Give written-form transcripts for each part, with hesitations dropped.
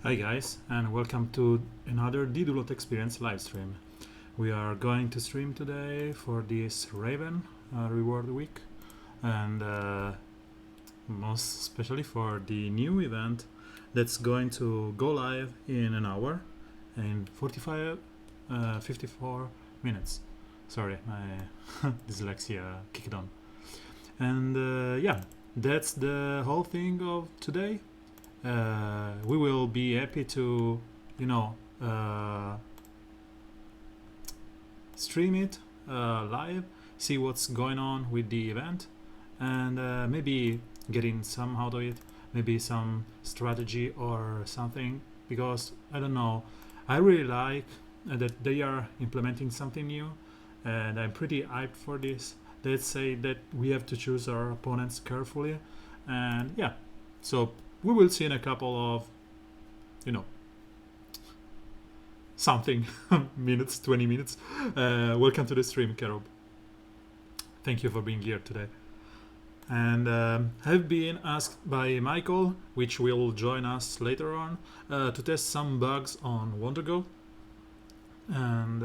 Hi guys, and welcome to another Didulot Experience live stream. We are going to stream today for this Raven reward week, and most especially for the new event that's going to go live in an hour, in 54 minutes. Sorry, my dyslexia kicked on. And yeah, that's the whole thing of today. We will be happy to, stream it live, see what's going on with the event, and maybe getting some out of it, maybe some strategy or something. Because I don't know, I really like that they are implementing something new, and I'm pretty hyped for this. They say that we have to choose our opponents carefully, and yeah, so we will see in a couple of, something minutes, 20 minutes. Welcome to the stream, Carob. Thank you for being here today. And I've been asked by Michael, which will join us later on, to test some bugs on WonderGo. And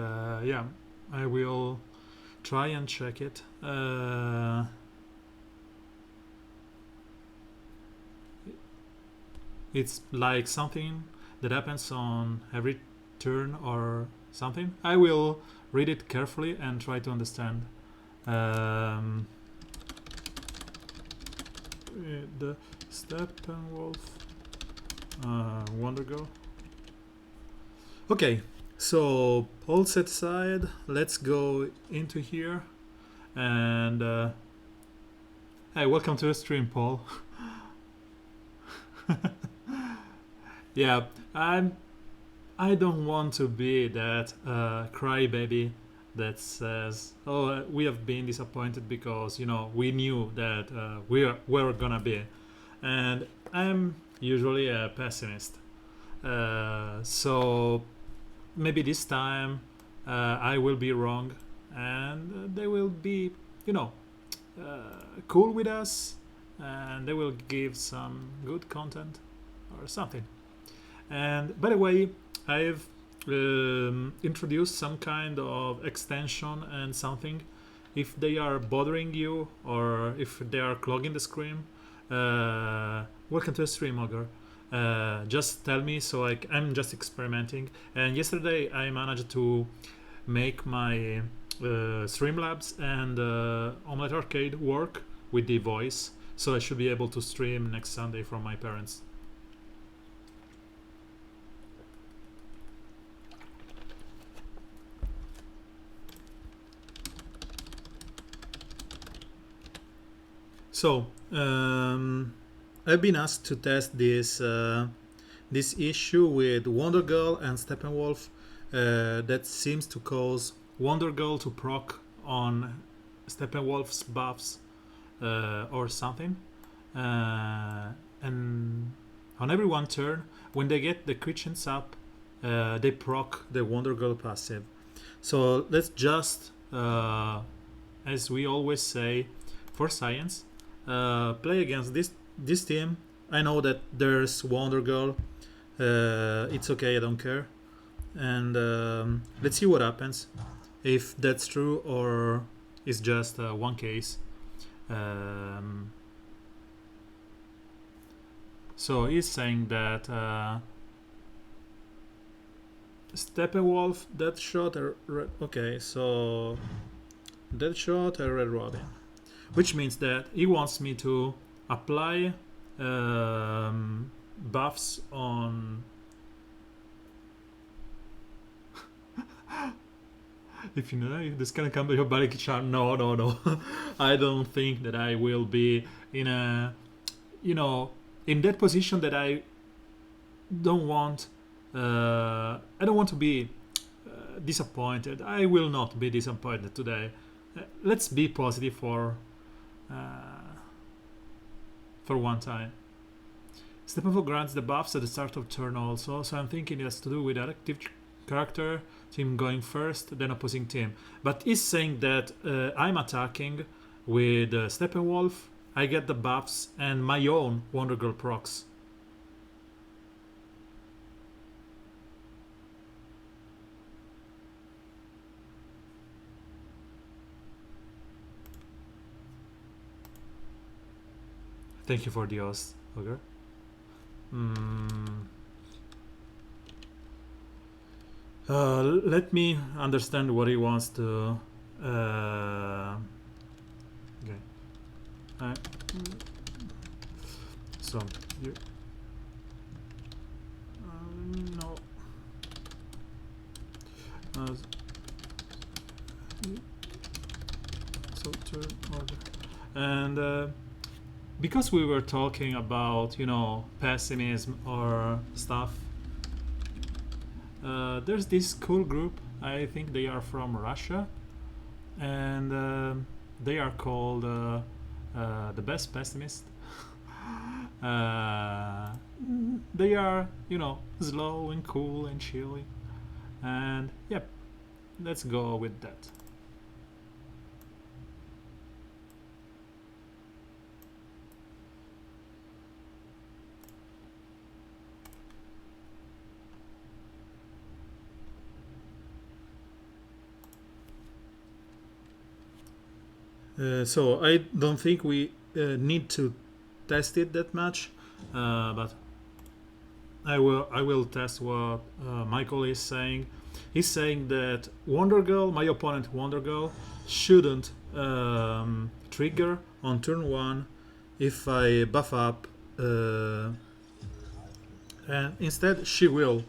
yeah, I will try and check it. It's like something that happens on every turn or something. I will read it carefully and try to understand. The Steppenwolf WonderGo. Okay, so all set aside, let's go into here. And hey, welcome to the stream, Paul. Yeah, I don't want to be that crybaby that says, "Oh, we have been disappointed because we knew that we're gonna be," and I'm usually a pessimist. So maybe this time I will be wrong, and they will be, cool with us, and they will give some good content or something. And by the way, I've introduced some kind of extension and something. If they are bothering you or if they are clogging the screen, welcome to the stream, Ogre. Just tell me, so I'm just experimenting. And yesterday I managed to make my Streamlabs and Omelette Arcade work with the voice, so I should be able to stream next Sunday from my parents. So I've been asked to test this issue with Wonder Girl and Steppenwolf that seems to cause Wonder Girl to proc on Steppenwolf's buffs or something, and on every one turn when they get the creatures up, they proc the Wonder Girl passive. So let's just, as we always say, for science, play against this team. I know that there's Wonder Girl. It's okay, I don't care. And let's see what happens. If that's true or it's just one case. So he's saying that Steppenwolf, Deathshot, okay, so Deathshot, a Red Robin. Which means that he wants me to apply buffs on... If you know, this can come to your body charm. No. I don't think that I will be in a, in that position that I don't want. I don't want to be disappointed. I will not be disappointed today. Let's be positive for one time. Steppenwolf grants the buffs at the start of turn also, so I'm thinking it has to do with active character, team going first, then opposing team. But he's saying that I'm attacking with Steppenwolf, I get the buffs, and my own Wonder Girl procs. Thank you for the host, Ogre. Mm, let me understand what he wants to. Okay. Uh, so you. No. Uh, so turn order. And because we were talking about, pessimism or stuff, there's this cool group. I think they are from Russia, and they are called the best pessimist. uh, they are, slow and cool and chilly, and yep, let's go with that. So I don't think we need to test it that much, but I will test what Michael is saying. He's saying that Wonder Girl, my opponent Wonder Girl, shouldn't trigger on turn one if I buff up, and instead she will,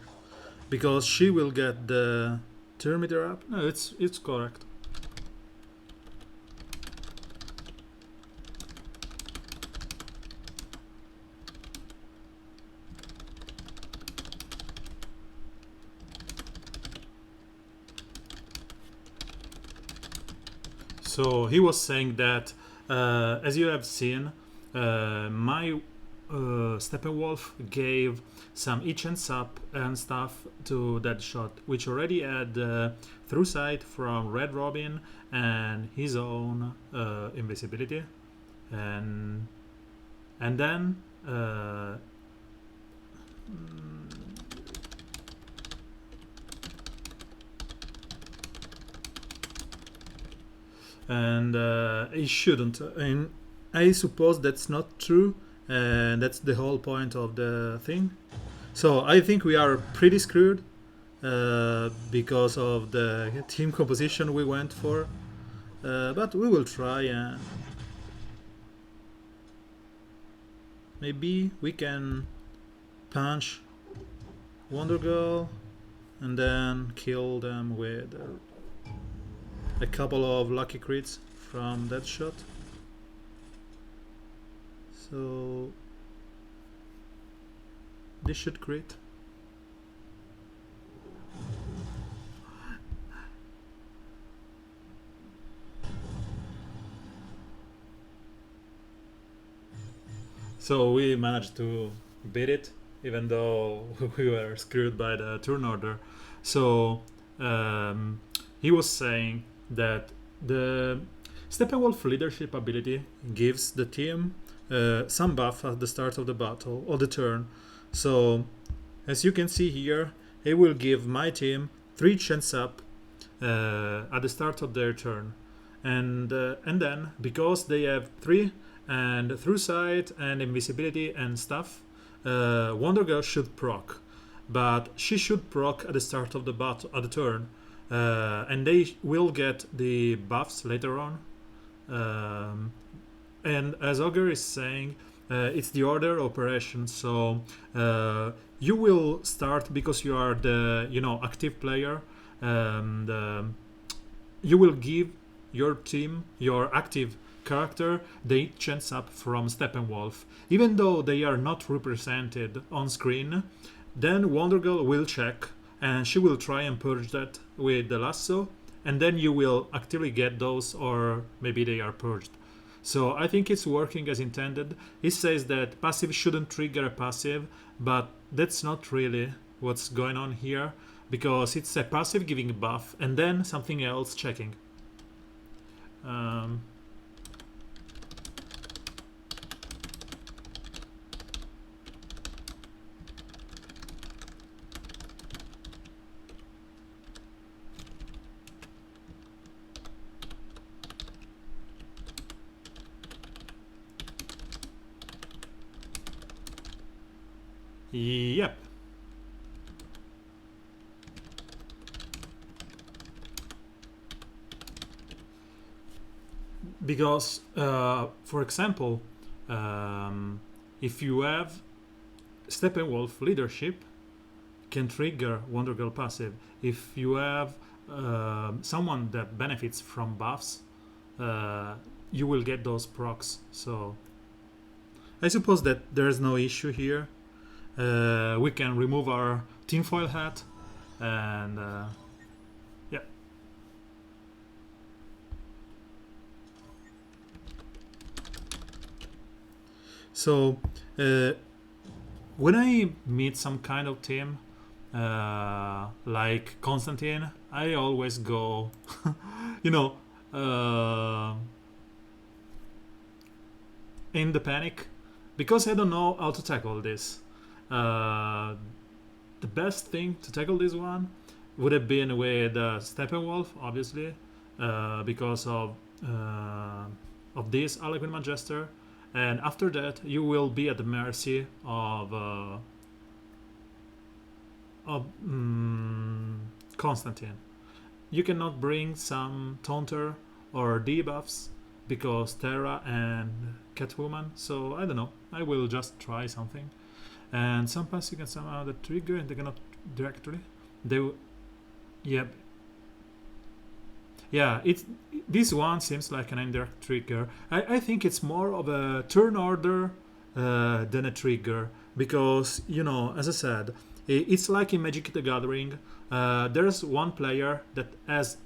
because she will get the turn meter up. No, it's correct. So he was saying that, as you have seen, my Steppenwolf gave some itch and sup and stuff to that shot, which already had through sight from Red Robin and his own invisibility, and then. And it shouldn't. And I suppose that's not true, and that's the whole point of the thing. So I think we are pretty screwed because of the team composition we went for, but we will try, and maybe we can punch Wonder Girl and then kill them with a couple of lucky crits from that shot. So this should crit. So we managed to beat it, even though we were screwed by the turn order. So he was saying that the Steppenwolf leadership ability gives the team some buff at the start of the battle or the turn. So, as you can see here, it will give my team 3 chance up at the start of their turn, and then because they have 3 and through sight and invisibility and stuff, Wonder Girl should proc, but she should proc at the start of the battle at the turn. And they will get the buffs later on. And as Ogre is saying, it's the order operation. So you will start because you are the active player. You will give your team, your active character, the chance up from Steppenwolf, even though they are not represented on screen. Then Wonder Girl will check, and she will try and purge that with the lasso, and then you will actively get those, or maybe they are purged. So I think it's working as intended. It says that passive shouldn't trigger a passive, but that's not really what's going on here, because it's a passive giving a buff and then something else checking. Yep. Because, for example, if you have Steppenwolf leadership, can trigger Wonder Girl passive. If you have someone that benefits from buffs, uh, you will get those procs. So I suppose that there's no issue here. We can remove our tinfoil hat and yeah. So when I meet some kind of team like Constantine, I always go, you know, in the panic because I don't know how to tackle this. Uh, the best thing to tackle this one would have been with Steppenwolf, obviously, because of this Harlequin Magister, and after that you will be at the mercy of Constantine. You cannot bring some taunter or debuffs because Terra and Catwoman. So I don't know. I will just try something. And some pass you can somehow the trigger and they cannot directly. They, yeah, yeah. It's this one seems like an indirect trigger. I think it's more of a turn order than a trigger because as I said, it's like in Magic the Gathering. There's one player that has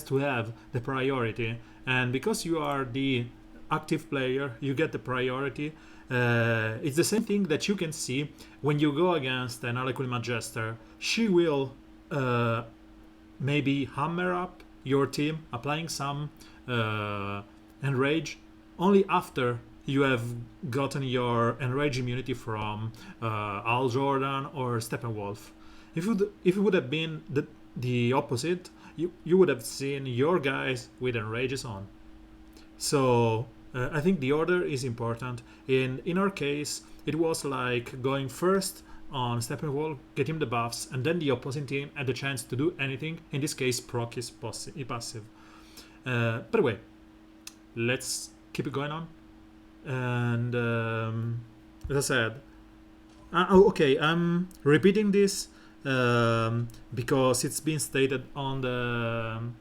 to have the priority, and because you are the active player, you get the priority. It's the same thing that you can see when you go against an Harlequin Magister. She will maybe hammer up your team, applying some enrage only after you have gotten your enrage immunity from Al Jordan or Steppenwolf. If it would have been the opposite, you would have seen your guys with enrages on. So I think the order is important. In our case, it was like going first on Steppenwolf, get him the buffs, and then the opposing team had the chance to do anything. In this case, proc is passive. By the way, let's keep it going on. And as I said, okay, I'm repeating this because it's been stated on the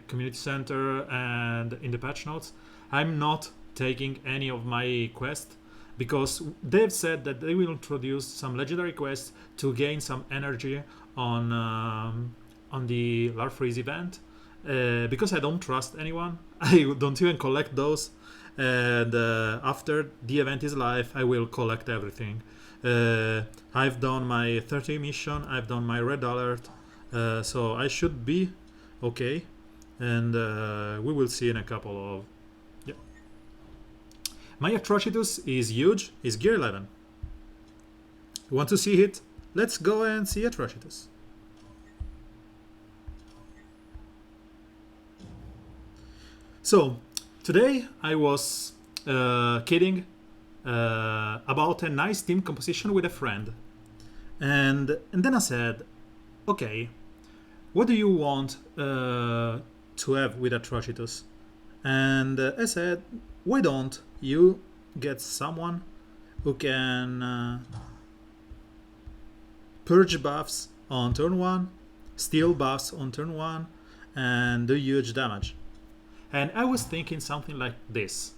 community center and in the patch notes. I'm not taking any of my quests because they've said that they will introduce some legendary quests to gain some energy on the Larfreeze event. Because I don't trust anyone, I don't even collect those. And after the event is live, I will collect everything. I've done my 30 mission, I've done my red alert, so I should be okay. And we will see in a couple of. Yeah. My Atrocitus is huge, is gear 11. You want to see it? Let's go and see Atrocitus. So, today I was kidding about a nice team composition with a friend. And then I said, okay, what do you want to have with Atrocitus? And I said, why don't you get someone who can purge buffs on turn 1, steal buffs on turn 1, and do huge damage. And I was thinking something like this.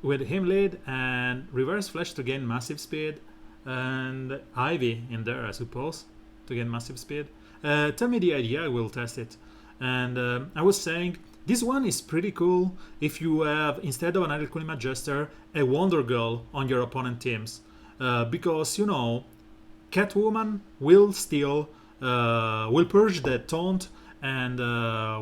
With him lead and reverse flash to gain massive speed, and Ivy in there, I suppose, to gain massive speed. Tell me the idea, I will test it. And I was saying, this one is pretty cool if you have, instead of an Harlequin Magister, a Wonder Girl on your opponent teams. Because, Catwoman will steal, will purge the taunt, and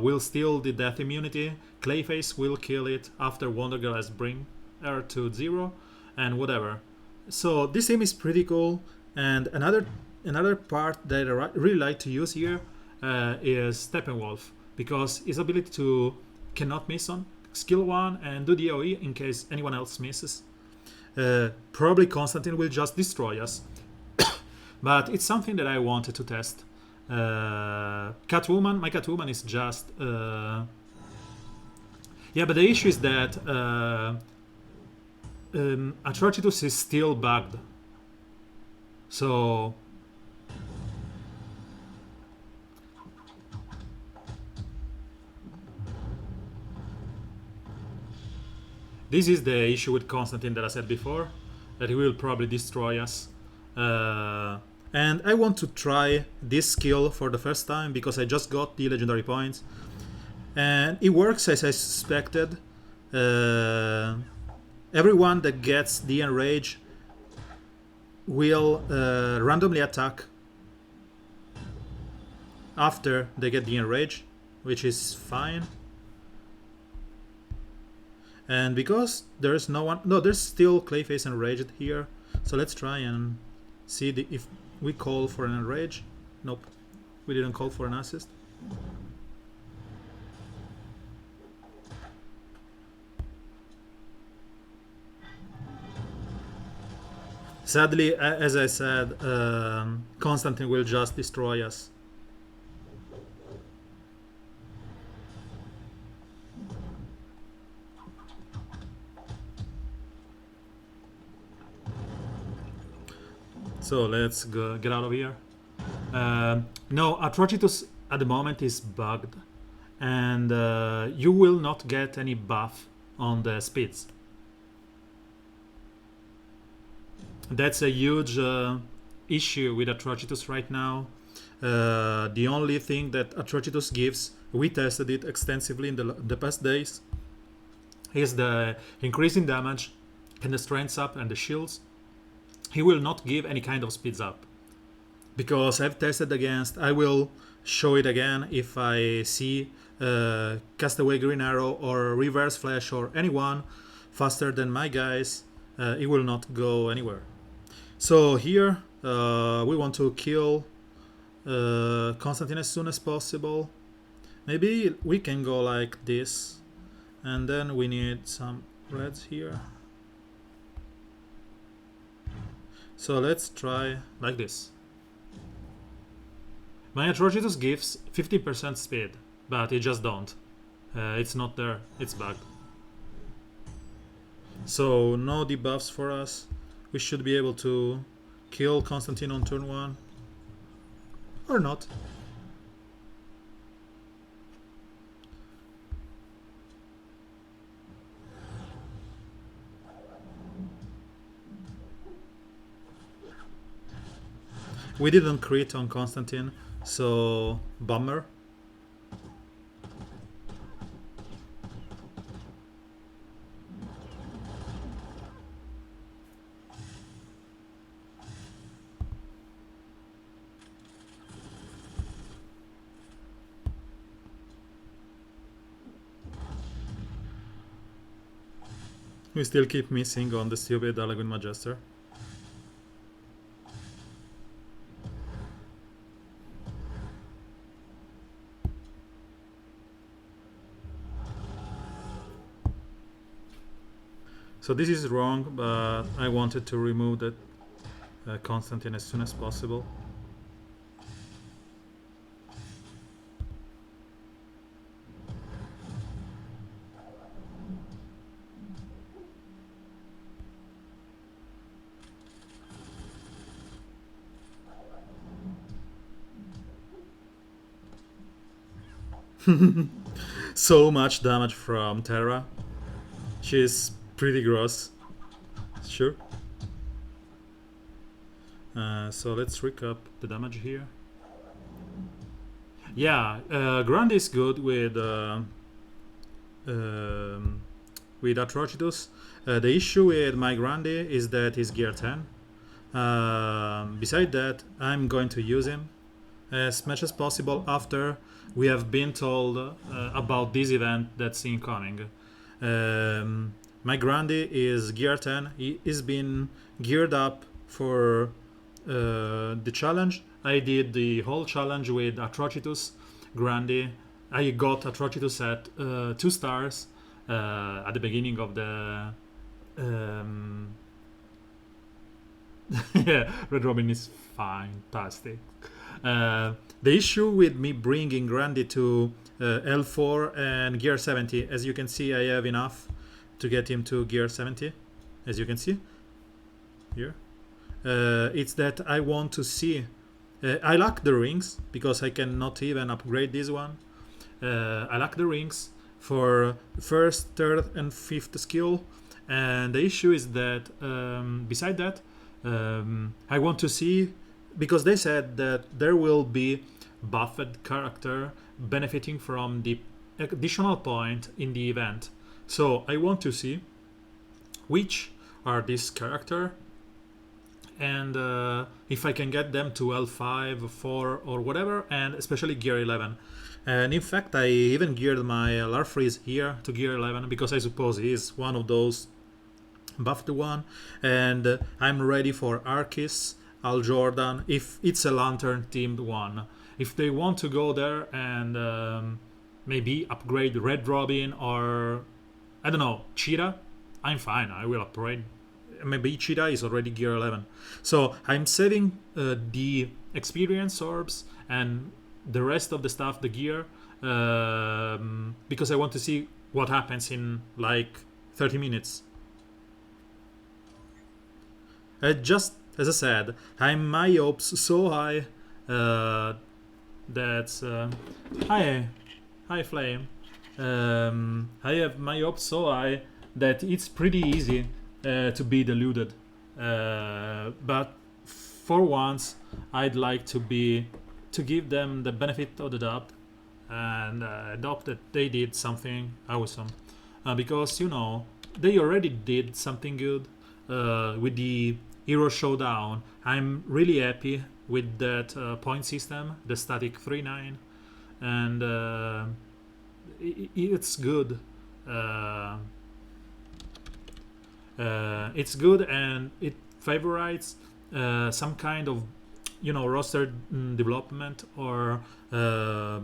will steal the death immunity. Clayface will kill it after Wonder Girl has bring her to 0, and whatever. So this team is pretty cool. And another part that I really like to use here is Steppenwolf, because his ability to cannot miss on skill 1 and do the AoE in case anyone else misses. Probably Constantine will just destroy us, but it's something that I wanted to test. Catwoman, my Catwoman is just... yeah, but the issue is that Atrocitus is still bugged. So... this is the issue with Constantine that I said before, that he will probably destroy us. And I want to try this skill for the first time because I just got the legendary points. And it works as I suspected. Everyone that gets the Enrage will randomly attack after they get the Enrage, which is fine. And because there's no one... no, there's still Clayface Enraged here. So let's try and see if we call for an Enrage. Nope, we didn't call for an assist. Sadly, as I said, Constantine will just destroy us. So let's get out of here. No, Atrocitus at the moment is bugged, and you will not get any buff on the speeds. That's a huge issue with Atrocitus right now. The only thing that Atrocitus gives, we tested it extensively in the past days, is the increase in damage and the strengths up and the shields. He will not give any kind of speeds up, because I've tested against... I will show it again if I see Castaway Green Arrow or Reverse Flash or anyone faster than my guys, it will not go anywhere. So here we want to kill Constantine as soon as possible. Maybe we can go like this, and then we need some reds here. So let's try like this. My Atrocitus gives 50% speed, but it just don't. It's not there, it's bugged. So no debuffs for us. We should be able to kill Constantine on turn 1. Or not. We didn't crit on Constantine, so bummer. We still keep missing on the stupid Alagun Magister. So this is wrong, but I wanted to remove that Constantine as soon as possible. So much damage from Terra. She's pretty gross. Sure. So let's recap the damage here. Yeah, Grande is good with Atrocitus. The issue with my Grande is that he's gear 10. Beside that, I'm going to use him as much as possible after we have been told about this event that's incoming. My Grande is gear 10. He is been geared up for the challenge. I did the whole challenge with Atrocitus Grande. I got Atrocitus at 2 stars, at the beginning of the yeah, Red Robin is fantastic. The issue with me bringing Randy to L4 and gear 70, as you can see, I have enough to get him to gear 70, as you can see here. It's that I want to see. I lack the rings because I cannot even upgrade this one. I lack the rings for first, third, and fifth skill, and the issue is that beside that, I want to see, because they said that there will be buffed character benefiting from the additional point in the event. So I want to see which are this character, and if I can get them to L5, 4, or whatever, and especially gear 11. And in fact, I even geared my Larfreeze here to gear 11 because I suppose he is one of those buffed one. And I'm ready for Arceus, Al Jordan, if it's a Lantern themed one. If they want to go there and maybe upgrade Red Robin or, I don't know, Cheetah, I'm fine, I will upgrade. Maybe Cheetah is already gear 11. So I'm saving the experience orbs and the rest of the stuff, the gear, because I want to see what happens in like 30 minutes. Just as I said, I'm my hopes so high that hi Flame. I have my hopes so high that it's pretty easy to be deluded. But for once, I'd like to give them the benefit of the doubt and adopt that they did something awesome, because you know they already did something good with the Hero Showdown. I'm really happy with that point system, the static 3-9, and it's good. It's good, and it favorites some kind of roster development, or the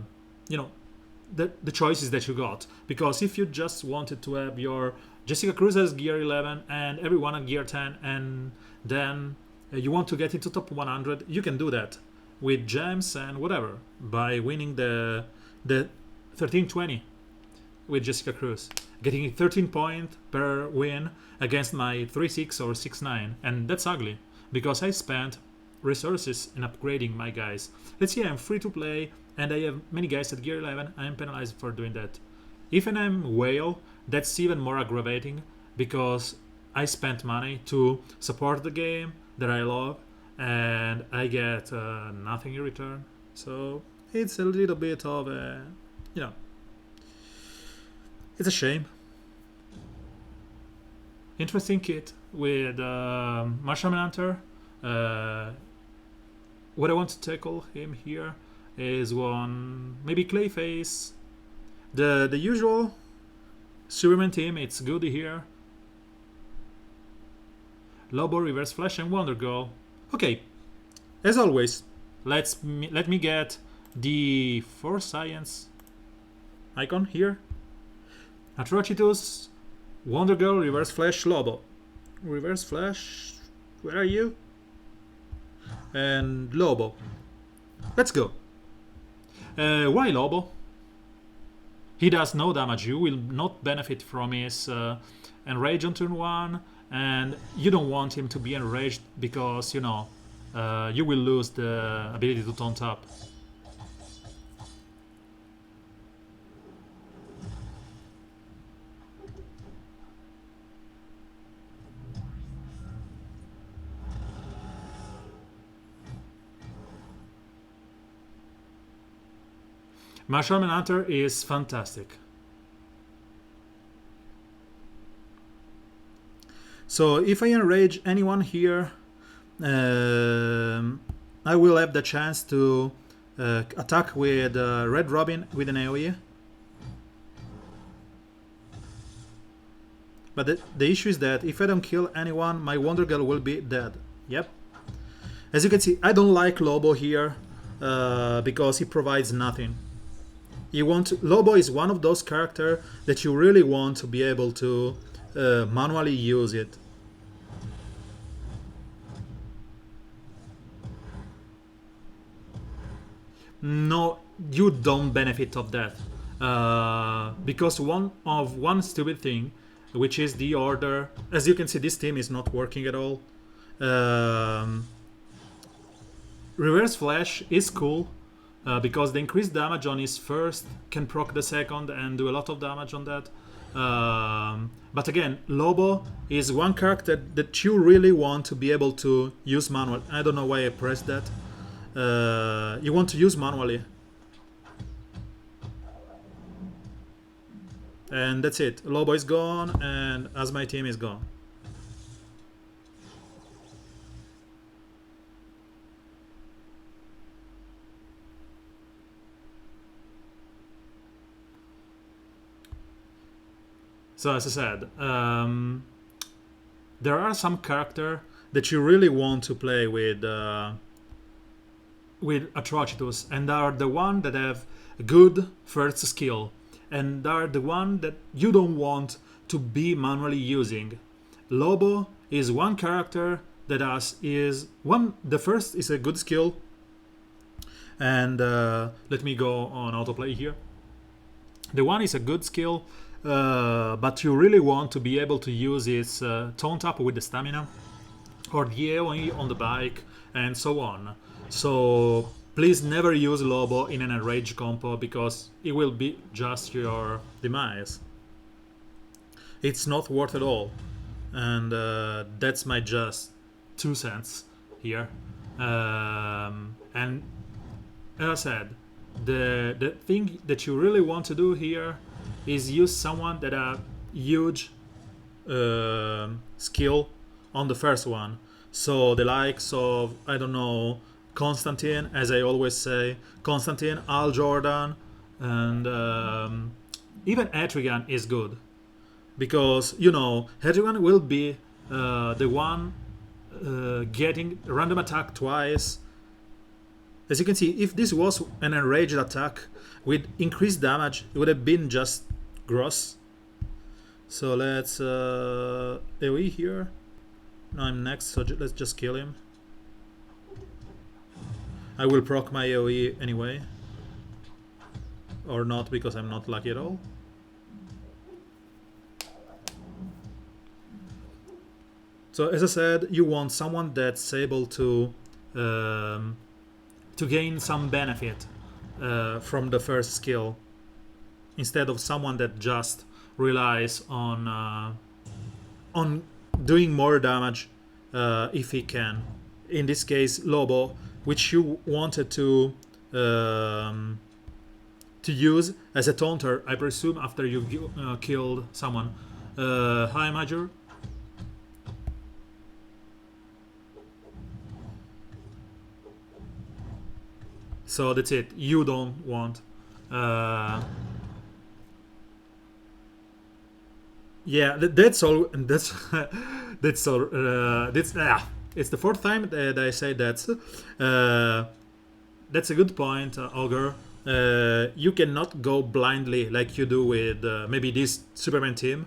choices that you got. Because if you just wanted to have your Jessica Cruz as gear 11 and everyone at gear 10, and then you want to get into top 100, you can do that with gems and whatever by winning the 1320 with Jessica Cruz, getting 13 points per win against my 3-6 or 6-9, and that's ugly because I spent resources in upgrading my guys. Let's say I'm free to play and I have many guys at gear 11. I'm penalized for doing that. If I'm whale, that's even more aggravating because I spent money to support the game that I love and I get nothing in return. So it's a little bit of a, it's a shame. Interesting kit with Marshall Hunter. What I want to tackle him here is one, maybe Clayface. The usual Superman team, it's good here. Lobo, Reverse Flash, and Wonder Girl. Okay, as always, let me get the Force Science icon here. Atrocitus, Wonder Girl, Reverse Flash, Lobo. Reverse Flash, where are you? And Lobo. Let's go. Why Lobo? He does no damage. You will not benefit from his enrage on turn 1, and you don't want him to be enraged because you will lose the ability to taunt up. Marshall Manhunter is fantastic. So if I enrage anyone here, I will have the chance to attack with Red Robin with an AoE. But the issue is that if I don't kill anyone, my Wonder Girl will be dead. Yep. As you can see, I don't like Lobo here because he provides nothing. Lobo is one of those characters that you really want to be able to manually use it. No, you don't benefit of that because one stupid thing, which is the order. As you can see, this team is not working at all. Um, Reverse Flash is cool because the increased damage on his first can proc the second and do a lot of damage on that. But again, Lobo is one character that you really want to be able to use manual. I don't know why I pressed that. You want to use manually. And that's it. Lobo is gone and as my team is gone. So as I said, there are some characters that you really want to play with Atrocitus, and are the one that have good first skill, and are the one that you don't want to be manually using. Lobo is one character that is one. The first is a good skill, and let me go on autoplay here. The one is a good skill. But you really want to be able to use its taunt up with the stamina or the AoE on the bike and so on. So please never use Lobo in an enrage compo because it will be just your demise. It's not worth it all, and that's my just 2 cents here. And as I said, the thing that you really want to do here is use someone that have huge skill on the first one. So the likes of, I don't know, Constantine, as I always say, Constantine, Al Jordan, and even Etrigan is good. Because, Etrigan will be the one getting random attack twice. As you can see, if this was an enraged attack with increased damage, it would have been just gross. So let's AoE here. Now I'm next, so let's just kill him. I will proc my AoE anyway. Or not, because I'm not lucky at all. So as I said, you want someone that's able to gain some benefit from the first skill, instead of someone that just relies on doing more damage if he can. In this case, Lobo, which you wanted to use as a taunter, I presume, after you killed someone. Hi, Major. So that's it. You don't want. Yeah, that's all. That's that's all. It's the 4th time that I say that. That's a good point, Augur. You cannot go blindly like you do with maybe this Superman team,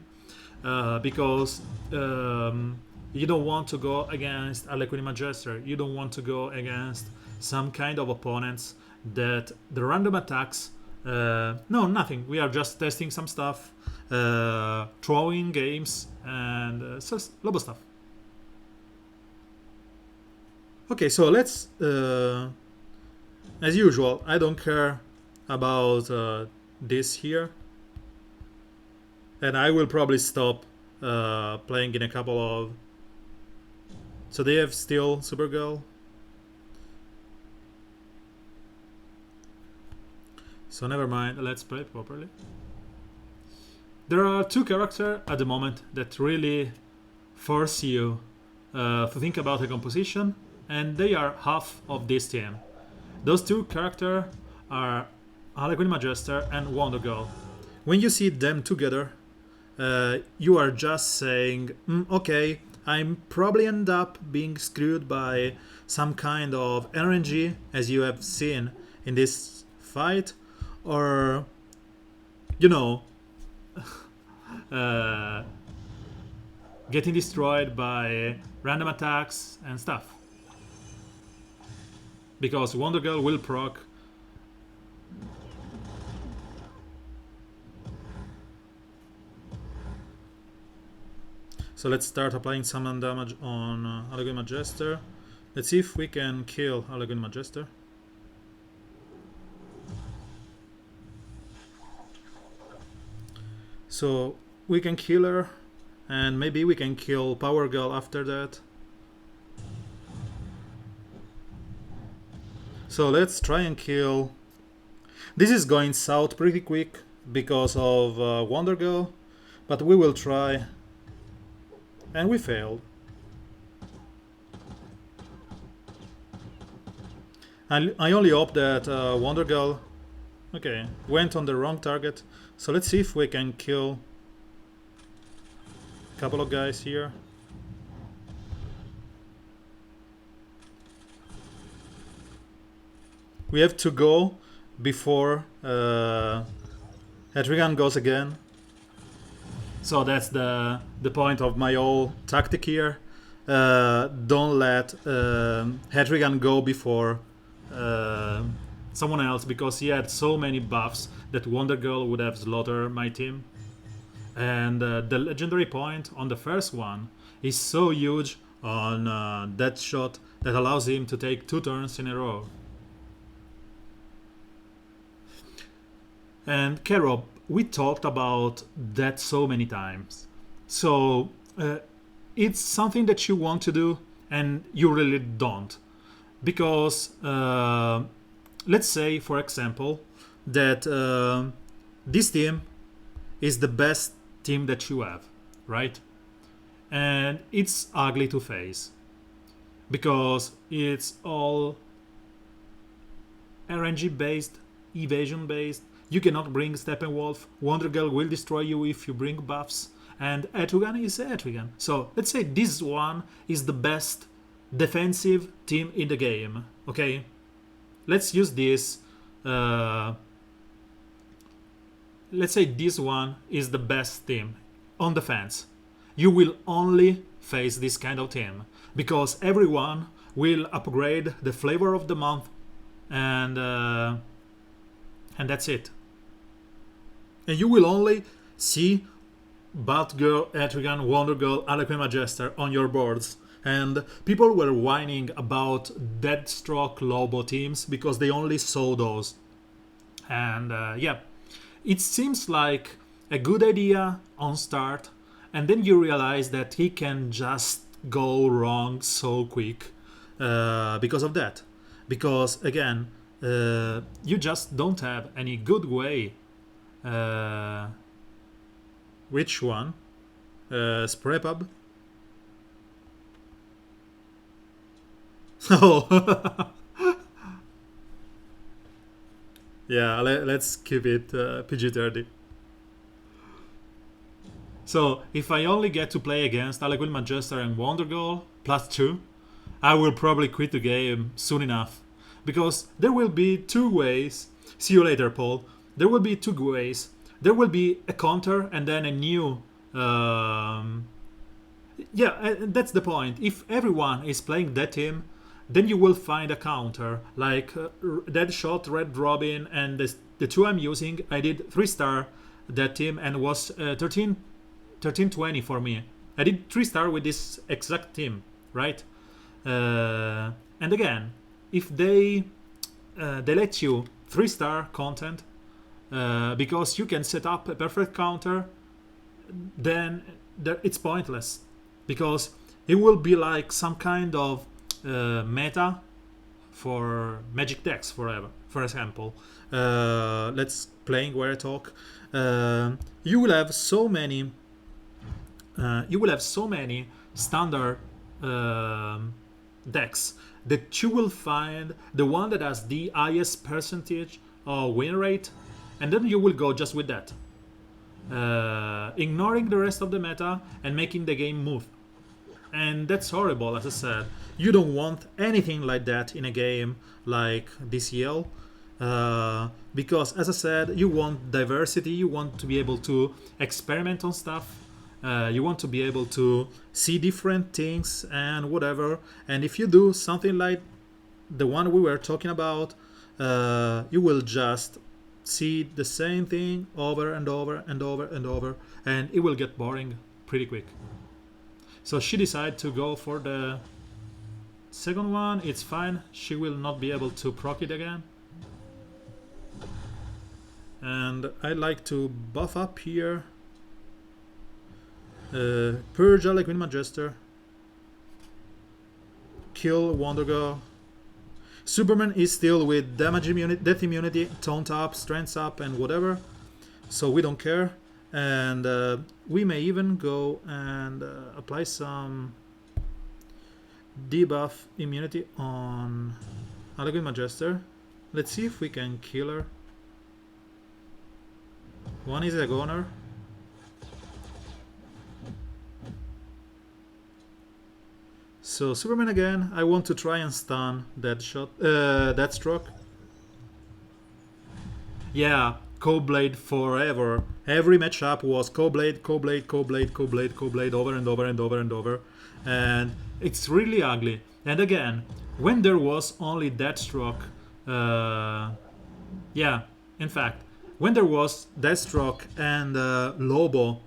because you don't want to go against Harlequin Magister. You don't want to go against some kind of opponents that the random attacks. No, nothing. We are just testing some stuff, throwing games, and Lobo stuff. Okay, so let's. As usual, I don't care about this here, and I will probably stop playing in a couple of. So they have still Supergirl. So never mind, let's play properly. There are 2 characters at the moment that really force you to think about a composition, and they are half of this team. Those 2 characters are Harlequin Magister and Wonder Girl. When you see them together, you are just saying, okay, I'm probably end up being screwed by some kind of RNG, as you have seen in this fight, or you know, uh, getting destroyed by random attacks and stuff. Because Wonder Girl will proc. So let's start applying summon damage on Allegory Majester. Let's see if we can kill Allegory Majester. So we can kill her, and maybe we can kill Power Girl after that. So let's try and kill. This is going south pretty quick because of Wonder Girl, but we will try. And we failed. I only hope that Wonder Girl, okay, went on the wrong target. So let's see if we can kill a couple of guys here. We have to go before Etrigan goes again. So that's the point of my whole tactic here. Don't let Hedrigan go before someone else, because he had so many buffs that Wonder Girl would have slaughtered my team. And the legendary point on the first one is so huge on that shot that allows him to take 2 turns in a row. And Carob, we talked about that so many times. So it's something that you want to do and you really don't. Because let's say, for example, that this team is the best team that you have, right? And it's ugly to face because it's all RNG based, evasion based. You cannot bring Steppenwolf. Wonder Girl will destroy you if you bring buffs. And Etrigan is Etrigan. So let's say this one is the best defensive team in the game. Okay? Let's use this. Let's say this one is the best team on defense. You will only face this kind of team because everyone will upgrade the flavor of the month, and that's it. And you will only see Batgirl, Etrigan, Wonder Girl, Harlequin Majester on your boards. And people were whining about Deathstroke Lobo teams because they only saw those. And yeah, it seems like a good idea on start, and then you realize that he can just go wrong so quick because of that. Because again, you just don't have any good way. Which one? Spray pub? Oh, yeah. Let's keep it PG-30. So if I only get to play against Harlequin Majester and Wonder Girl +2, I will probably quit the game soon enough. Because there will be 2 ways. See you later, Paul. There will be 2 ways. There will be a counter and then a new... yeah, that's the point. If everyone is playing that team, then you will find a counter. Like Deadshot, Red Robin, and the 2 I'm using, I did 3-star that team and was 1320 for me. I did 3-star with this exact team, right? And again, if they let you 3-star content because you can set up a perfect counter, then it's pointless, because it will be like some kind of meta for magic decks forever. For example, let's playing where I talk. You will have so many. You will have so many standard decks that you will find the one that has the highest percentage of win rate, and then you will go just with that, ignoring the rest of the meta and making the game move. And that's horrible, as I said. You don't want anything like that in a game like DCL, Because, as I said, you want diversity, you want to be able to experiment on stuff, you want to be able to see different things and whatever. And if you do something like the one we were talking about, you will just see the same thing over and over and over and over, and it will get boring pretty quick. So she decided to go for the second one. It's fine, she will not be able to proc it again. And I like to buff up here. Purge Liquid Magister. Kill Wonder Girl. Superman is still with damage immunity, death immunity, taunt up, strength up, and whatever. So we don't care. And we may even go and apply some debuff immunity on Liquid Magister. Let's see if we can kill her. One is a goner. So Superman again. I want to try and stun Deathstroke. Yeah, Coldblade forever. Every matchup was Coldblade, Coldblade, Coldblade, Coldblade, Coldblade over and over and over and over. And it's really ugly. And again, when there was only Deathstroke, yeah, in fact, when there was Deathstroke and Lobo,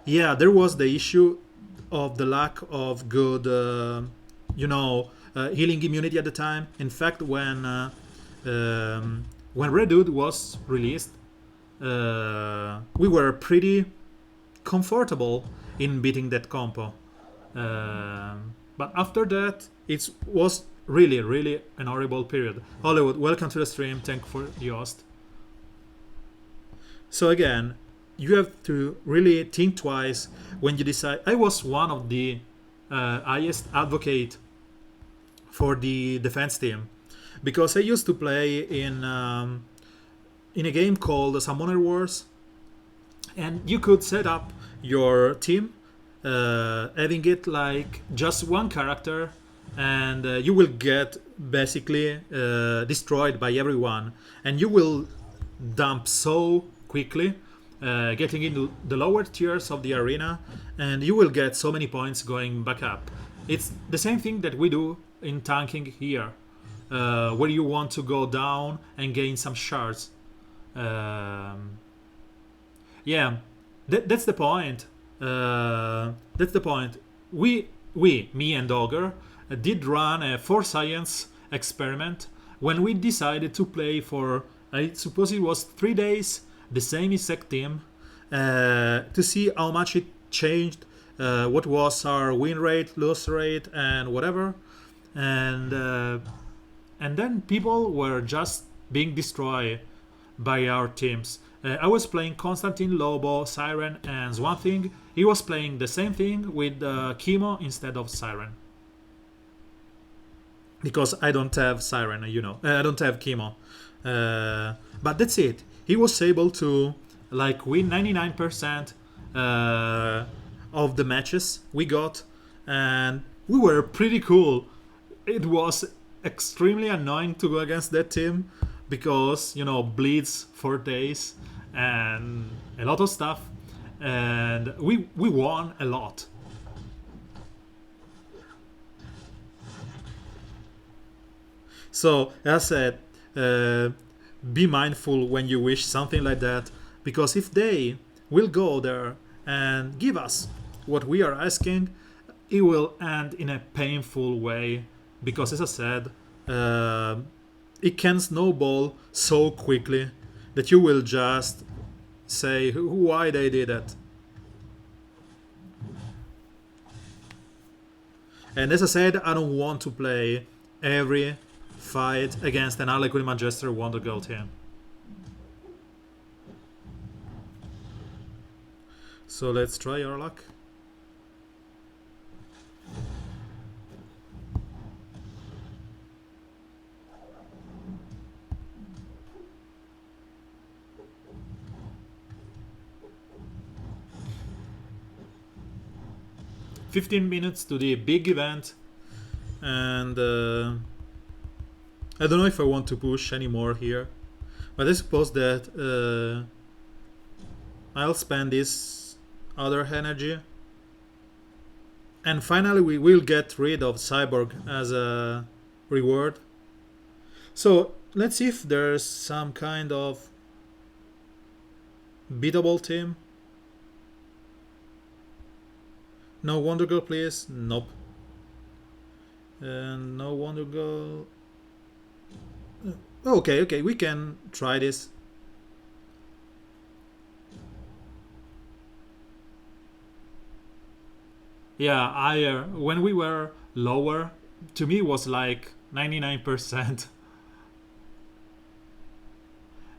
yeah, there was the issue of the lack of good, healing immunity at the time. In fact, when Redwood was released, we were pretty comfortable in beating that compo. But after that, it was really, really an horrible period. Hollywood, welcome to the stream. Thank you for the host. So again, you have to really think twice when you decide. I was one of the highest advocate for the defense team, because I used to play in a game called Summoner Wars, and you could set up your team, having it like just one character, and you will get basically destroyed by everyone, and you will dump so quickly, getting into the lower tiers of the arena, and you will get so many points going back up. It's the same thing that we do in tanking here, where you want to go down and gain some shards. Yeah, that's the point. That's the point. Me and Dogger, did run a 4 science experiment when we decided to play for, I suppose it was 3 days, the same exact team, to see how much it changed, what was our win rate, loss rate, and whatever. And then people were just being destroyed by our teams. I was playing Constantine, Lobo, Siren, and Swamp Thing. He was playing the same thing with Chemo instead of Siren. Because I don't have Siren, I don't have Chemo. But that's it. He was able to win 99% of the matches we got, and we were pretty cool. It was extremely annoying to go against that team because, bleeds for days and a lot of stuff, and we won a lot. So, as I said, be mindful when you wish something like that, because if they will go there and give us what we are asking, it will end in a painful way, because, as I said, it can snowball so quickly that you will just say why they did it. And as I said, I don't want to play every fight against an Harlequin Magister Wonder Girl team. So let's try our luck. "15 minutes to the big event, and I don't know if I want to push anymore here. But I suppose that I'll spend this other energy, and finally we will get rid of Cyborg as a reward. So let's see if there's some kind of beatable team. No Wonder Girl, please. Nope. And no Wonder Girl. Okay, we can try this. Yeah, I when we were lower, to me was like 99%,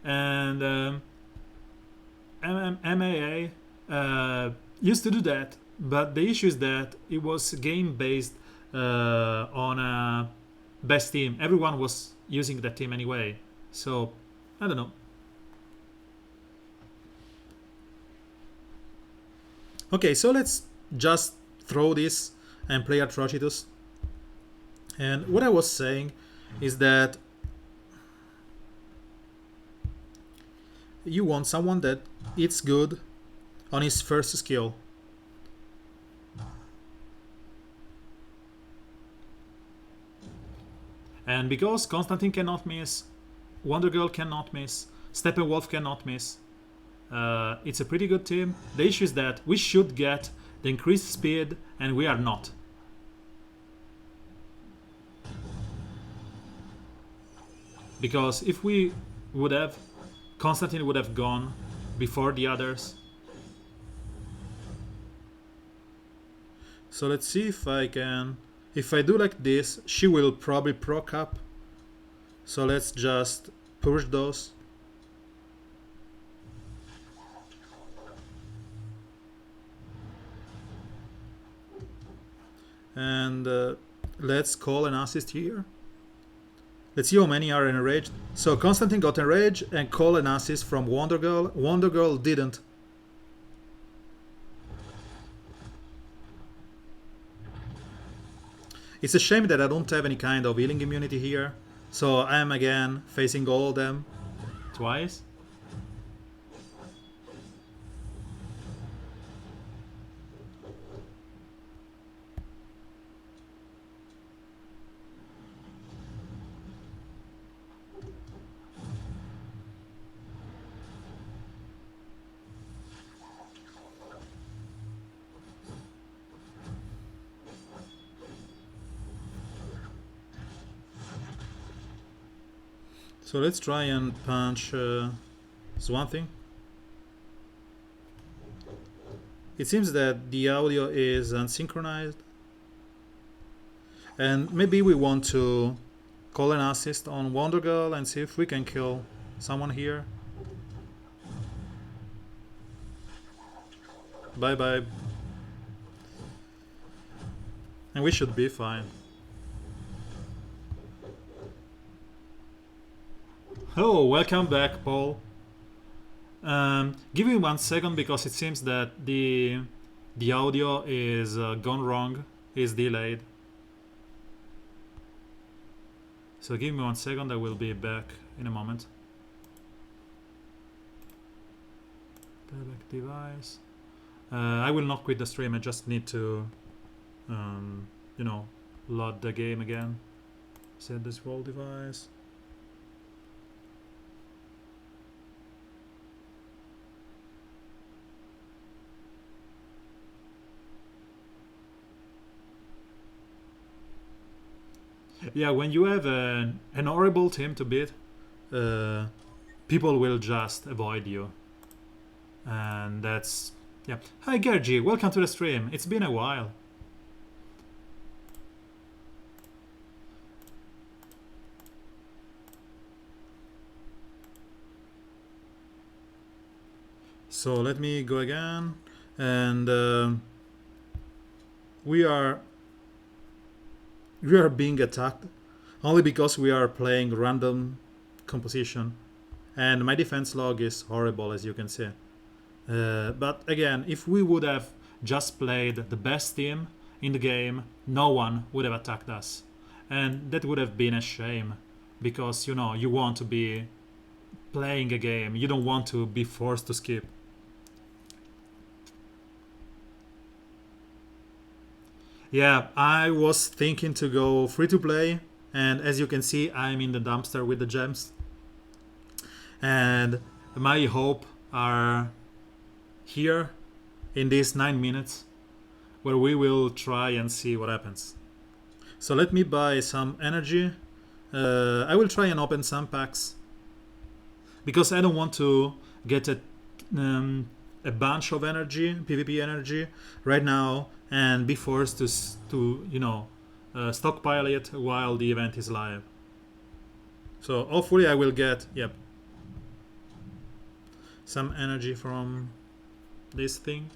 and MAA used to do that, but the issue is that it was game based on a best team. Everyone was using that team anyway, so I don't know. Okay, so let's just throw this and play Atrocitus. And what I was saying is that you want someone that it's good on his first skill. And because Constantine cannot miss, Wonder Girl cannot miss, Steppenwolf cannot miss, it's a pretty good team. The issue is that we should get the increased speed, and we are not. Because if we would have, Constantine would have gone before the others. So let's see if I can. If I do like this, she will probably proc up. So let's just push those. And let's call an assist here. Let's see how many are enraged. So Constantine got enraged and called an assist from Wonder Girl. Wonder Girl didn't. It's a shame that I don't have any kind of healing immunity here. So I am again facing all of them twice. So let's try and punch Swamp Thing. It seems that the audio is unsynchronized. And maybe we want to call an assist on Wonder Girl and see if we can kill someone here. Bye bye. And we should be fine. Oh, welcome back, Paul. Give me 1 second because it seems that the audio is gone wrong, is delayed. So give me 1 second, I will be back in a moment. Playback device. I will not quit the stream, I just need to, you know, load the game again. Set this wall device. Yeah, when you have an horrible team to beat, people will just avoid you. And that's... yeah. Hi Gergi, welcome to the stream. It's been a while. So let me go again. And we are being attacked only because we are playing random composition, and my defense log is horrible, as you can see. But again, if we would have just played the best team in the game, no one would have attacked us, and that would have been a shame, because you know you want to be playing a game. You don't want to be forced to skip. Yeah, I was thinking to go free to play, and as you can see, I'm in the dumpster with the gems. And my hope are here in these 9 minutes, where we will try and see what happens. So let me buy some energy. I will try and open some packs because I don't want to get a bunch of energy, PvP energy, right now and be forced to stockpile it while the event is live. So hopefully I will get some energy from this thing.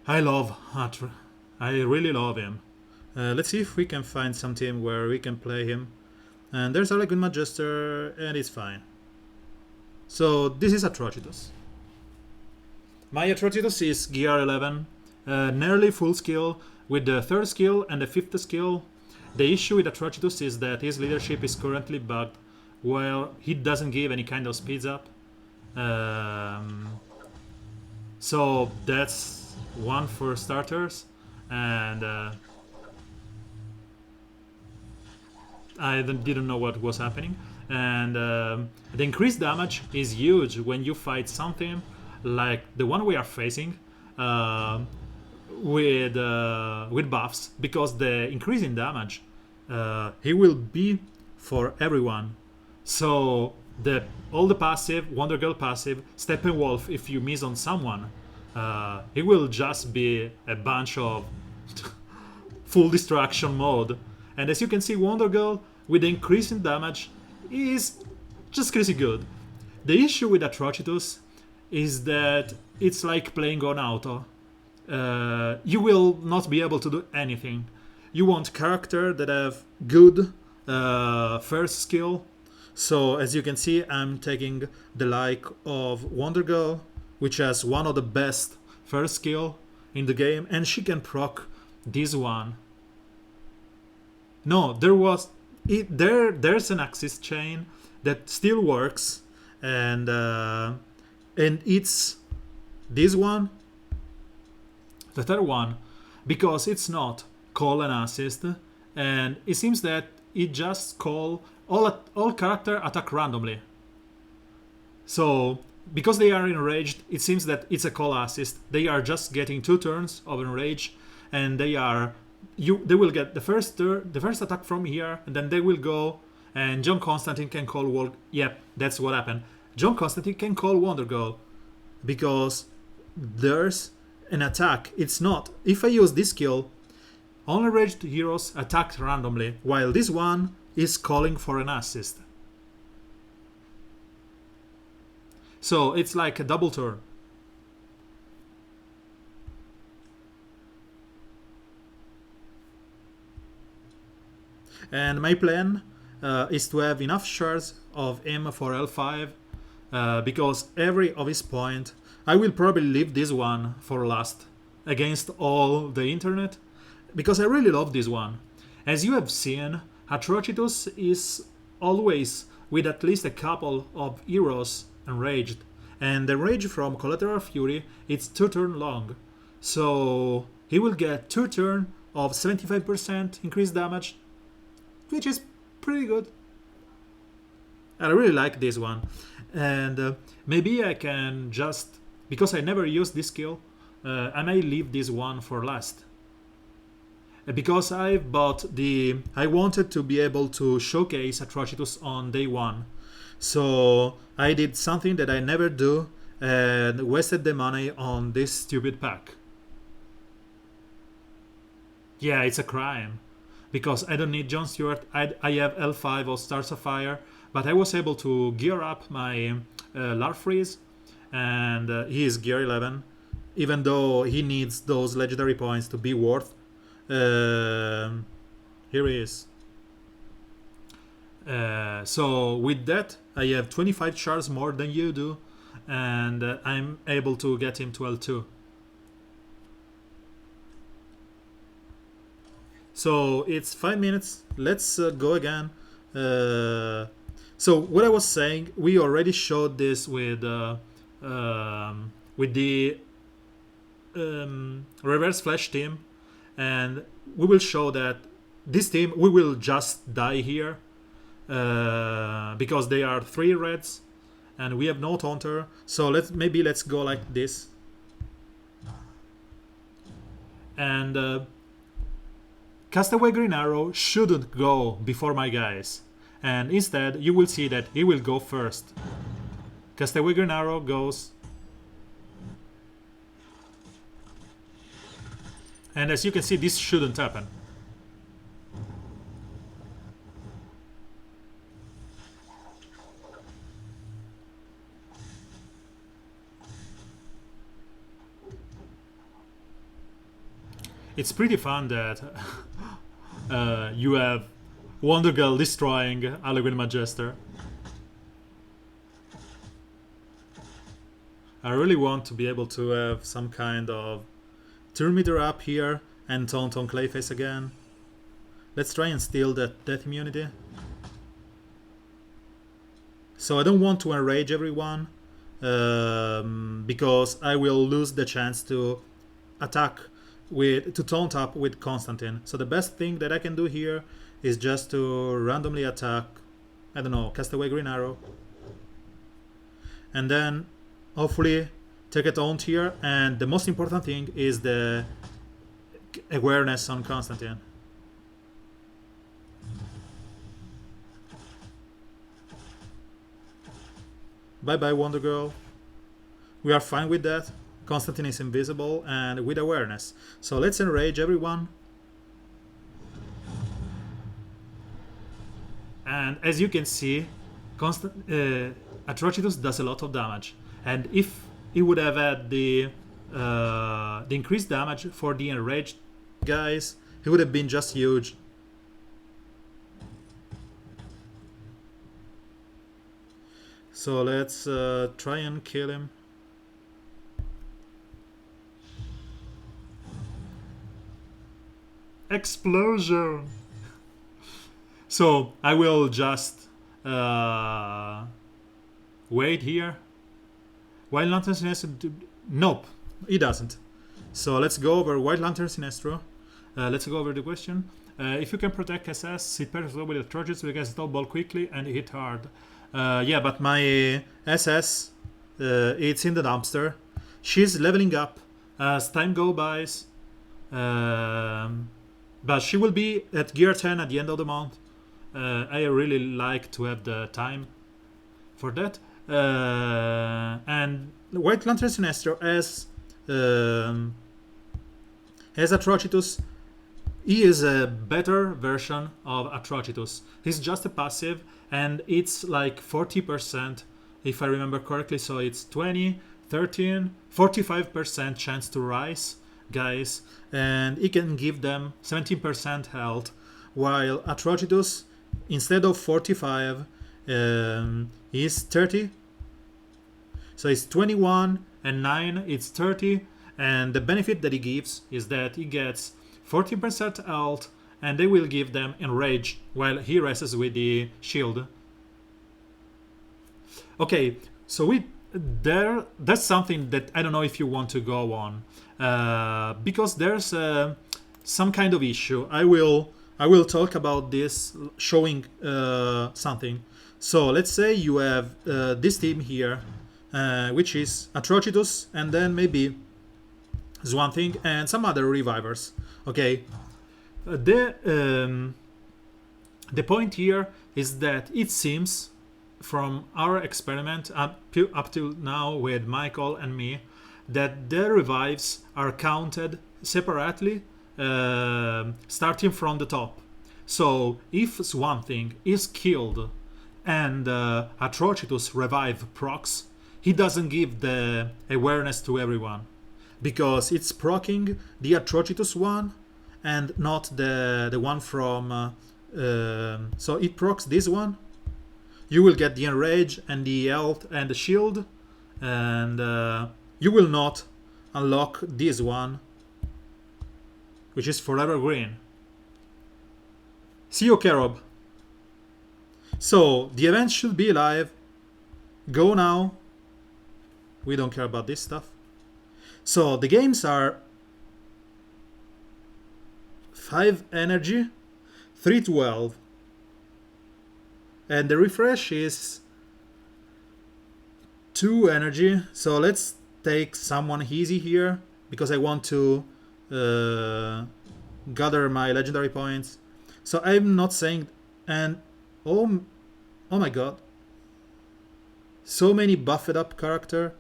I love Hatra. I really love him. Let's see if we can find some team where we can play him. And there's a good Magister, and it's fine. So this is Atrocitus. My Atrocitus is Gear 11, nearly full skill with the third skill and the fifth skill. The issue with Atrocitus is that his leadership is currently bugged, while he doesn't give any kind of speeds up. So that's one for starters, and I didn't know what was happening. And the increased damage is huge when you fight something like the one we are facing with buffs, because the increase in damage he will be for everyone. So all the passive, Wonder Girl passive, Steppenwolf, if you miss on someone, it will just be a bunch of full destruction mode. And as you can see, Wonder Girl with the increase in damage is just crazy good. The issue with Atrocitus is that it's like playing on auto. You will not be able to do anything. You want characters that have good first skill. So as you can see, I'm taking the like of Wonder Girl, which has one of the best first skill in the game, and she can proc this one. No, there's an axis chain that still works, and it's this one, the third one, because it's not call and assist, and it seems that it just call all character attack randomly. So because they are enraged, it seems that it's a call assist. They are just getting 2 turns of enrage, and they will get the first attack from here, and then they will go, and John Constantine can call Yep, that's what happened. John Constantine can call Wonder Girl because there's an attack. It's not, if I use this skill, all enraged heroes attack randomly, while this one is calling for an assist. So it's like a double turn. And my plan is to have enough shards of him for L5, because every of his point, I will probably leave this one for last against all the internet, because I really love this one. As you have seen, Atrocitus is always with at least a couple of heroes enraged, and the rage from Collateral Fury it's 2 turn long, so he will get 2 turn of 75% increased damage, which is pretty good. I really like this one, and maybe I can just, because I never used this skill, I may leave this one for last. Because I wanted to be able to showcase Atrocitus on day 1. So I did something that I never do and wasted the money on this stupid pack. Yeah, it's a crime. Because I don't need Jon Stewart, I have L5 or Stars of Fire, but I was able to gear up my Larfreeze, and he is gear 11, even though he needs those legendary points to be worth. Here he is. So with that, I have 25 shards more than you do, and I'm able to get him to L2. So it's 5 minutes. Let's go again. So what I was saying, we already showed this with the reverse flash team, and we will show that this team we will just die here because they are 3 reds and we have no taunter. So let's go like this, and Castaway Green Arrow shouldn't go before my guys, and instead you will see that he will go first. Castaway Green Arrow goes, and as you can see, this shouldn't happen. It's pretty fun that you have Wonder Girl destroying Allegory Magister. I really want to be able to have some kind of turn meter up here and taunt on Clayface again. Let's try and steal that immunity. So I don't want to enrage everyone because I will lose the chance to attack to taunt up with Constantine. So the best thing that I can do here is just to randomly attack, I don't know, Castaway Green Arrow, and then hopefully take a taunt here. And the most important thing is the awareness on Constantine. Bye bye, Wonder Girl. We are fine with that. Constantine is invisible and with awareness. So let's enrage everyone. And as you can see, Atrocitus does a lot of damage. And if he would have had the increased damage for the enraged guys, he would have been just huge. So let's try and kill him. Explosion! So I will just wait here. White Lantern Sinestro... Nope, he doesn't. So let's go over White Lantern Sinestro. Let's go over the question. If you can protect SS, it pairs well with the Trojans, we can snowball quickly and hit hard. Yeah, but my SS, it's in the dumpster. She's leveling up as time goes by. But she will be at gear 10 at the end of the month. I really like to have the time for that. And White Lantern Sinestro as Atrocitus, he is a better version of Atrocitus. He's just a passive, and it's like 40%, if I remember correctly. So it's 20, 13, 45% chance to rise, guys, and he can give them 17% health, while Atrocitus, instead of 45, is 30. So it's 21 and 9, it's 30, and the benefit that he gives is that he gets 14% health, and they will give them enrage while he rests with the shield. Okay, so that's something that I don't know if you want to go on, because there's some kind of issue. I will talk about this, showing something. So let's say you have this team here, which is Atrocitus, and then maybe Swan Thing and some other revivers. Okay, the point here is that it seems, from our experiment up till now with Michael and me, that the revives are counted separately, starting from the top. So if Swamp Thing is killed and Atrocitus revive procs, he doesn't give the awareness to everyone, because it's proccing the Atrocitus one and not the one from... so it procs this one. You will get the enrage and the health and the shield, and you will not unlock this one, which is forever green. See you, Carob. So the event should be live. Go now. We don't care about this stuff. So the games are 5 energy, 312. And the refresh is 2 energy. So let's take someone easy here because I want to gather my legendary points. So I'm not saying, and oh my god, so many buffed up character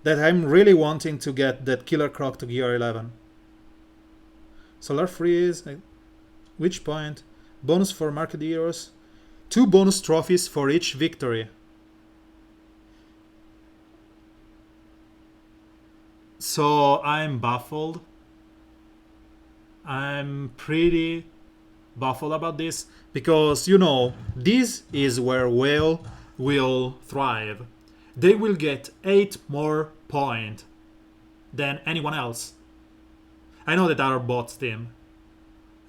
that I'm really wanting to get that Killer Croc to gear 11. So Larfreeze, which point? Bonus for market heroes. 2 bonus trophies for each victory. So I'm baffled. I'm pretty baffled about this because, you know, this is where Whale will thrive. They will get 8 more points than anyone else. I know that our bots team.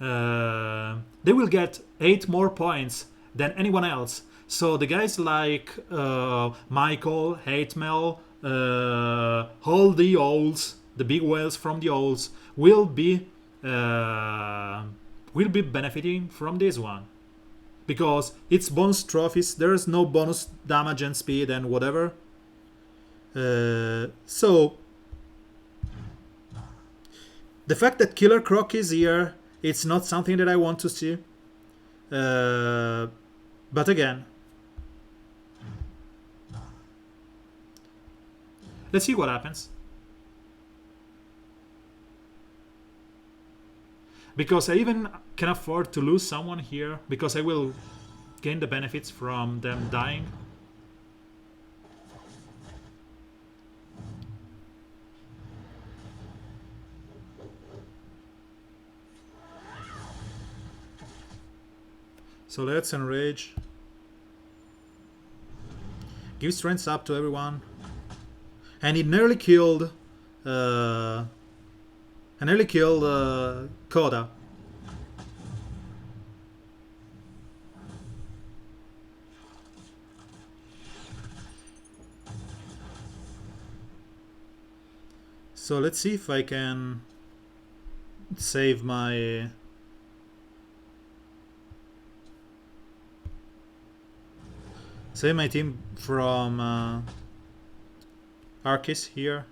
They will get 8 more points than anyone else. So the guys like Michael, Hatemel, all the owls, the big whales from the owls, will be benefiting from this one. Because it's bonus trophies, there's no bonus damage and speed and whatever. So the fact that Killer Croc is here, it's not something that I want to see. But again, let's see what happens. Because I even can afford to lose someone here, because I will gain the benefits from them dying. So let's enrage. Give strength up to everyone. And it nearly killed Koda. So let's see if I can save my team from Arceus here.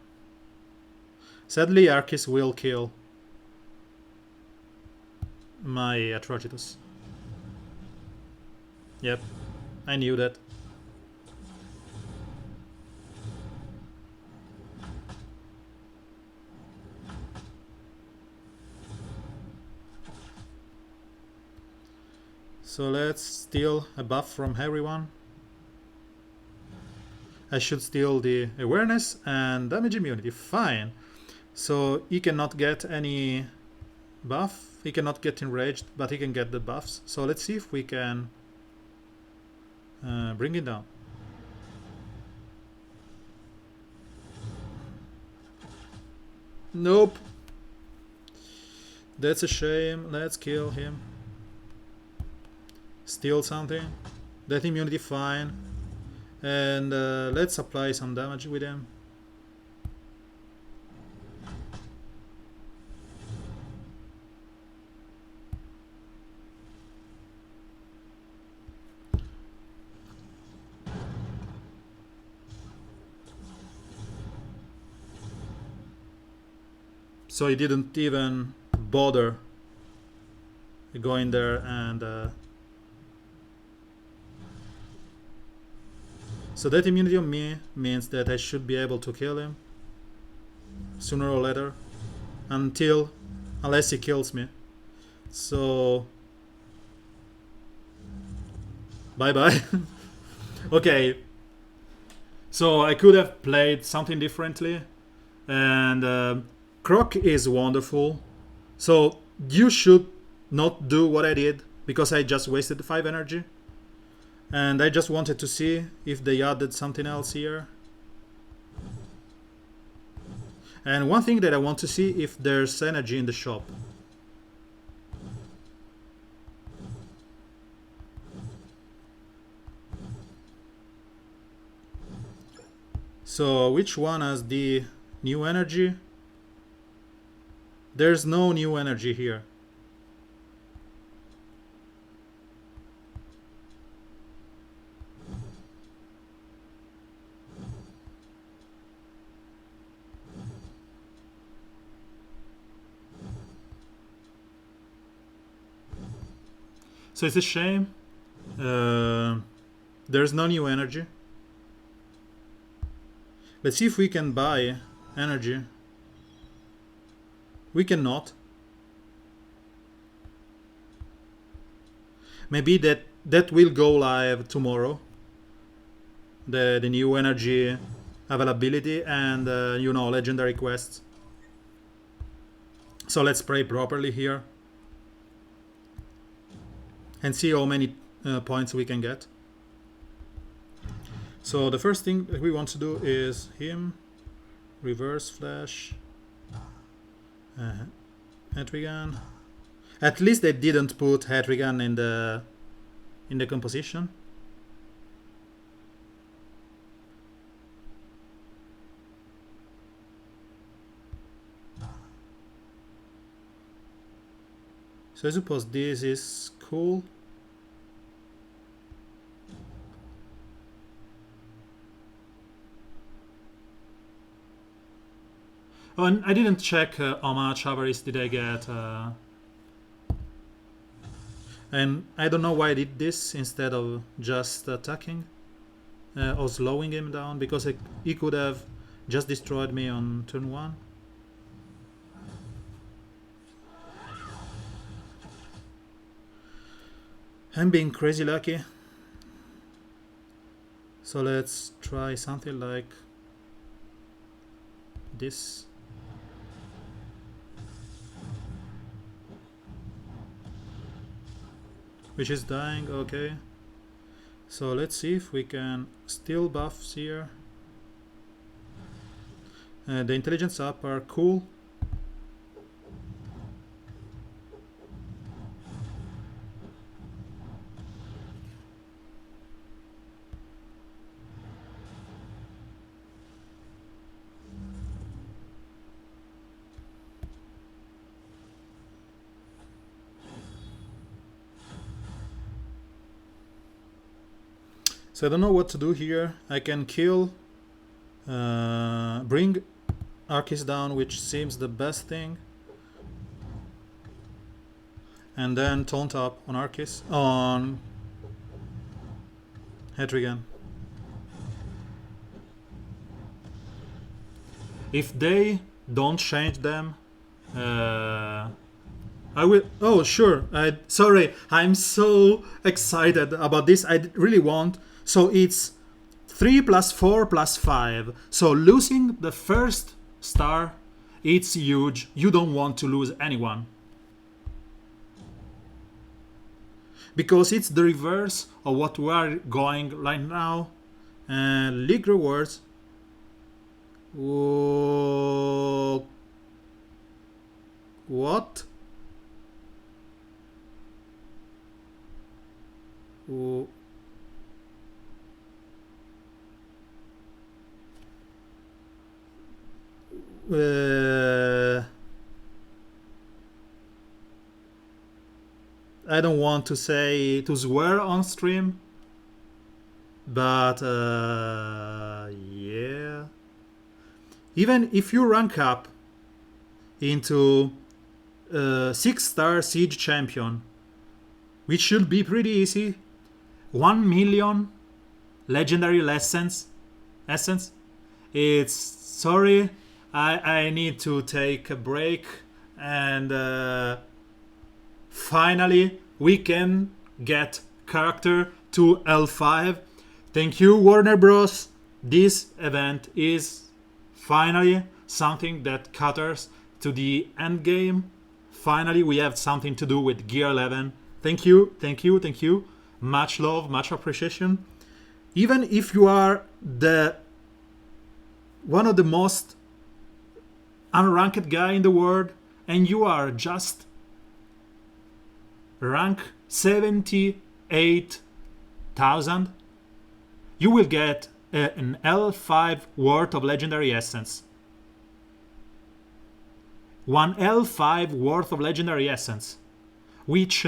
Sadly, Arceus will kill my Atrocitus. Yep, I knew that. So let's steal a buff from everyone. I should steal the awareness and damage immunity. Fine. So he cannot get any buff. He cannot get enraged, but he can get the buffs. So let's see if we can bring it down. Nope. That's a shame. Let's kill him. Steal something. That immunity fine. And let's apply some damage with him. So he didn't even bother going there and so that immunity on me means that I should be able to kill him sooner or later, unless he kills me. So bye bye. Okay, so I could have played something differently, and Croc is wonderful. So you should not do what I did, because I just wasted 5 energy. And I just wanted to see if they added something else here. And one thing that I want to see, if there's energy in the shop. So which one has the new energy? There's no new energy here. So it's a shame. There's no new energy. Let's see if we can buy energy. We cannot. Maybe that will go live tomorrow. The new energy availability and legendary quests. So let's pray properly here and see how many points we can get. So the first thing that we want to do is him, reverse flash, Hetrigan. At least they didn't put Hetrigan in the composition. So I suppose this is cool. Oh, and I didn't check how much avarice did I get. And I don't know why I did this instead of just attacking or slowing him down, because he could have just destroyed me on turn 1. I'm being crazy lucky. So let's try something like this. Which is dying, okay. So let's see if we can steal buffs here. The intelligence up are cool. So I don't know what to do here. I can kill, bring Arceus down, which seems the best thing, and then taunt up on Arceus, on Hetrigan. If they don't change them, I will. Oh, sure. Sorry, I'm so excited about this. I really want. So it's 3 + 4 + 5. So losing the first star, it's huge. You don't want to lose anyone, because it's the reverse of what we are going right now. League rewards. Whoa. What? Whoa. I don't want to swear on stream, but yeah. Even if you rank up into 6-star siege champion, which should be pretty easy, 1 million legendary essence. It's sorry. I need to take a break, and finally we can get character to L5. Thank you, Warner Bros. This event is finally something that caters to the end game. Finally we have something to do with Gear 11. Thank you. Much love, much appreciation. Even if you are one of the most unranked guy in the world, and you are just rank 78,000, you will get an L5 worth of legendary essence. 1 L5 worth of legendary essence, which,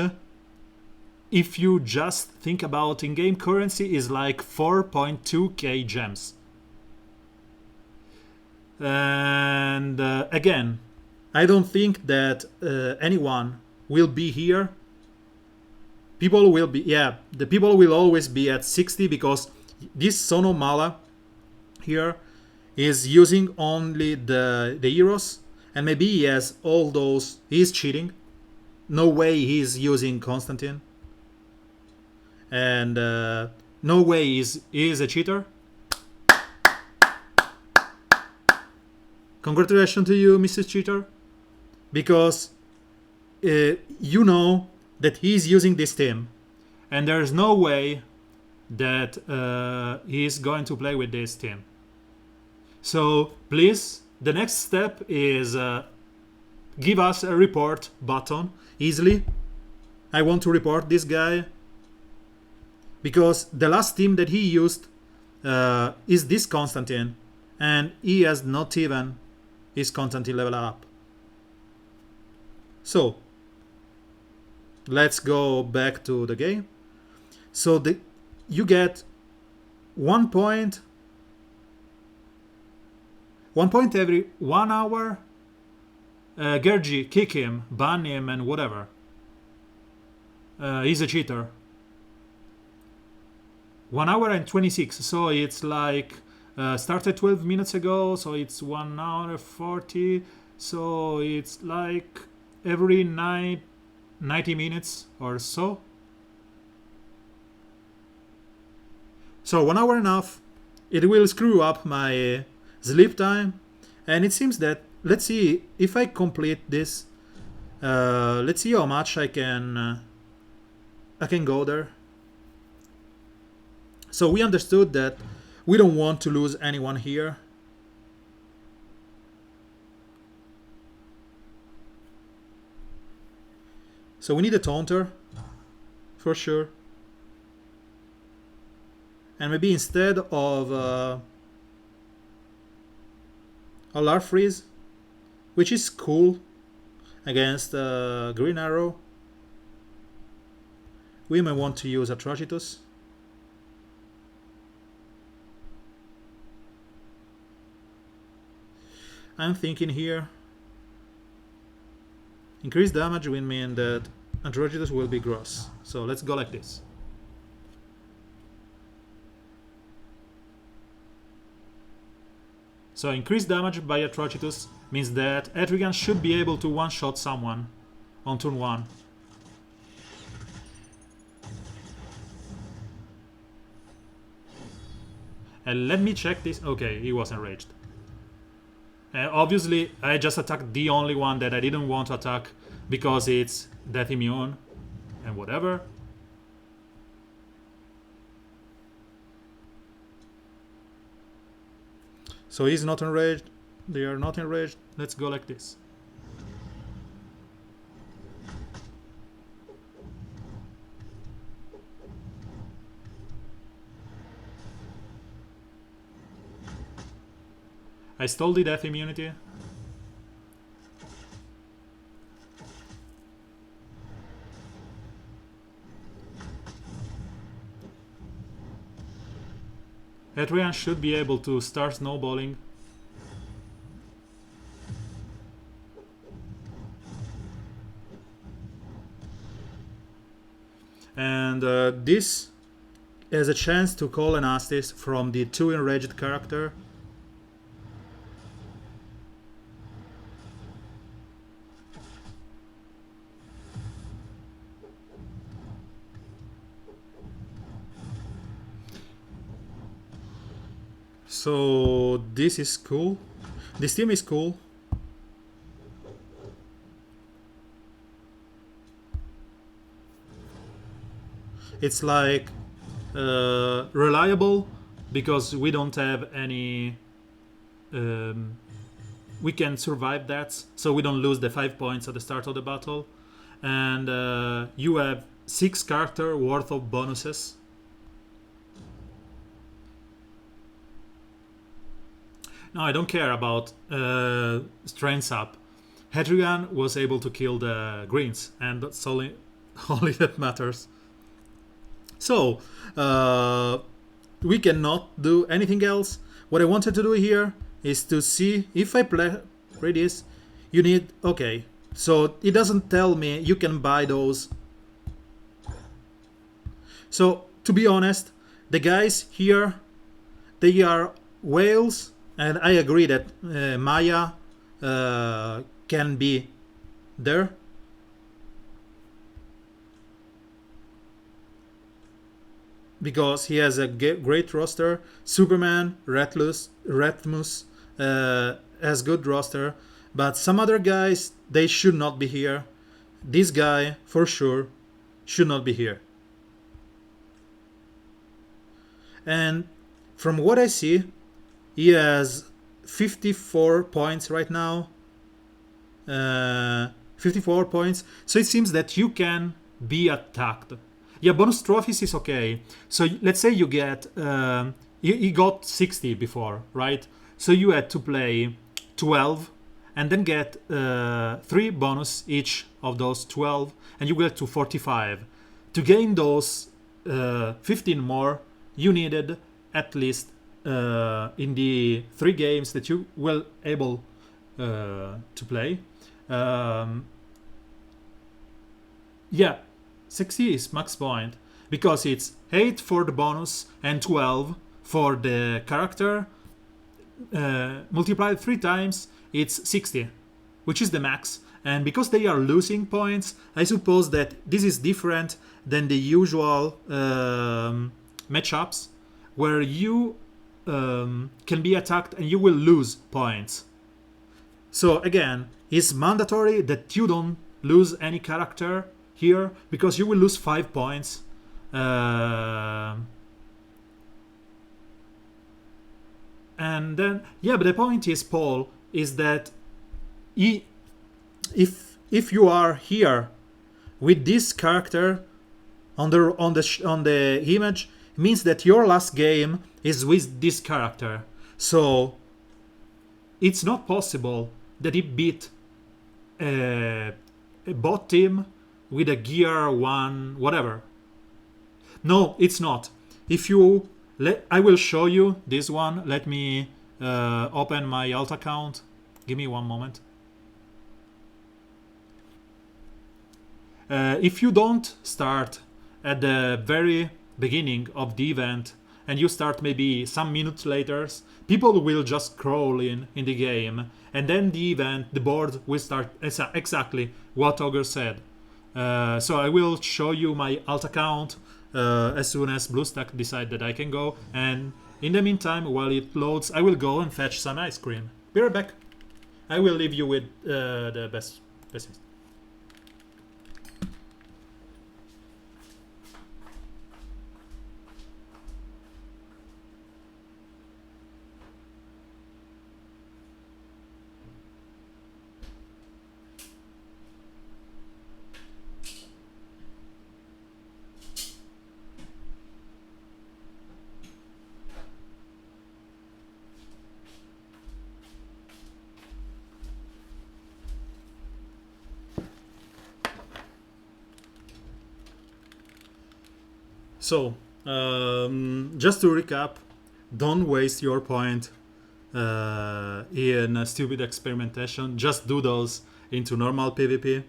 if you just think about in-game currency, is like 4.2k gems. And again, I don't think that anyone will be here. People will be, yeah, the people will always be at 60 because this Sono Mala here is using only the heroes, and maybe he has all those. He's cheating. No way he's using Constantine. And no way he's a cheater. Congratulations to you, Mrs. Cheater, because you know that he's using this team, and there's no way that he's going to play with this team. So please, the next step is give us a report button easily. I want to report this guy because the last team that he used is this Constantine, and he has not even his Constantine level up. So let's go back to the game. So you get 1 point every 1 hour. Gergi, kick him, ban him, and whatever. He's a cheater. 1 hour and 26, so it's like started 12 minutes ago, so it's 1 hour 40, so it's like every 90 minutes or so. So 1 hour and a half, it will screw up my sleep time, and it seems that, let's see if I complete this. Let's see how much I can go there. So we understood that we don't want to lose anyone here. So we need a taunter for sure. And maybe instead of a Larfreeze, which is cool against Green Arrow, we may want to use Atrocitus. I'm thinking here, increased damage will mean that Atrocitus will be gross. So let's go like this. So increased damage by Atrocitus means that Etrigan should be able to one-shot someone on turn 1. And let me check this. Okay, he was enraged. Obviously, I just attacked the only one that I didn't want to attack because it's death immune and whatever. So he's not enraged. They are not enraged. Let's go like this. I stole the death immunity. Etrian should be able to start snowballing. And this has a chance to call an Astis from the 2 enraged character. So this is cool. This team is cool. It's like reliable because we don't have any. We can survive that, so we don't lose the 5 points at the start of the battle, and you have 6 character worth of bonuses. No, I don't care about strengths up. Hadrian was able to kill the greens, and that's only, only that matters. So, we cannot do anything else. What I wanted to do here is to see if I play this, you need, okay, so it doesn't tell me you can buy those. So, to be honest, the guys here, they are whales, and I agree that Maya can be there. Because he has a great roster. Superman, Ratmus has good roster, but some other guys, they should not be here. This guy, for sure, should not be here. And from what I see, he has 54 points right now. 54 points. So it seems that you can be attacked. Yeah, bonus trophies is okay. So let's say you get... you got 60 before, right? So you had to play 12 and then get 3 bonus each of those 12, and you get to 45. To gain those 15 more, you needed at least in the 3 games that you were able to play. Yeah, 60 is max point because it's 8 for the bonus and 12 for the character. Multiplied 3 times, it's 60, which is the max. And because they are losing points, I suppose that this is different than the usual matchups where you can be attacked and you will lose points. So again, it's mandatory that you don't lose any character here because you will lose 5 points. And then, yeah, but the point is, Paul, is that if you are here with this character on the image, it means that your last game is with this character. So it's not possible that he beat a bot team with a gear 1 whatever. No, it's not. If you I will show you this one. Let me open my alt account. Give me one moment. If you don't start at the very beginning of the event and you start maybe some minutes later, people will just crawl in the game, and then the board will start exactly what Ogre said. So I will show you my alt account as soon as BlueStack decide that I can go, and in the meantime, while it loads, I will go and fetch some ice cream. Be right back. I will leave you with the best. So, just to recap, don't waste your point in a stupid experimentation. Just do those into normal PvP.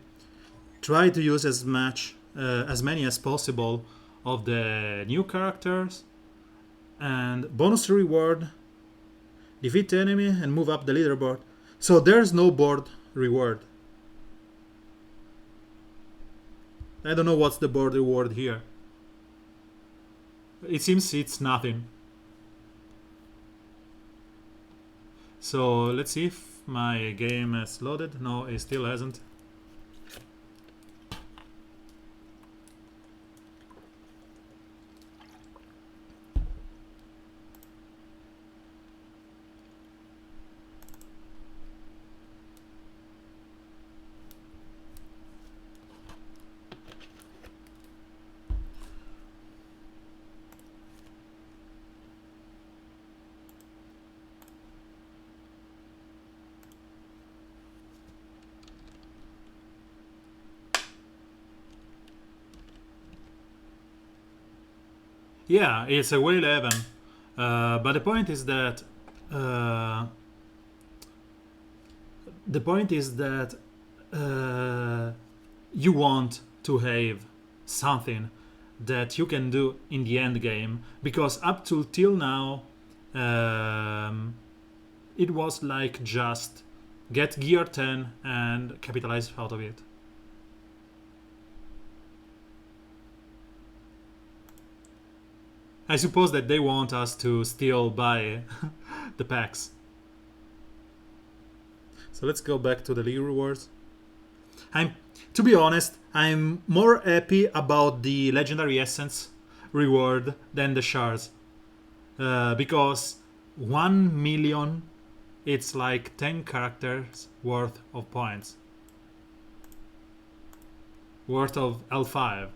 Try to use as many as possible of the new characters. And bonus reward, defeat the enemy and move up the leaderboard. So there's no board reward. I don't know what's the board reward here. It seems it's nothing. So let's see if my game has loaded. No, it still hasn't. Yeah, it's a way 11. But the point is that uh, the point is that you want to have something that you can do in the end game, because up to till now um, it was like just get gear 10 and capitalize out of it. I suppose that they want us to still buy the packs. So let's go back to the league rewards. I'm, to be honest, I'm more happy about the legendary essence reward than the shards, because 1 million, it's like 10 characters worth of points, worth of L5.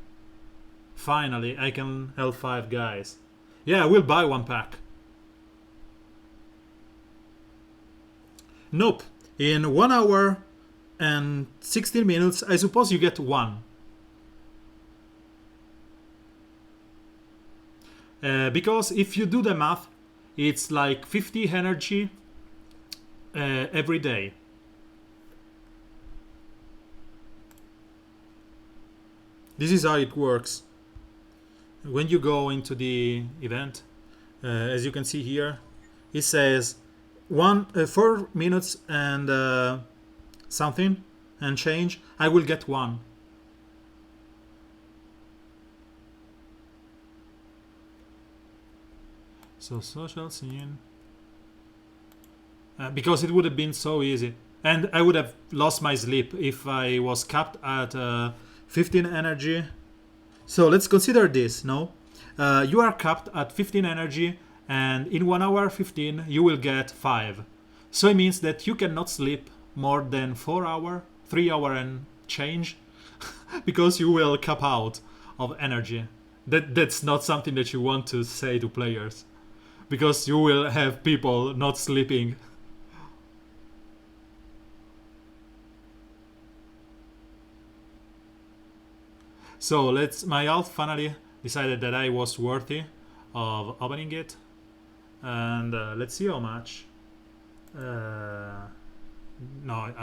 Finally, I can L5 guys. Yeah, I will buy one pack. Nope. In 1 hour and 16 minutes, I suppose you get one. Because if you do the math, it's like 50 energy every day. This is how it works. When you go into the event, as you can see here, it says 4 minutes and something and change. I will get one. So social scene, because it would have been so easy, and I would have lost my sleep if I was capped at 15 energy. So let's consider this. No, you are capped at 15 energy, and in 1 hour 15 you will get 5. So it means that you cannot sleep more than 4 hour, 3 hour and change, because you will cap out of energy. That's not something that you want to say to players, because you will have people not sleeping. So my alt finally decided that I was worthy of opening it, and let's see how much. No,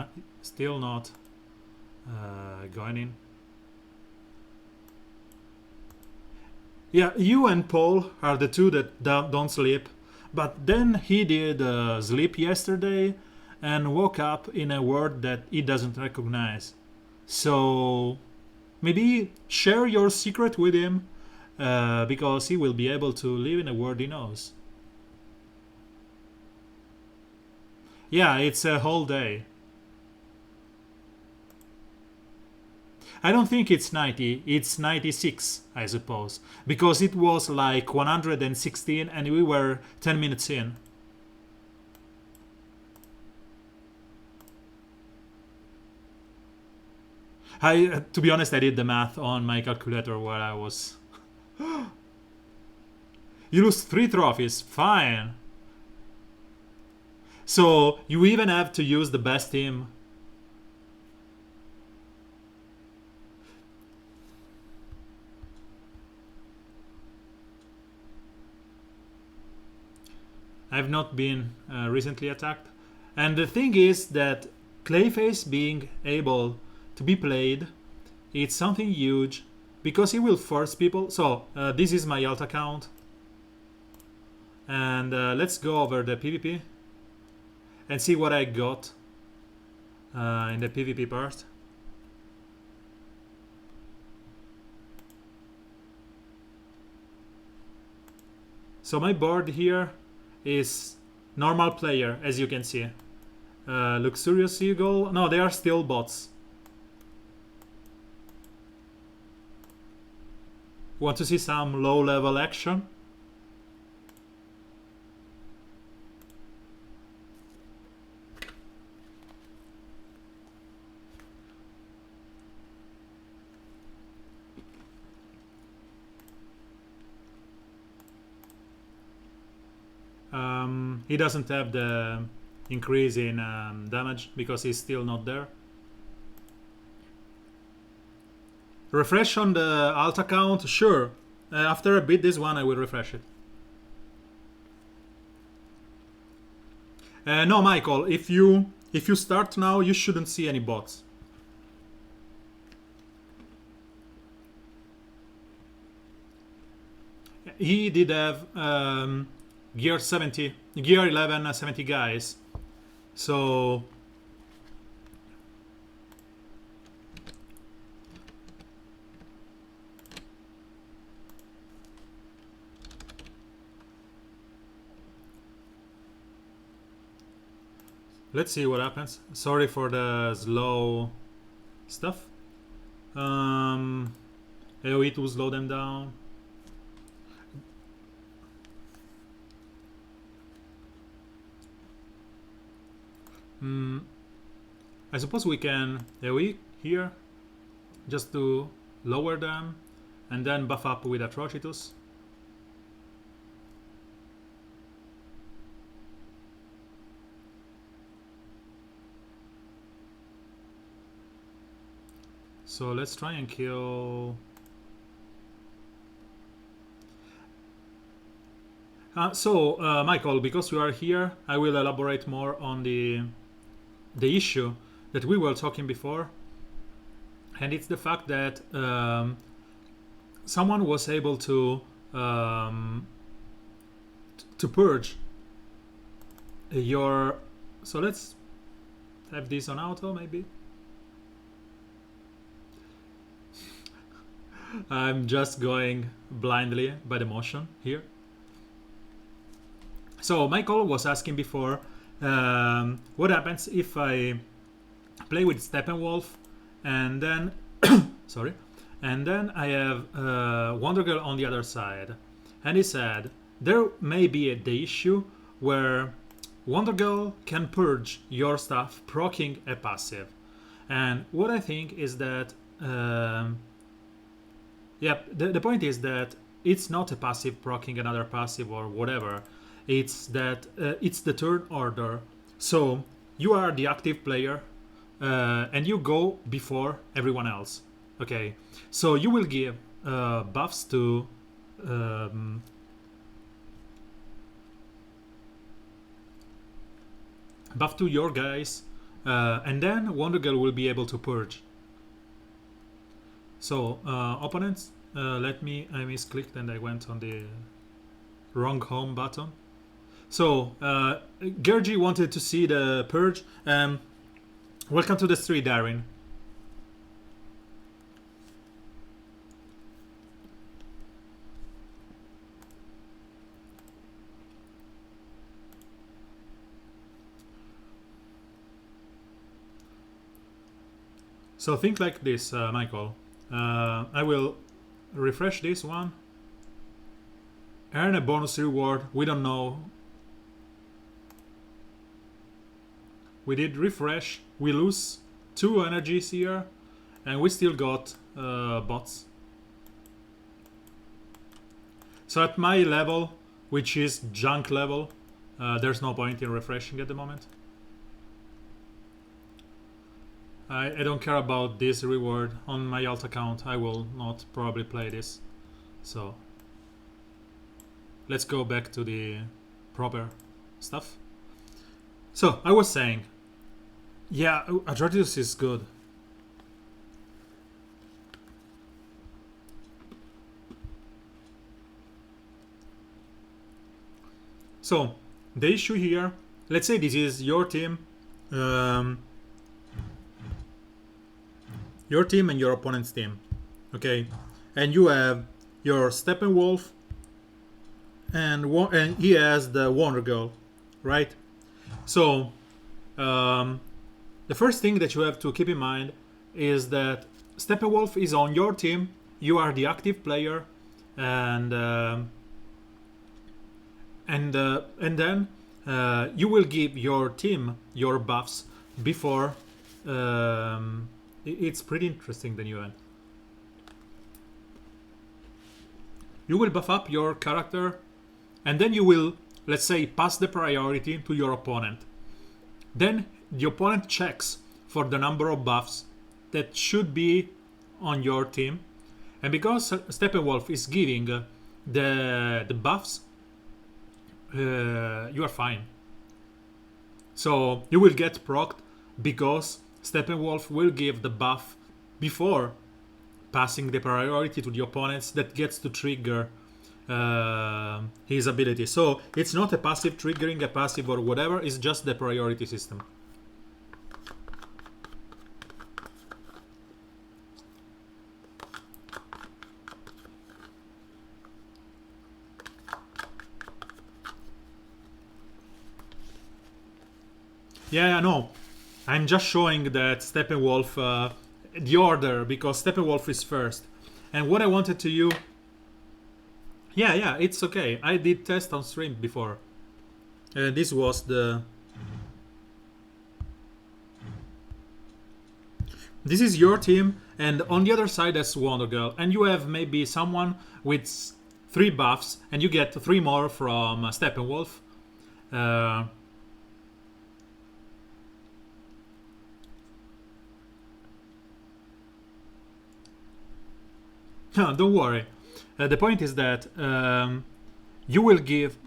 still not going in. Yeah, you and Paul are the two that don't sleep, but then he did sleep yesterday and woke up in a world that he doesn't recognize. So maybe share your secret with him, because he will be able to live in a world he knows. Yeah, it's a whole day. I don't think it's 90, it's 96, I suppose, because it was like 116 and we were 10 minutes in. To be honest, I did the math on my calculator while I was. You lose 3 trophies, fine. So you even have to use the best team. I've not been recently attacked. And the thing is that Clayface being able to be played, it's something huge, because he will force people. So this is my alt account, and let's go over the PvP and see what I got in the PvP part. So my board here is normal player, as you can see. Luxurious Eagle, no, they are still bots. Want to see some low level action? He doesn't have the increase in damage because he's still not there. Refresh on the alt account, sure. After I beat this one, I will refresh it. No, Michael, if you start now, you shouldn't see any bots. He did have gear 11, 70 guys. So let's see what happens. Sorry for the slow stuff. AoE to slow them down. I suppose we can AoE here just to lower them and then buff up with Atrocitus. So let's try and kill. Michael, because you are here, I will elaborate more on the issue that we were talking before, and it's the fact that someone was able to purge your. So let's have this on auto, maybe. I'm just going blindly by the motion here. So Michael was asking before, what happens if I play with Steppenwolf and then sorry, and then I have Wonder Girl on the other side. And he said there may be the issue where Wonder Girl can purge your stuff proccing a passive. And what I think is that the point is that it's not a passive proccing another passive or whatever. It's that it's the turn order. So you are the active player and you go before everyone else. Okay, so you will give buffs to buff to your guys, and then Wonder Girl will be able to purge. So opponents, I misclicked and I went on the wrong home button. So Gergi wanted to see the purge. Welcome to the street, Darren. So think like this, Michael. I will refresh this one. Earn a bonus reward. We don't know. We did refresh. We lose 2 energies here, and we still got bots. So at my level, which is junk level, there's no point in refreshing at the moment. I don't care about this reward on my alt account. I will not probably play this. So let's go back to the proper stuff. So I was saying, yeah, Atrocitus is good. So the issue here, let's say this is your team. Your team and your opponent's team, okay, and you have your Steppenwolf, and he has the Wonder Girl, right? So the first thing that you have to keep in mind is that Steppenwolf is on your team. You are the active player, and then you will give your team your buffs before. It's pretty interesting, the new one. You will buff up your character, and then you will, let's say, pass the priority to your opponent. Then the opponent checks for the number of buffs that should be on your team, And because Steppenwolf is giving the buffs, you are fine. So you will get procced because Steppenwolf will give the buff before passing the priority to the opponents that gets to trigger his ability. So it's not a passive triggering a passive or whatever, it's just the priority system. Yeah, no. I'm just showing that Steppenwolf, the order, because Steppenwolf is first. And what I wanted to you... Yeah, it's okay. I did test on stream before. This was the... This is your team, and on the other side that's Wonder Girl. And you have maybe someone with 3 buffs, and you get 3 more from Steppenwolf. No, don't worry. The point is that you will give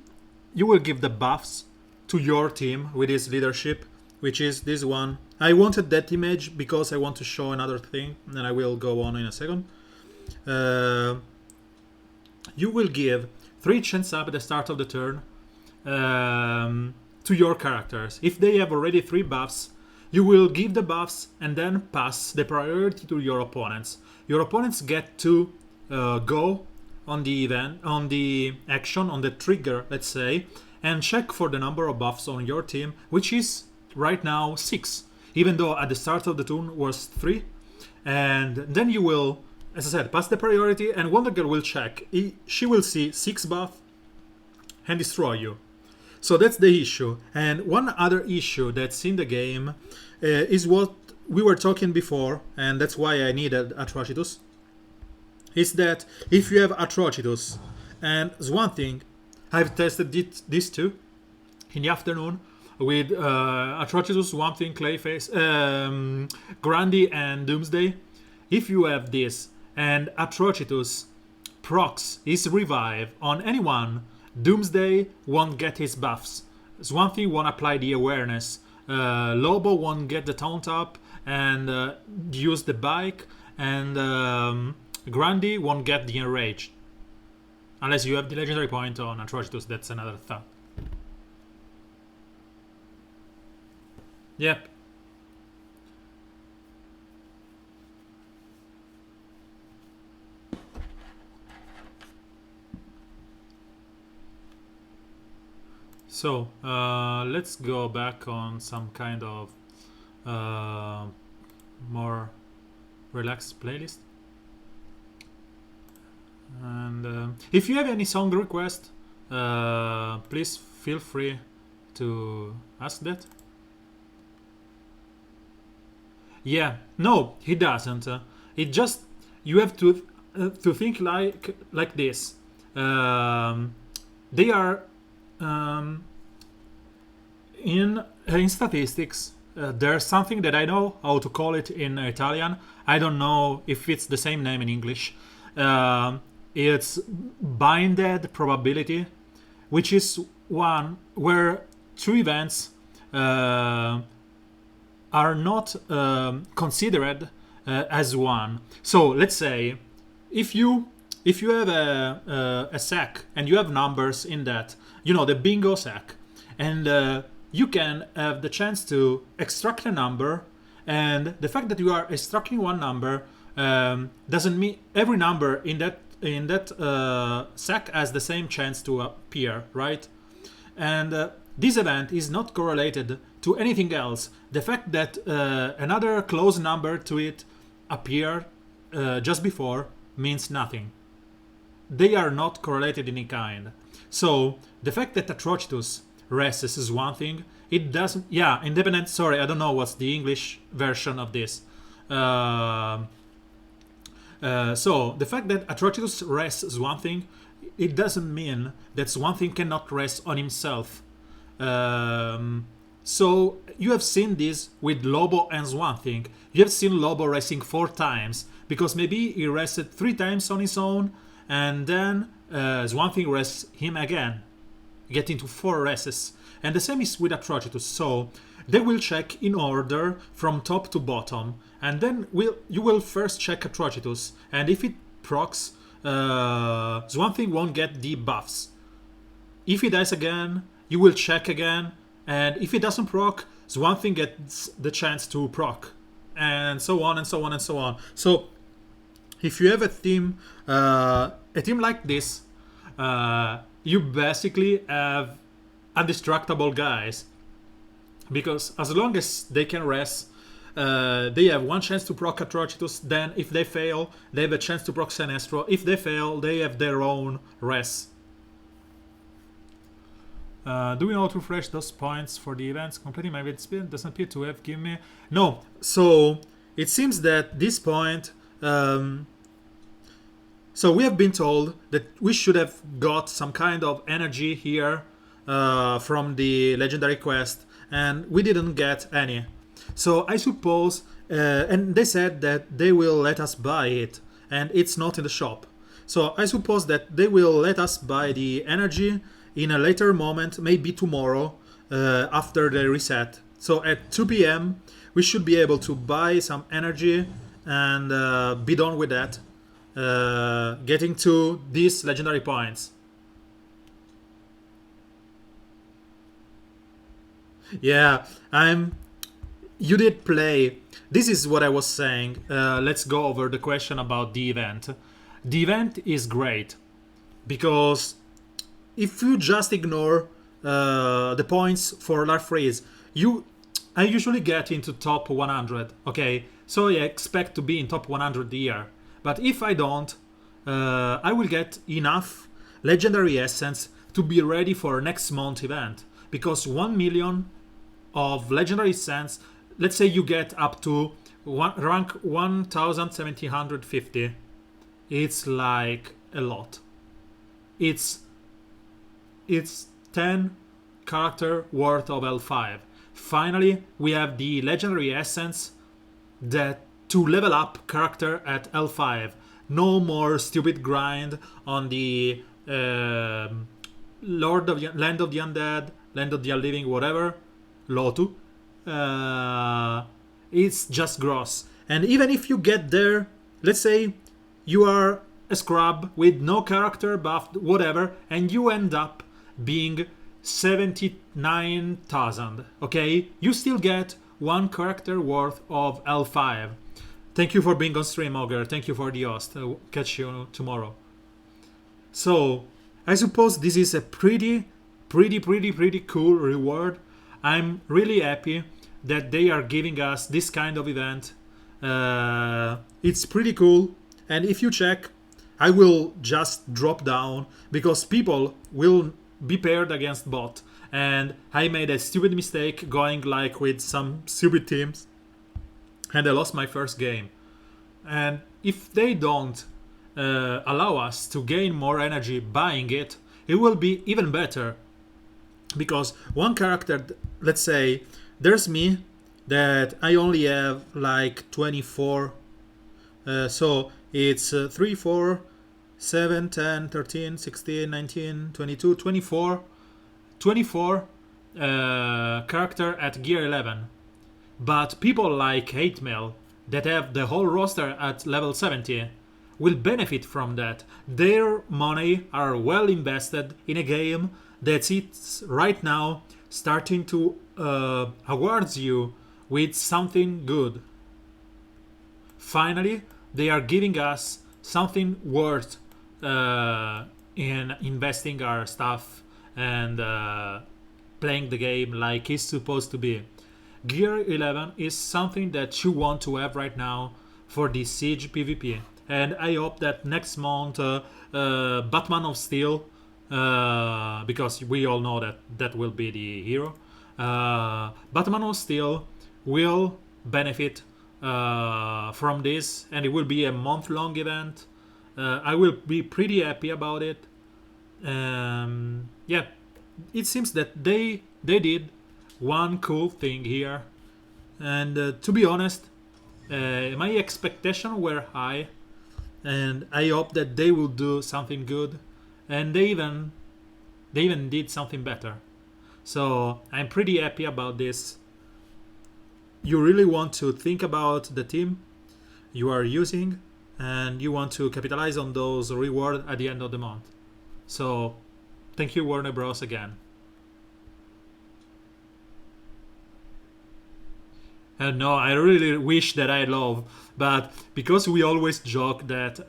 the buffs to your team with his leadership, which is this one. I wanted that image because I want to show another thing, and I will go on in a second. You will give 3 chance up at the start of the turn to your characters. If they have already 3 buffs, you will give the buffs and then pass the priority to your opponents. Your opponents get to go on the event, on the action, on the trigger, let's say, and check for the number of buffs on your team, which is right now 6, even though at the start of the turn was 3. And then you will, as I said, pass the priority, and Wonder Girl will check. She will see 6 buff and destroy you. So that's the issue. And one other issue that's in the game is what we were talking before, and that's why I needed Atrocitus, is that if you have Atrocitus and Swan Thing, I've tested this too in the afternoon with Atrocitus, Swamp Thing, Clayface, Grundy, and Doomsday. If you have this and Atrocitus procs his revive on anyone, Doomsday won't get his buffs. Swamp Thing won't apply the awareness. Lobo won't get the taunt up and use the bike, and Grundy won't get the enraged. Unless you have the legendary point on Atrocitus, that's another thought. Yep. So, let's go back on some kind of more relaxed playlist. And if you have any song request, please feel free to ask that. Yeah, no, he doesn't. It just, you have to think like this. They are in statistics. There's something that I know how to call it in Italian. I don't know if it's the same name in English. It's binded probability, which is one where 2 events are not considered as one. So let's say if you have a sack and you have numbers in that, you know, the bingo sack, and you can have the chance to extract a number, and the fact that you are extracting one number doesn't mean every number in that sack has the same chance to appear, right? And this event is not correlated to anything else. The fact that another close number to it appeared just before means nothing. They are not correlated in any kind. So the fact that Atrocitus rests is one thing. It doesn't. Yeah, independent. Sorry, I don't know what's the English version of this. So the fact that Atrocitus rests is one thing. It doesn't mean that one thing cannot rest on himself. So you have seen this with Lobo and Swan Thing. You have seen Lobo racing 4 times because maybe he rested 3 times on his own, and then Swan Thing rests him again, getting to 4 races. And the same is with Atrocitus. So they will check in order from top to bottom, and then you will first check Atrocitus, and if it procs, Swan Thing won't get the buffs. If he dies again, you will check again, and if it doesn't proc, Swan Thing gets the chance to proc, and so on and so on and so on. So if you have a team like this, you basically have indestructible guys, because as long as they can rest, they have one chance to proc Atrocitus. Then if they fail, they have a chance to proc Sinestro. If they fail, they have their own rest. Do we know to refresh those points for the events? Completing my event spin doesn't appear to have given me... No, so it seems that this point... so we have been told that we should have got some kind of energy here from the legendary quest, and we didn't get any. So I suppose... and they said that they will let us buy it, and it's not in the shop. So I suppose that they will let us buy the energy in a later moment, maybe tomorrow, after the reset. So at 2 p.m. we should be able to buy some energy and be done with that, getting to these legendary points. Yeah, you did play. This is what I was saying. Let's go over the question about the event. The event is great because if you just ignore the points for Larfreeze, I usually get into top 100, okay? So I expect to be in top 100 here. But if I don't, I will get enough legendary essence to be ready for next month event. Because 1 million of legendary essence, let's say you get up to rank 1750. It's like a lot. It's 10 character worth of L5. Finally, we have the legendary essence that to level up character at L5. No more stupid grind on the Land of the Undead, Land of the Living, whatever, Lotu. It's just gross. And even if you get there, let's say you are a scrub with no character buff, whatever, and you end up being 79,000, okay? You still get 1 character worth of L5. Thank you for being on stream, Ogre. Thank you for the host. I'll catch you tomorrow. So, I suppose this is a pretty cool reward. I'm really happy that they are giving us this kind of event. It's pretty cool. And if you check, I will just drop down because people will be paired against bot, and I made a stupid mistake going like with some stupid teams, and I lost my first game. And if they don't allow us to gain more energy buying it, it will be even better, because one character, let's say there's me that I only have like 24, so it's 3, 4, 7, 10, 13, 16, 19, 22, 24 character at gear 11. But people like 8mail that have the whole roster at level 70 will benefit from that. Their money are well invested in a game that it's right now starting to awards you with something good. Finally, they are giving us something worth in investing our stuff and playing the game like it's supposed to be. Gear 11 is something that you want to have right now for the Siege PvP, and I hope that next month Batman of Steel, because we all know that will be the hero, Batman of Steel will benefit from this, and it will be a month-long event. I will be pretty happy about it. Yeah, it seems that they did one cool thing here. And to be honest, my expectations were high, and I hope that they will do something good, and they even did something better. So I'm pretty happy about this. You really want to think about the team you are using, and you want to capitalize on those rewards at the end of the month. So thank you, Warner Bros. Again. And no, I really wish that I love, but because we always joke that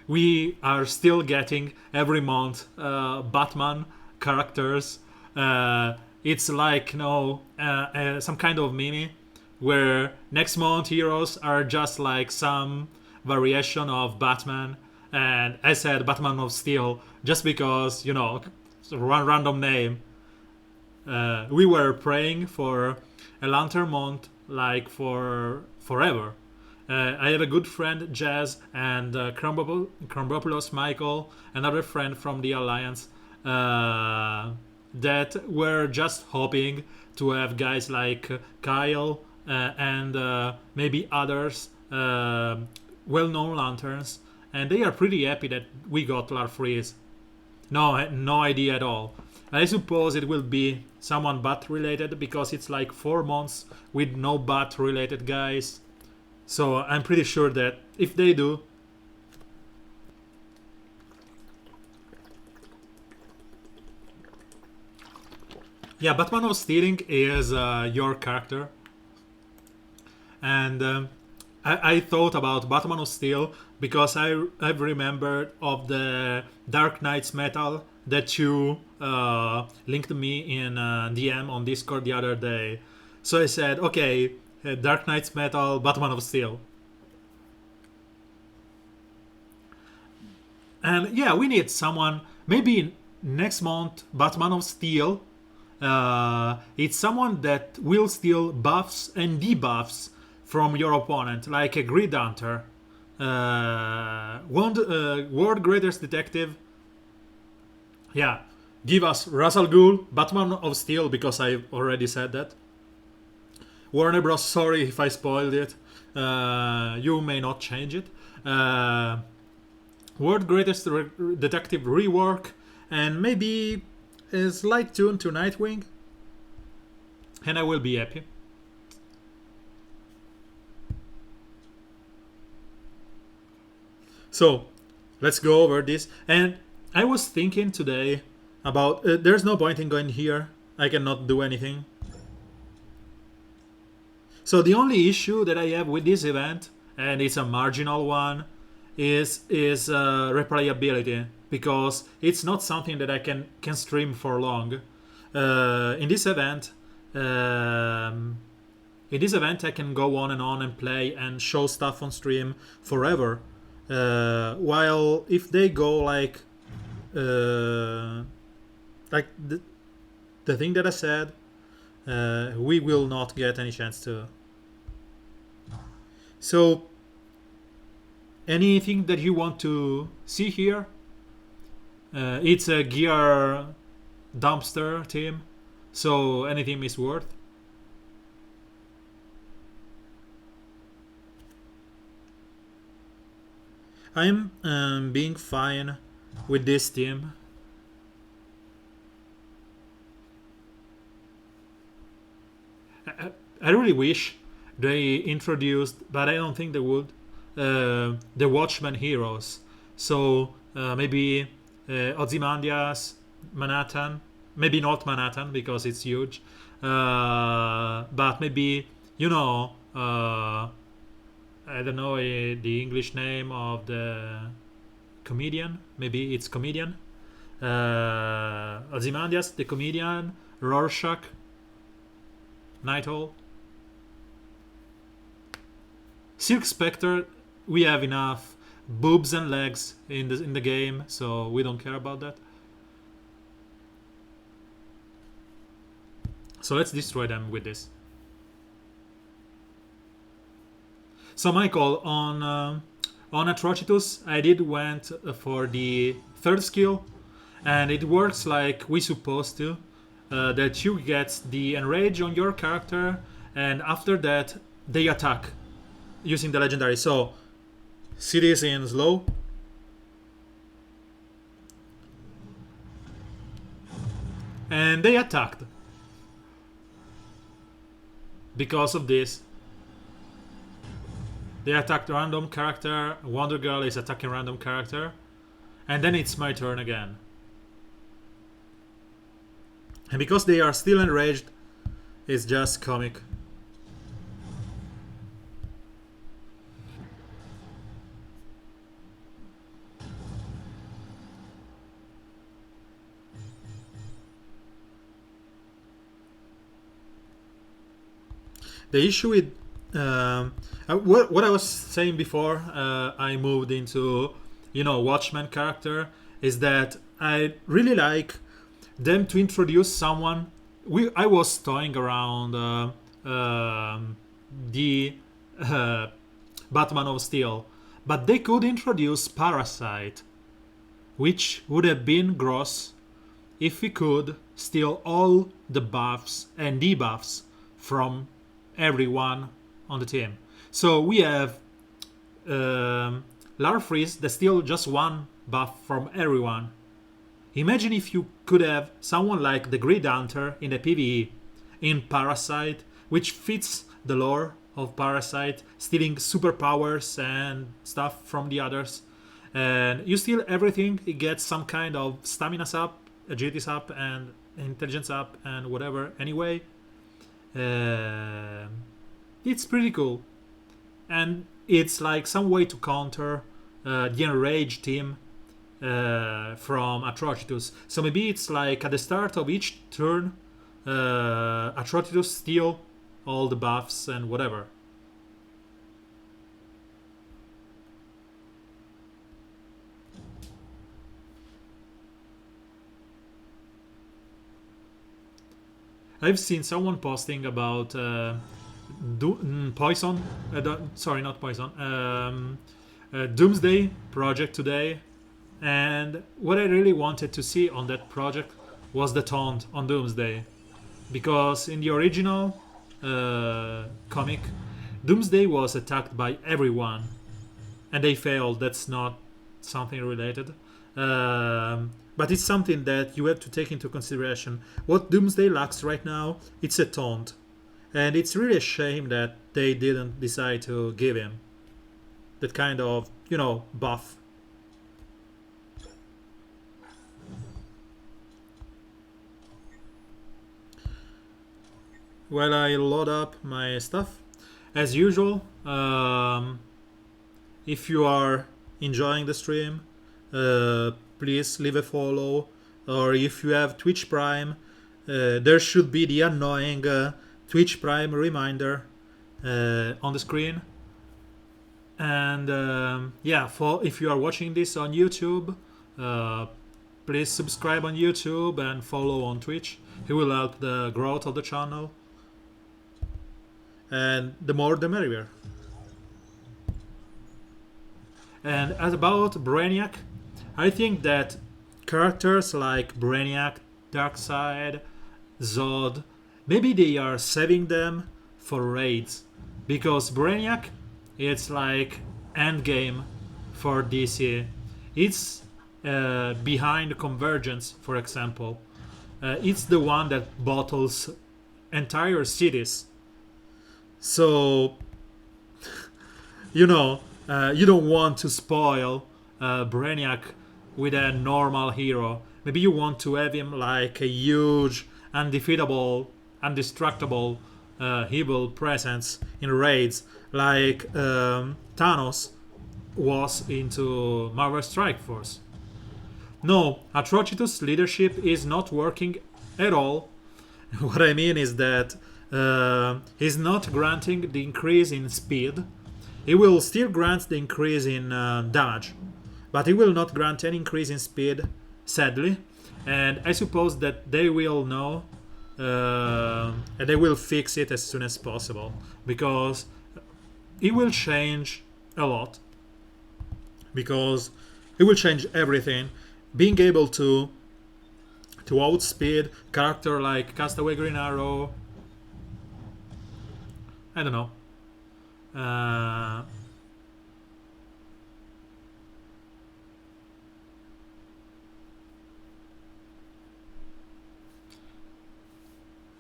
we are still getting every month Batman characters, it's like some kind of meme where next month heroes are just like some variation of Batman, and I said Batman of Steel just because one random name. We were praying for a lantern month like for forever. I have a good friend, Jazz, and Krambopoulos Michael, another friend from the Alliance, that were just hoping to have guys like Kyle and maybe others, well-known lanterns, and they are pretty happy that we got Larfreeze. No idea at all. I suppose it will be someone bat related because it's like 4 months with no bat related guys. So I'm pretty sure that if they do, yeah, Batman of Stealing is your character, and I thought about Batman of Steel because I've remembered of the Dark Knight's Metal that you linked me in DM on Discord the other day. So I said, okay, Dark Knight's Metal, Batman of Steel. And yeah, we need someone, maybe next month, Batman of Steel. It's someone that will steal buffs and debuffs from your opponent, like a Grid Hunter. World Greatest Detective. Yeah, give us Ra's al Ghul, Batman of Steel, because I already said that. Warner Bros. Sorry if I spoiled it. You may not change it. World Greatest Detective rework, and maybe a slight tune to Nightwing, and I will be happy. So, let's go over this. And I was thinking today about there's no point in going here. I cannot do anything. So the only issue that I have with this event, and it's a marginal one, is replayability, because it's not something that I can stream for long. In this event, I can go on and play and show stuff on stream forever. While if they go like the thing that I said, we will not get any chance to. So, anything that you want to see here? It's a gear dumpster team, so anything is worth. I'm being fine with this team. I really wish they introduced, but I don't think they would, the Watchmen heroes. So maybe Ozymandias, Manhattan, maybe not Manhattan because it's huge, but maybe I don't know the English name of the comedian. Maybe it's comedian. Ozymandias, the comedian, Rorschach, Night Owl. Silk Spectre, we have enough boobs and legs in the game, so we don't care about that. So let's destroy them with this. So Michael, on Atrocitus, I did went for the third skill, and it works like we supposed to. that you get the enrage on your character, and after that they attack using the legendary. So see this in slow. And they attacked because of this. They attacked random character. Wonder Girl is attacking random character. And then it's my turn again. And because they are still enraged, it's just comic. The issue with what I was saying before I moved into Watchmen character is that I really like them to introduce someone. I was toying around the Batman of Steel, but they could introduce Parasite, which would have been gross if we could steal all the buffs and debuffs from everyone on the team. So we have Larfreeze that steals just one buff from everyone. Imagine if you could have someone like the Grid Hunter in the PvE in Parasite, which fits the lore of Parasite, stealing superpowers and stuff from the others. And you steal everything, it gets some kind of stamina up, agility up, and intelligence up, and whatever. Anyway, it's pretty cool. And it's like some way to counter the enraged team from Atrocitus. So maybe it's like at the start of each turn, Atrocitus steal all the buffs and whatever. I've seen someone posting about Poison. Sorry, not Poison. Doomsday project today, and what I really wanted to see on that project was the taunt on Doomsday, because in the original comic, Doomsday was attacked by everyone, and they failed. That's not something related. But it's something that you have to take into consideration. What Doomsday lacks right now, it's a taunt. And it's really a shame that they didn't decide to give him that kind of, buff. While I load up my stuff, as usual, if you are enjoying the stream, please leave a follow, or if you have Twitch Prime, there should be the annoying Twitch Prime reminder on the screen. And if you are watching this on YouTube, please subscribe on YouTube and follow on Twitch. It will help the growth of the channel, and the more the merrier. And as about Brainiac, I think that characters like Brainiac, Darkseid, Zod, maybe they are saving them for raids, because Brainiac, it's like endgame for DC. It's behind Convergence, for example. It's the one that bottles entire cities. So, you don't want to spoil Brainiac with a normal hero. Maybe you want to have him like a huge, undefeatable, indestructible evil presence in raids, like Thanos was into Marvel Strike Force. No, Atrocitus' leadership is not working at all. What I mean is that he's not granting the increase in speed. He will still grant the increase in damage, but he will not grant any increase in speed, sadly. And I suppose that they will know, and they will fix it as soon as possible, because it will change a lot. Because it will change everything. Being able to to outspeed character like Castaway Green Arrow. I don't know.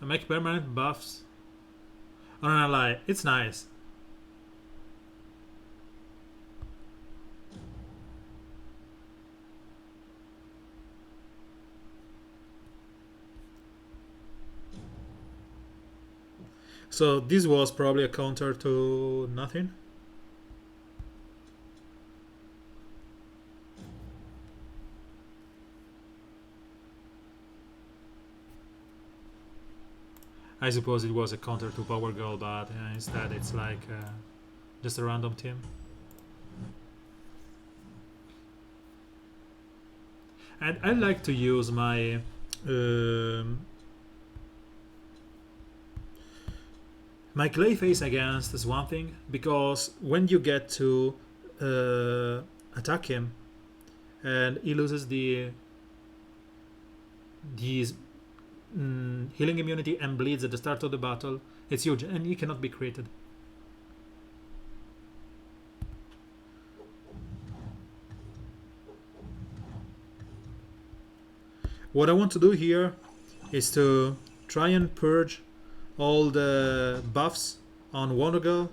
Make permanent buffs. I'm not gonna lie, it's nice. So this was probably a counter to nothing. I suppose it was a counter to Power Girl, but instead it's like just a random team. And I like to use my my Clayface against is one thing, because when you get to attack him and he loses the healing immunity and bleeds at the start of the battle, it's huge and he cannot be created. What I want to do here is to try and purge all the buffs on Wonder Girl,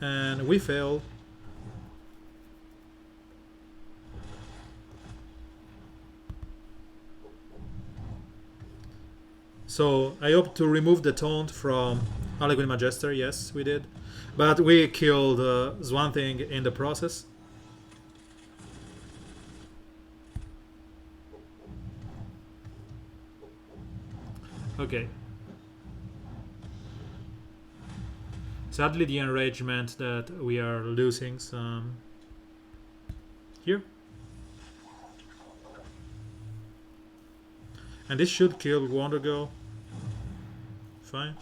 and we failed. So I hope to remove the taunt from Harlequin Magister. Yes, we did, but we killed Swan Thing in the process. Okay. Sadly, the enragement that we are losing some here. And this should kill Wonder Girl. Fine.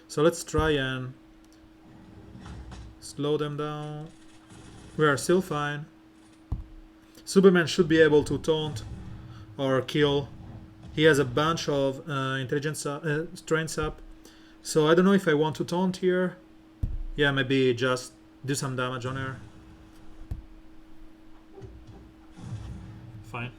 So let's try and slow them down. We are still fine. Superman should be able to taunt or kill. He has a bunch of intelligence strengths up. So I don't know if I want to taunt here. Yeah, maybe just do some damage on her. Fine.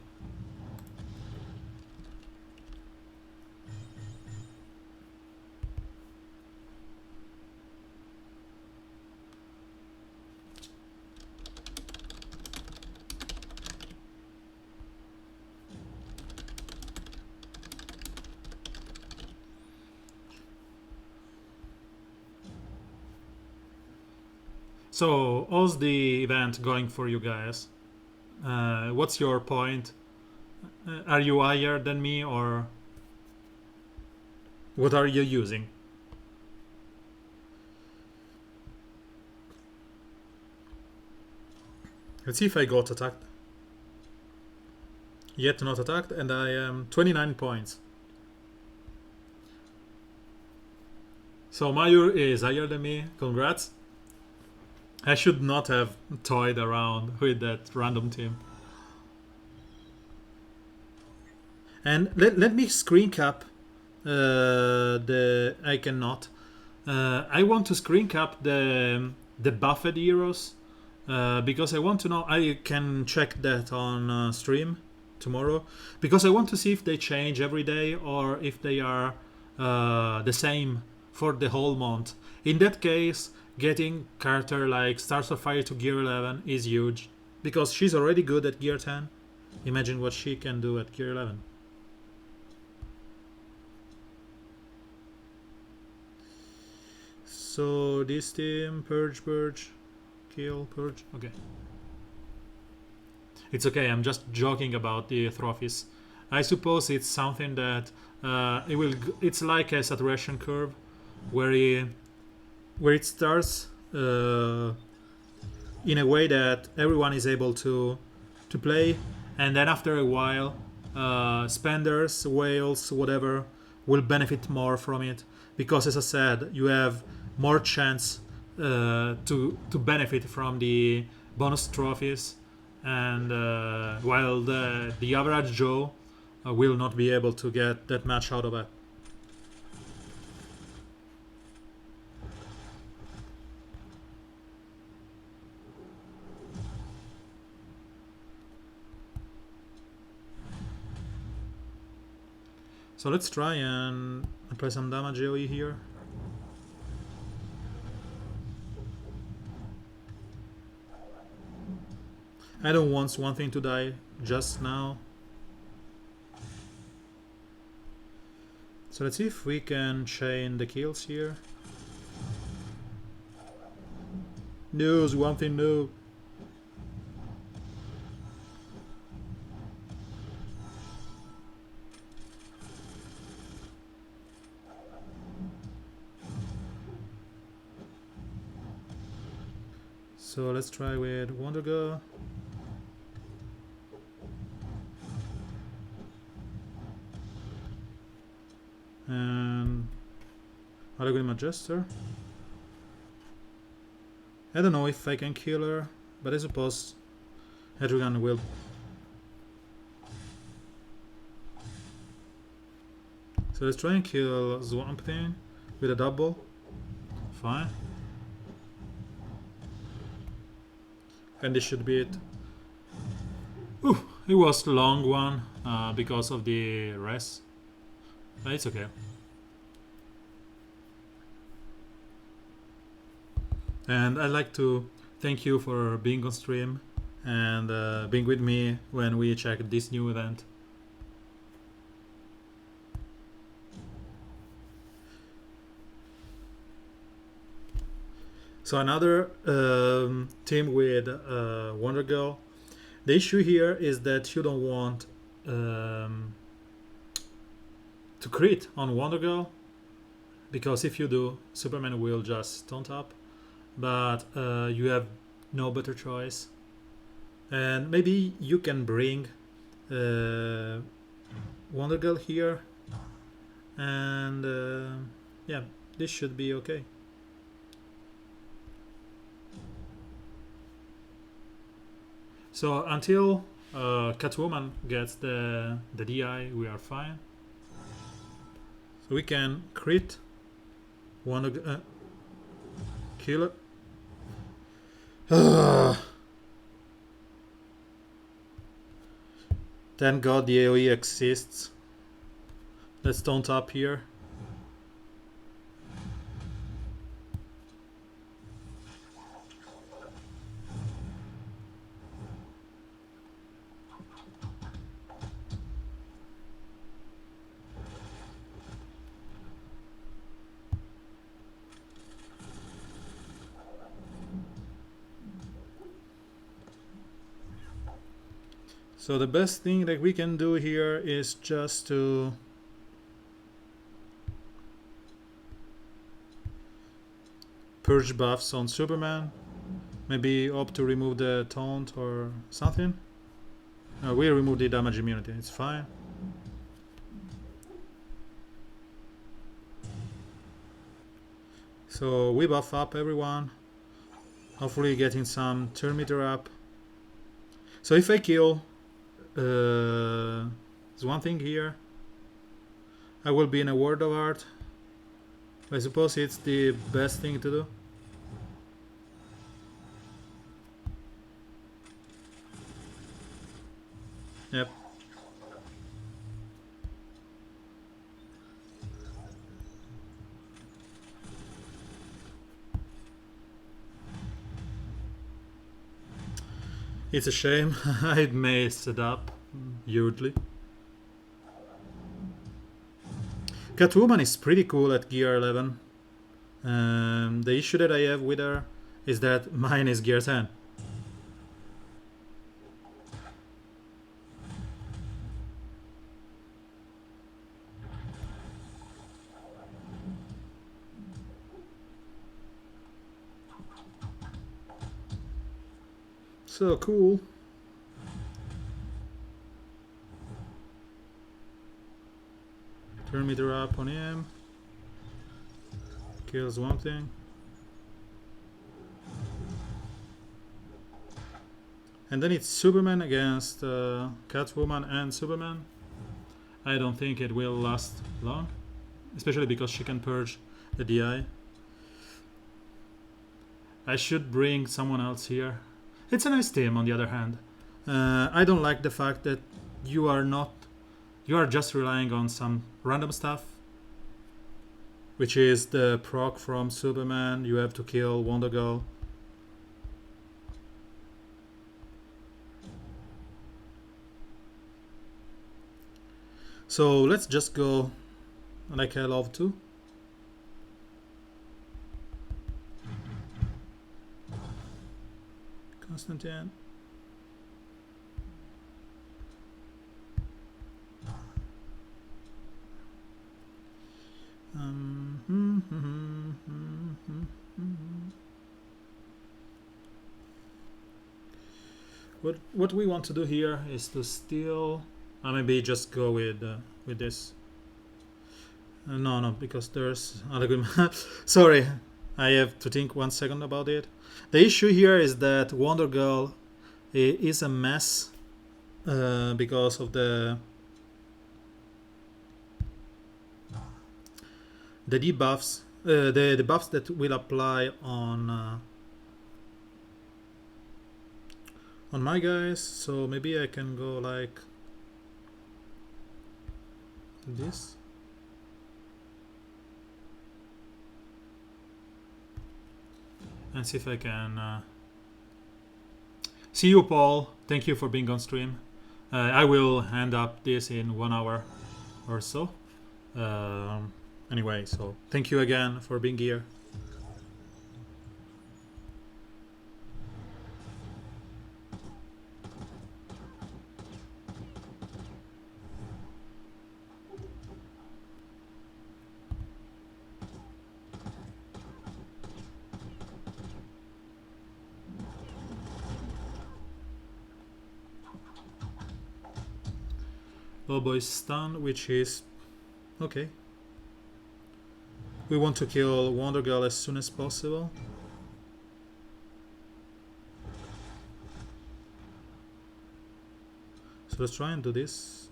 So, how's the event going for you guys? What's your point? Are you higher than me, or what are you using? Let's see if I got attacked. Yet not attacked, and I am 29 points. So Mayur is higher than me. Congrats. I should not have toyed around with that random team. And let me screen cap the... I cannot. I want to screen cap the buffed heroes because I want to know... I can check that on stream tomorrow, because I want to see if they change every day or if they are the same for the whole month. In that case, getting Carter like Stars of Fire to gear 11 is huge, because she's already good at gear 10. Imagine what she can do at gear 11. So this team, purge, kill, purge. Okay. It's okay, I'm just joking about the trophies. I suppose it's something that it's like a saturation curve where it starts in a way that everyone is able to play, and then after a while spenders, whales, whatever will benefit more from it, because as I said, you have more chance to benefit from the bonus trophies and while the average Joe will not be able to get that much out of it. So let's try and apply some damage AoE here. I don't want one thing to die just now. So let's see if we can chain the kills here. No, one thing, no. So let's try with Wonder Girl. And Hologram Adjuster. I don't know if I can kill her, but I suppose Hedrigan will. So let's try and kill Swamp Thing with a double. Fine. And this should be it. Ooh, it was a long one because of the rest. But it's okay. And I'd like to thank you for being on stream and being with me when we check this new event. So another team with Wonder Girl. The issue here is that you don't want to crit on Wonder Girl, because if you do, Superman will just taunt up, but you have no better choice. And maybe you can bring Wonder Girl here, and yeah, this should be okay. So until Catwoman gets the DI, we are fine. So we can crit Wonder kill her. Thank God the AoE exists. Let's taunt up here. So the best thing that we can do here is just to purge buffs on Superman. Maybe opt to remove the taunt or something. We remove the damage immunity, it's fine. So we buff up everyone, hopefully getting some turn meter up. So if I kill there's one thing here, I will be in a World of Art. I suppose it's the best thing to do. Yep. It's a shame. I messed it up hugely. Catwoman is pretty cool at gear 11. The issue that I have with her is that mine is gear 10. So cool. Turn meter up on him. Kills one thing. And then it's Superman against Catwoman and Superman. I don't think it will last long, especially because she can purge the DI. I should bring someone else here. It's a nice team, on the other hand. I don't like the fact that you are just relying on some random stuff, which is the proc from Superman. You have to kill Wonder Girl. So let's just go like I love to. Constantine. What we want to do here is to steal. Maybe just go with this. No, because there's other good. Sorry, I have to think 1 second about it. The issue here is that Wonder Girl is a mess because of the debuffs, the buffs that will apply on my guys. So maybe I can go like this. And see if I can see you, Paul. Thank you for being on stream. I will hand up this in 1 hour or so. Anyway, so thank you again for being here. Lobo is stunned, which is okay. We want to kill Wonder Girl as soon as possible. So let's try and do this.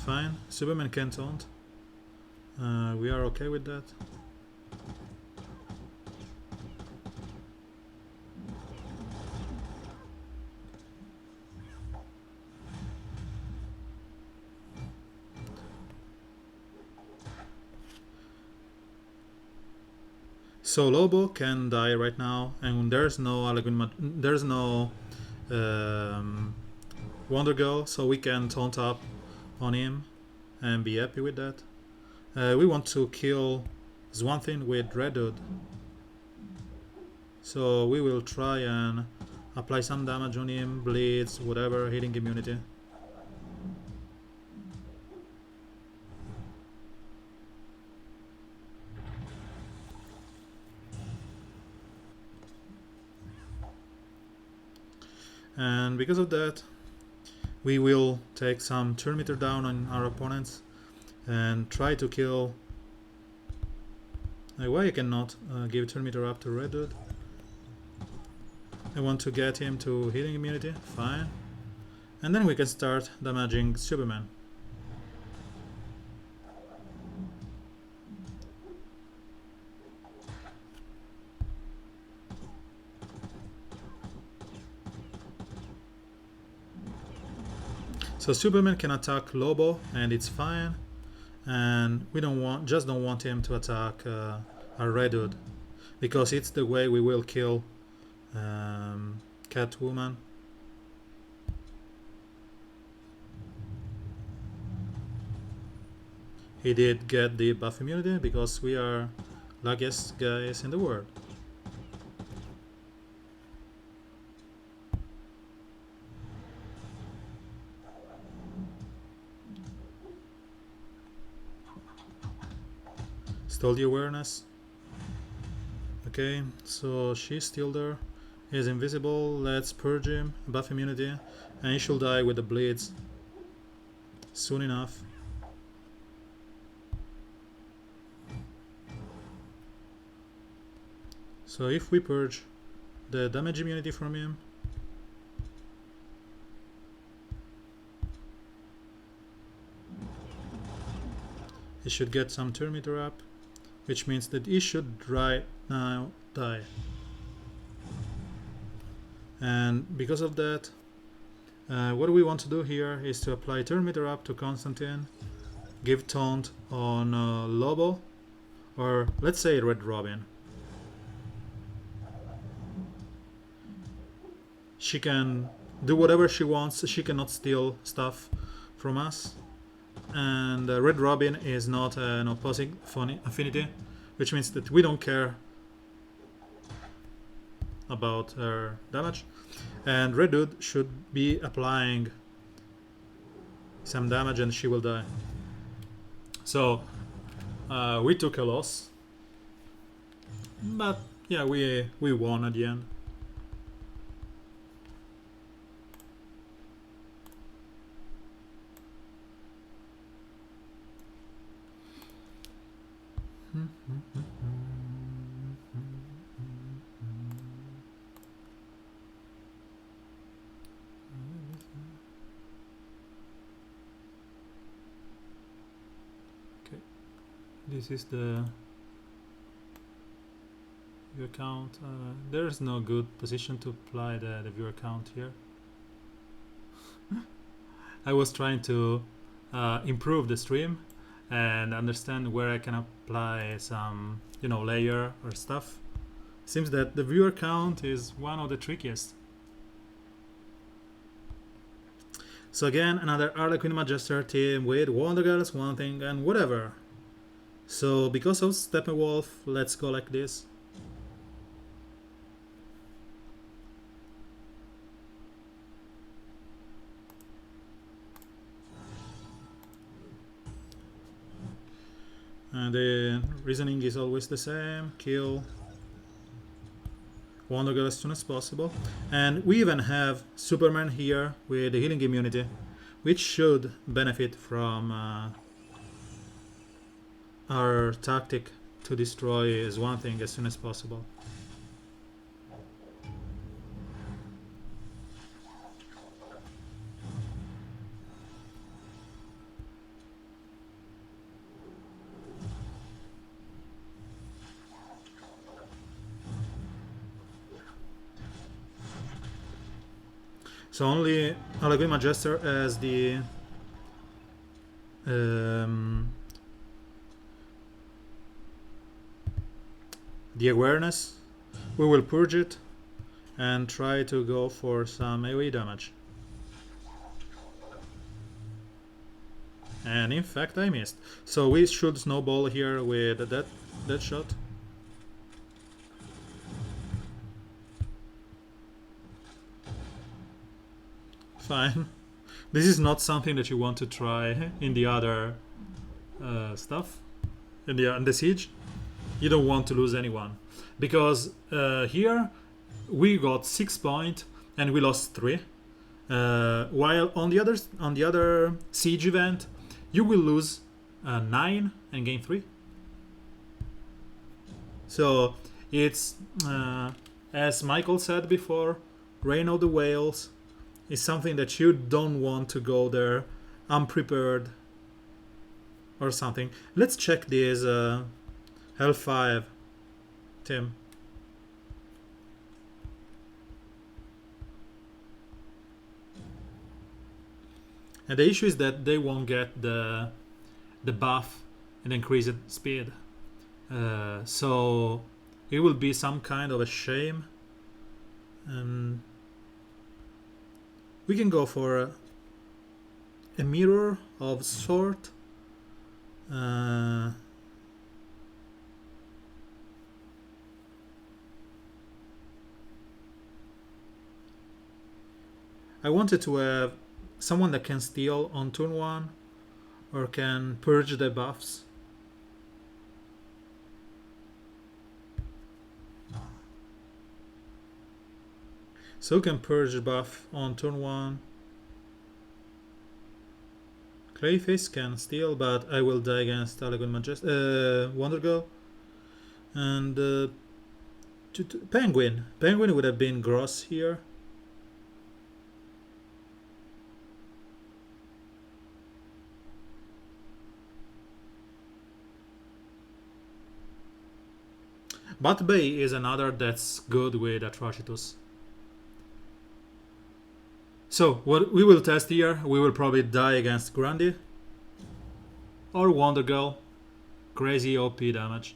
Fine. Superman can't taunt. We are okay with that. So Lobo can die right now, and there's no Wonder Girl, so we can taunt up on him and be happy with that. We want to kill Swanthing with Red Hood, so we will try and apply some damage on him, bleeds, whatever, hitting immunity. And because of that, we will take some turn meter down on our opponents and try to kill. Why I cannot give turn meter up to Red Hood? I want to get him to healing immunity. Fine. And then we can start damaging Superman. So Superman can attack Lobo, and it's fine. And we don't want him to attack our Red Hood, because it's the way we will kill Catwoman. He did get the buff immunity because we are luckiest guys in the world. Stole the awareness. Okay, so she's still there. He's invisible. Let's purge him. Buff immunity. And he should die with the bleeds soon enough. So if we purge the damage immunity from him, He should get some turn meter up, which means that he should right now die. And because of that, what we want to do here is to apply turn meter up to Constantine, give taunt on Lobo, or let's say Red Robin. She can do whatever she wants, she cannot steal stuff from us. And Red Robin is not an opposing affinity, which means that we don't care about her damage. And Red Dude should be applying some damage and she will die. So we took a loss, but yeah, we won at the end. Okay, this is the view count. There's no good position to apply the viewer count here. I was trying to improve the stream and understand where I can apply some, layer or stuff. Seems that the viewer count is one of the trickiest. So again, another Harlequin Magister team with Wonder Girls, One Thing, and whatever. So because of Steppenwolf, let's go like this. And the reasoning is always the same: kill Wonder Girl as soon as possible. And we even have Superman here with the healing immunity, which should benefit from our tactic to destroy One Thing as soon as possible. So only Harlequin Magister as the awareness. We will purge it and try to go for some AoE damage. And in fact I missed. So we should snowball here with that shot. Fine. This is not something that you want to try in the other stuff, in the siege. You don't want to lose anyone, because here we got 6 points and we lost 3. While on the other siege event, you will lose 9 and gain 3. So it's as Michael said before, Reign of the Whales is something that you don't want to go there unprepared or something. Let's check this L5 team. And the issue is that they won't get the buff and increased speed. So it will be some kind of a shame. We can go for a mirror of sort. I wanted to have someone that can steal on turn 1 or can purge the buffs. So can purge buff on turn 1. Clayface can steal, but I will die against Harlequin Magister, Wonder Girl. And Penguin. Penguin would have been gross here. But Bay is another that's good with Atrocitus. So what we will test here, we will probably die against Grundy or Wonder Girl. Crazy OP damage.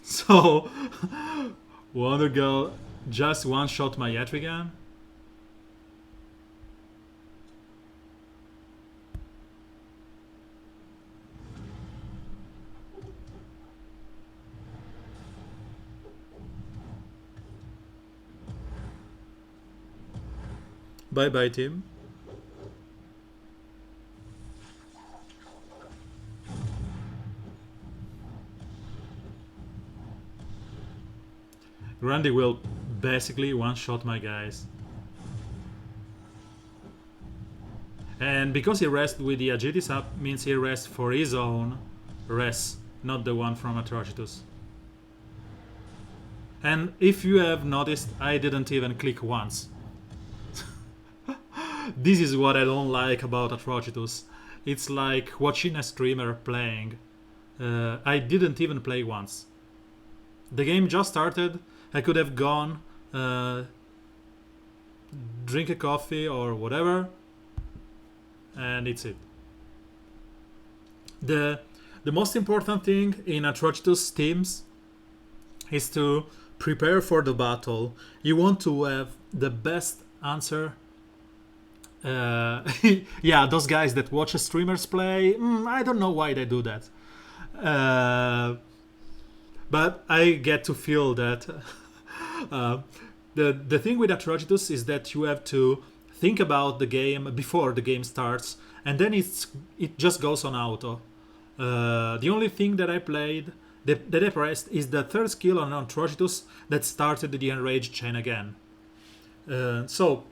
So Wonder Girl just one shot my Etrigan. Bye bye, team. Randy will basically one shot my guys. And because he rests with the agility up, means he rests for his own rest, not the one from Atrocitus. And if you have noticed, I didn't even click once. This is what I don't like about Atrocitus. It's like watching a streamer playing. I didn't even play once. The game just started. I could have gone, drink a coffee or whatever, and it's it. The most important thing in Atrocitus teams is to prepare for the battle. You want to have the best answer. Yeah, those guys that watch streamers play, I don't know why they do that. But I get to feel that the thing with Atrocitus is that you have to think about the game before the game starts, and then it just goes on auto. The only thing that I played that I pressed is the third skill on Atrocitus that started the enraged chain again. So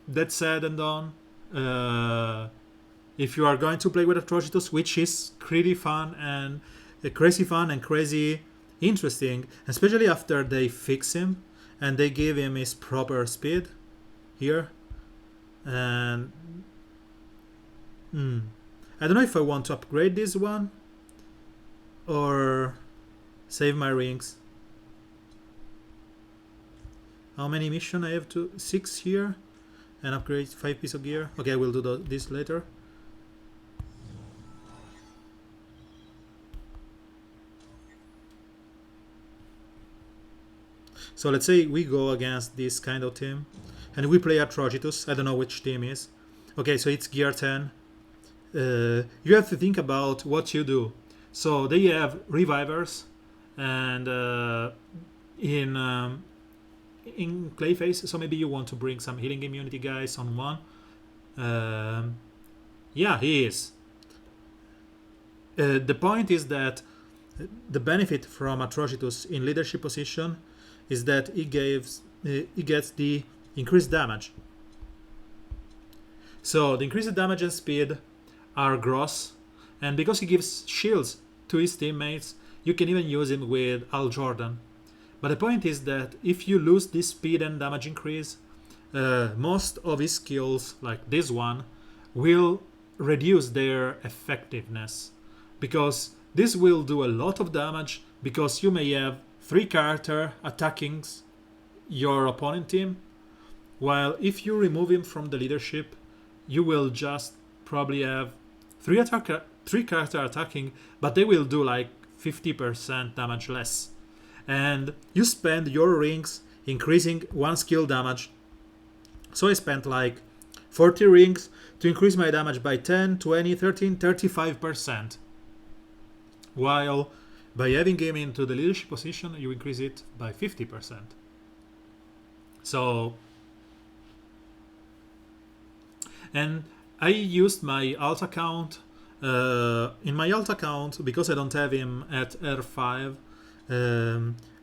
that said and done, if you are going to play with Atrocitus, which is pretty fun and crazy fun and crazy interesting, especially after they fix him and they give him his proper speed here. And I don't know if I want to upgrade this one or save my rings. How many mission I have to 6 here and upgrade 5 piece of gear. Okay, we'll do this later. So let's say we go against this kind of team and we play Atrocitus. I don't know which team is. Okay, so it's gear 10. You have to think about what you do. So they have revivers, and in Clayface, so maybe you want to bring some healing immunity guys on one. Yeah, he is. The point is that the benefit from Atrocitus in leadership position is that he gets the increased damage. So the increased damage and speed are gross, and because he gives shields to his teammates, you can even use him with Al Jordan. But the point is that if you lose this speed and damage increase, most of his skills, like this one, will reduce their effectiveness, because this will do a lot of damage, because you may have 3 characters attacking your opponent team, while if you remove him from the leadership, you will just probably have 3 characters attacking, but they will do like 50% damage less. And you spend your rings increasing 1 skill damage. So I spent like 40 rings to increase my damage by 10, 20, 13, 35%. While by having him into the leadership position, you increase it by 50%. So, and I used my alt account. In my alt account, because I don't have him at R5,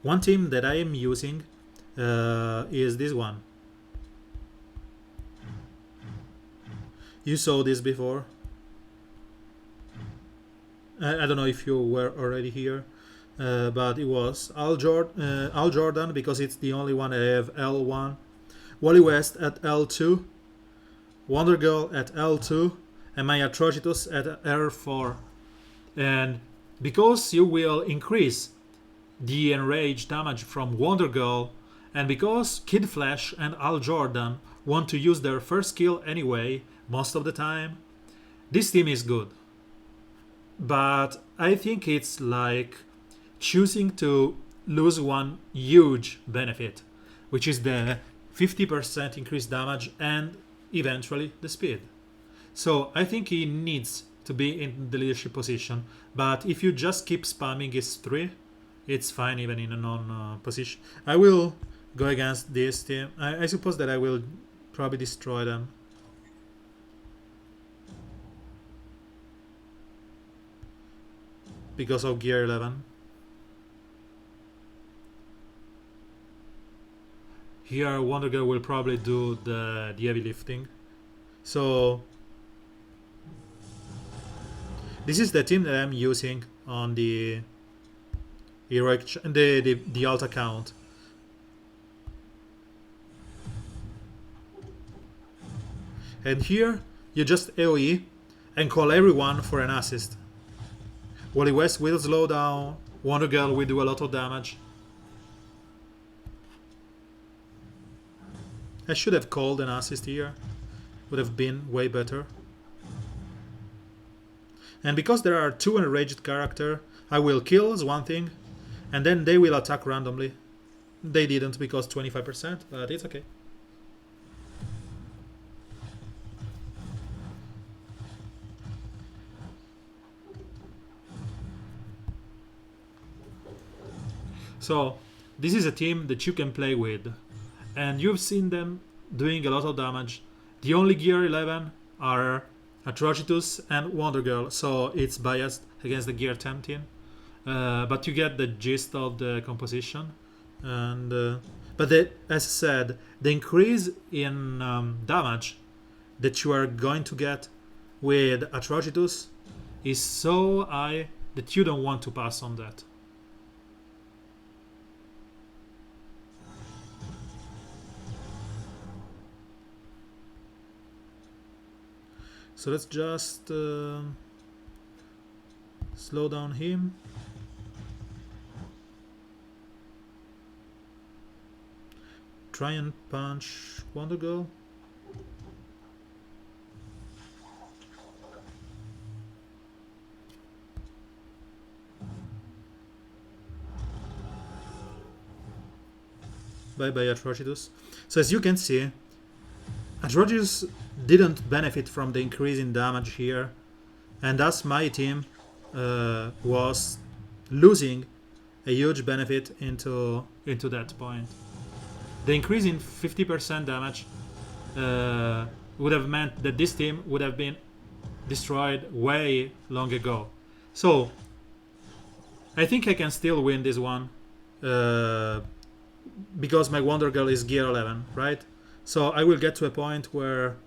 one team that I am using is this one. You saw this before. I don't know if you were already here, but it was Al Jordan because it's the only one I have L1, Wally West at L2, Wonder Girl at L2, and my Atrocitus at R4. And because you will increase the enrage damage from Wonder Girl, and because Kid Flash and Al Jordan want to use their first skill anyway, most of the time, this team is good. But I think it's like choosing to lose one huge benefit, which is the 50% increased damage and eventually the speed. So I think he needs to be in the leadership position, but if you just keep spamming his 3, it's fine even in a non-position. I will go against this team. I suppose that I will probably destroy them. Because of gear 11. Here Wonder Girl will probably do the heavy lifting. So this is the team that I'm using on the heroic the alt account. And here you just AoE and call everyone for an assist. Wally West will slow down, Wonder Girl will do a lot of damage. I should have called an assist here, would have been way better. And because there are 2 enraged characters, I will kill one thing, and then they will attack randomly. They didn't because 25%, but it's okay. So this is a team that you can play with, and you've seen them doing a lot of damage. The only gear 11 are Atrocitus and Wonder Girl, so it's biased against the gear 10 team. But you get the gist of the composition. And but as I said, the increase in damage that you are going to get with Atrocitus is so high that you don't want to pass on that. So let's just slow down him. Try and punch Wonder Girl. Bye bye Atrocitus. So as you can see, Atrocitus didn't benefit from the increase in damage here, and thus my team was losing a huge benefit into that point. The increase in 50% damage would have meant that this team would have been destroyed way long ago. So I think I can still win this one because my Wonder Girl is gear 11, right? So I will get to a point where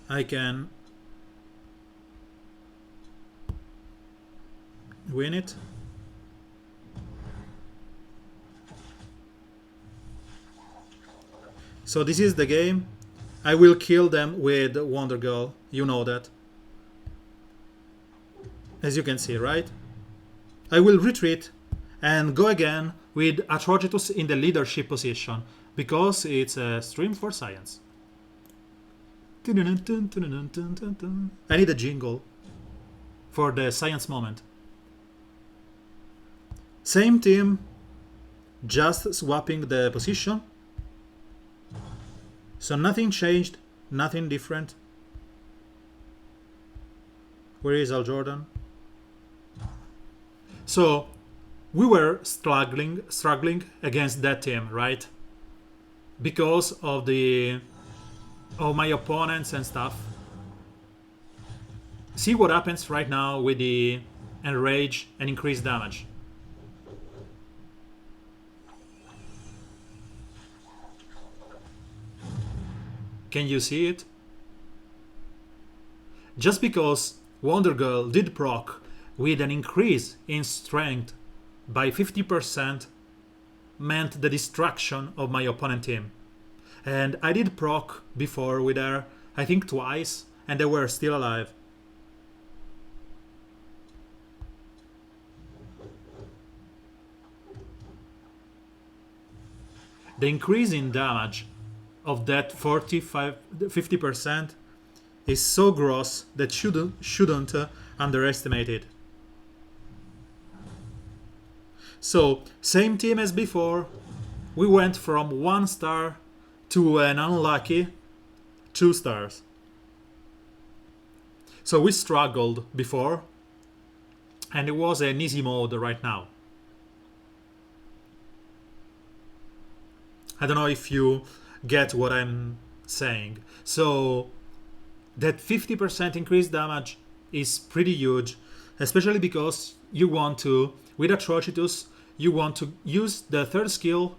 I can win it. So this is the game. I will kill them with Wonder Girl. You know that. As you can see, right? I will retreat and go again with Atrocitus in the leadership position because it's a stream for science. I need a jingle for the science moment. Same team, just swapping the position. So nothing changed, nothing different. Where is Al Jordan? So we were struggling against that team, right? Because of my opponents and stuff. See what happens right now with the enrage and increased damage. Can you see it? Just because Wonder Girl did proc with an increase in strength by 50% meant the destruction of my opponent team. And I did proc before with her, I think twice, and they were still alive. The increase in damage of that 50% is so gross that shouldn't underestimate it. So, same team as before, we went from 1 star to an unlucky 2 stars. So we struggled before, and it was an easy mode right now. I don't know if you get what I'm saying. So that 50% increased damage is pretty huge, especially because you want to, with Atrocitus, you want to use the third skill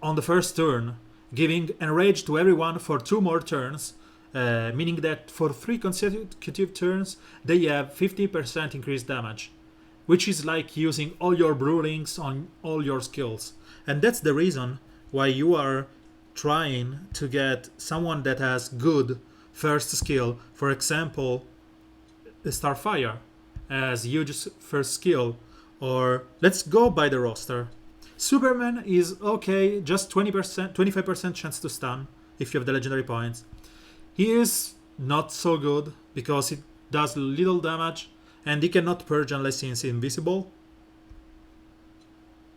on the first turn, giving enrage to everyone for 2 more turns, meaning that for 3 consecutive turns they have 50% increased damage, which is like using all your brewlings on all your skills. And that's the reason why you are trying to get someone that has good first skill. For example, Starfire as huge first skill, or let's go by the roster. Superman is okay, just 20%, 25% chance to stun if you have the legendary points. He is not so good because it does little damage and he cannot purge unless he is invisible.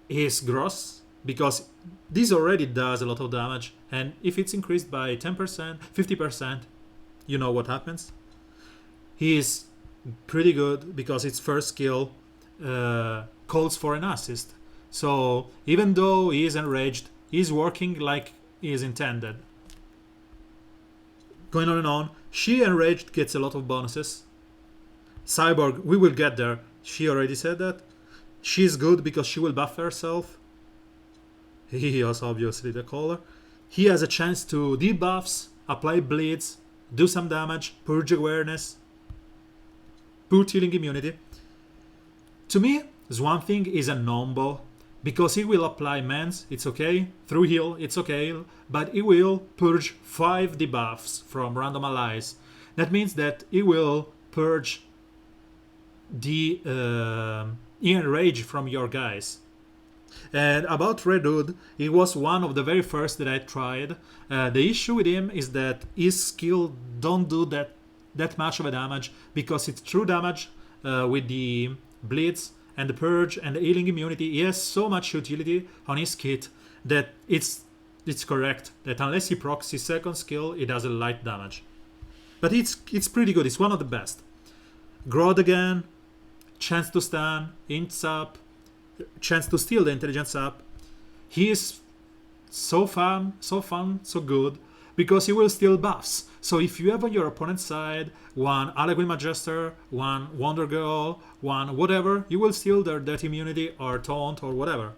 He is gross because this already does a lot of damage, and if it's increased by 10%, 50%, you know what happens. He is pretty good because its first skill calls for an assist. So even though he is enraged, he's working like he is intended. Going on and on. She enraged gets a lot of bonuses. Cyborg, we will get there. She already said that. She's good because she will buff herself. He is obviously the caller. He has a chance to debuffs, apply bleeds, do some damage, purge awareness, put healing immunity. To me, Swamp Thing is a nombo because he will apply mans, it's okay, through heal, it's okay, but he will purge 5 debuffs from random allies. That means that he will purge the enrage from your guys. And about Red Hood, he was one of the very first that I tried. The issue with him is that his skill don't do that much of a damage because it's true damage with the bleeds and the purge and the healing immunity. He has so much utility on his kit that it's correct that unless he procs his second skill, it does a light damage. But it's pretty good. It's one of the best. Grodd again, chance to stun, ints up, chance to steal the intelligence up. He is so fun, so good, because he will steal buffs. So if you have on your opponent's side one Harlequin Magister, one Wonder Girl, one whatever, you will steal their Death Immunity or Taunt or whatever.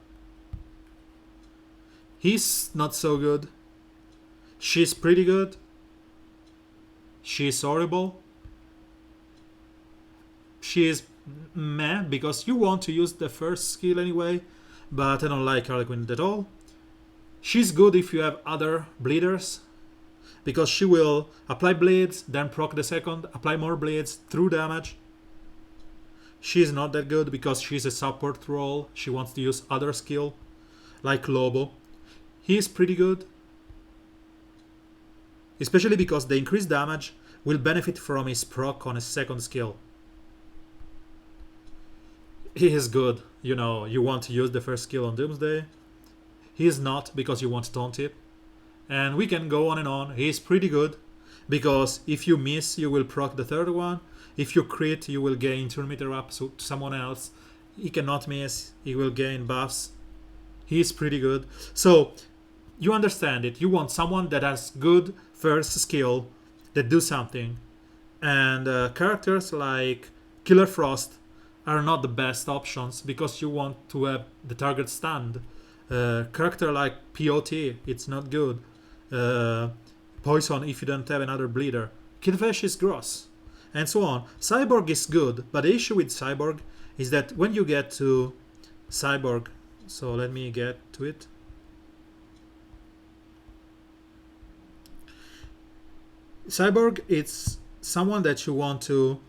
He's not so good. She's pretty good. She's horrible. She is meh because you want to use the first skill anyway, but I don't like Harlequin at all. She's good if you have other bleeders, because she will apply bleeds, then proc the second, apply more bleeds, through damage. She's not that good because she's a support role. She wants to use other skill, like Lobo. He's pretty good, especially because the increased damage will benefit from his proc on his second skill. He is good, you know, you want to use the first skill on Doomsday. He is not because you want Taunt Tip. And we can go on and on. He is pretty good because if you miss, you will proc the third one. If you crit, you will gain turn meter up to someone else. He cannot miss, he will gain buffs. He is pretty good. So you understand it. You want someone that has good first skill that do something. And characters like Killer Frost are not the best options because you want to have the target stunned. Character like POT, it's not good. Poison if you don't have another bleeder. Killfish is gross. and so on. Cyborg is good, but the issue with Cyborg is that when you get to Cyborg, so let me get to it. Cyborg, it's someone that you want to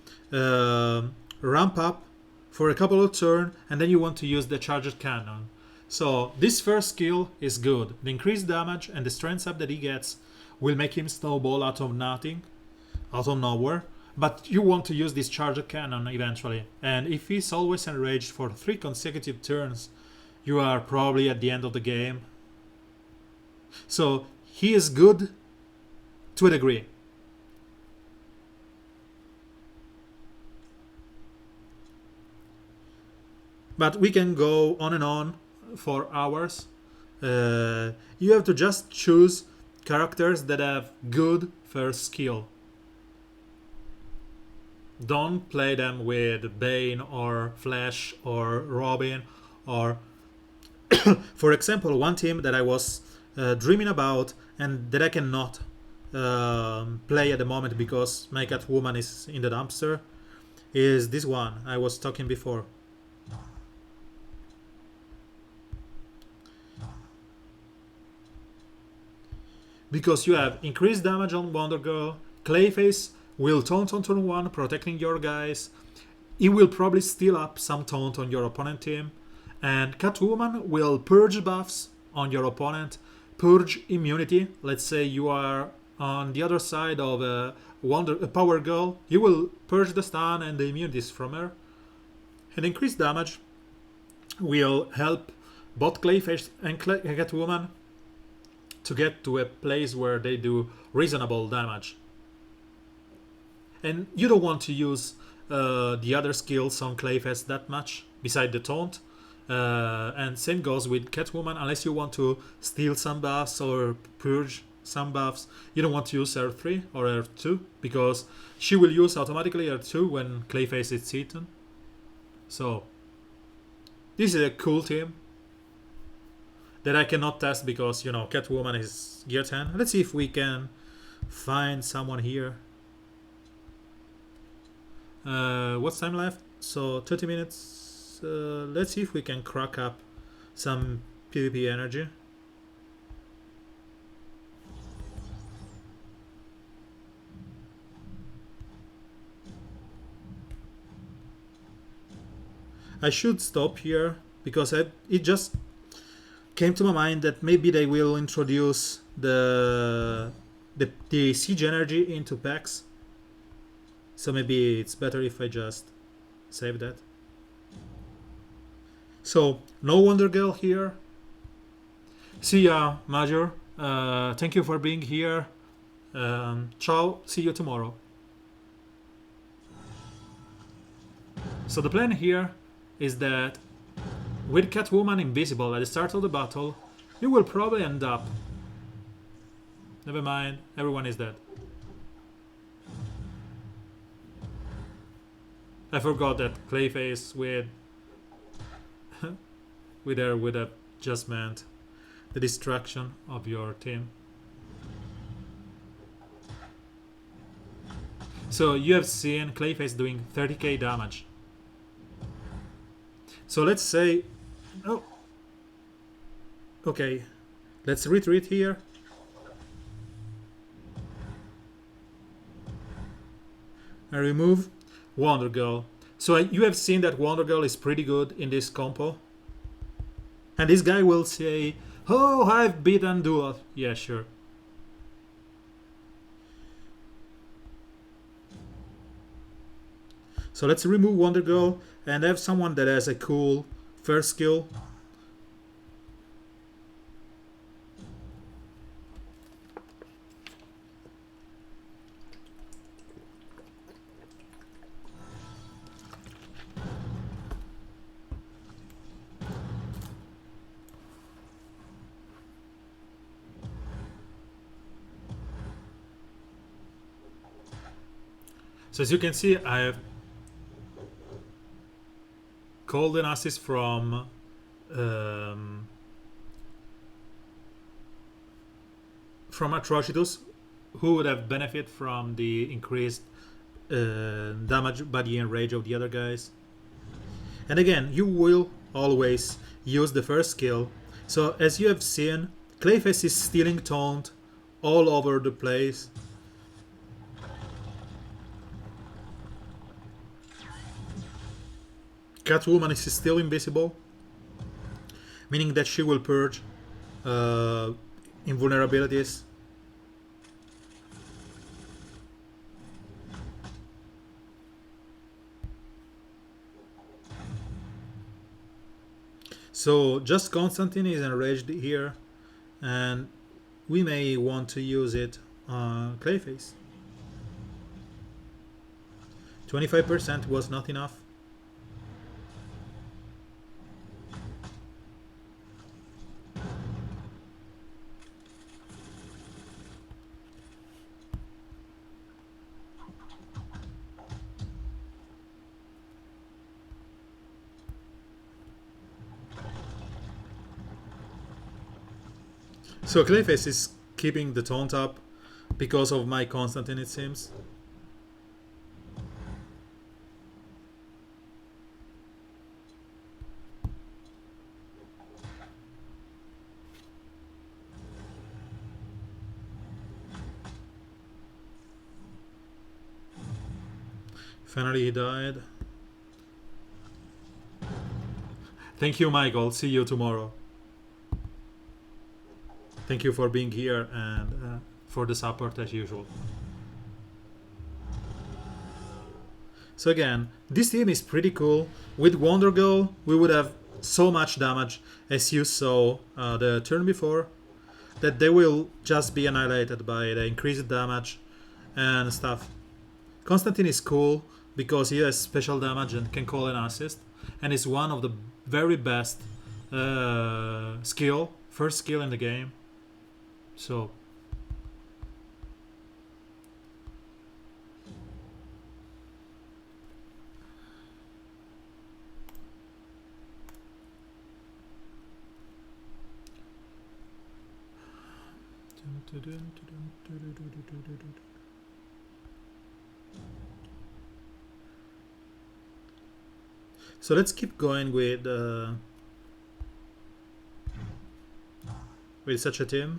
ramp up for a couple of turns, and then you want to use the charged cannon. So this first skill is good. The increased damage and the strength up that he gets will make him snowball out of nothing, out of nowhere. But you want to use this charged cannon eventually. And if he's always enraged for 3 consecutive turns, you are probably at the end of the game. So he is good to a degree. But we can go on and on for hours. You have to just choose characters that have good first skill. Don't play them with Bane or Flash or Robin or for example, one team that I was dreaming about and that I cannot play at the moment because my Catwoman is in the dumpster is this one I was talking before. Because you have increased damage on Wonder Girl, Clayface will taunt on turn 1, protecting your guys. He will probably steal up some taunt on your opponent team. And Catwoman will purge buffs on your opponent, purge immunity. Let's say you are on the other side of a Power Girl. You will purge the stun and the immunities from her. And increased damage will help both Clayface and Catwoman to get to a place where they do reasonable damage. And you don't want to use the other skills on Clayface that much, beside the taunt. And same goes with Catwoman, unless you want to steal some buffs or purge some buffs. You don't want to use R3 or R2, because she will use automatically R2 when Clayface is eaten. So, this is a cool team that I cannot test because, you know, Catwoman is gear 10. Let's see if we can find someone here. What's time left? So 30 minutes. Let's see if we can crack up some PvP energy. I should stop here because it just came to my mind that maybe they will introduce the siege energy into packs. So maybe it's better if I just save that. So no Wonder Girl here. See ya, Major. Thank you for being here. Ciao. See you tomorrow. So the plan here is that with Catwoman invisible at the start of the battle, you will probably end up... Never mind, everyone is dead. I forgot that Clayface with with her would have just meant the destruction of your team. So you have seen Clayface doing 30k damage. So let's say... Oh. Okay. Let's retreat here. And remove Wonder Girl. So you have seen that Wonder Girl is pretty good in this compo. And this guy will say, oh, I've beaten Duo. Yeah, sure. So let's remove Wonder Girl and have someone that has a cool first skill. So as you can see, I have called an assist from Atrocitus, who would have benefit from the increased damage body and rage of the other guys. And again, you will always use the first skill. So as you have seen, Clayface is stealing taunt all over the place. Catwoman is still invisible, meaning that she will purge invulnerabilities. So just Constantine is enraged here, and we may want to use it on Clayface. 25% was not enough. So Clayface is keeping the taunt up because of my Constantine, it seems. Finally he died. Thank you, Michael. See you tomorrow. Thank you for being here and for the support as usual. So again, this team is pretty cool. With Wonder Girl, we would have so much damage, as you saw the turn before, that they will just be annihilated by the increased damage and stuff. Constantine is cool because he has special damage and can call an assist, and is one of the very best first skill in the game. So so let's keep going with such a team.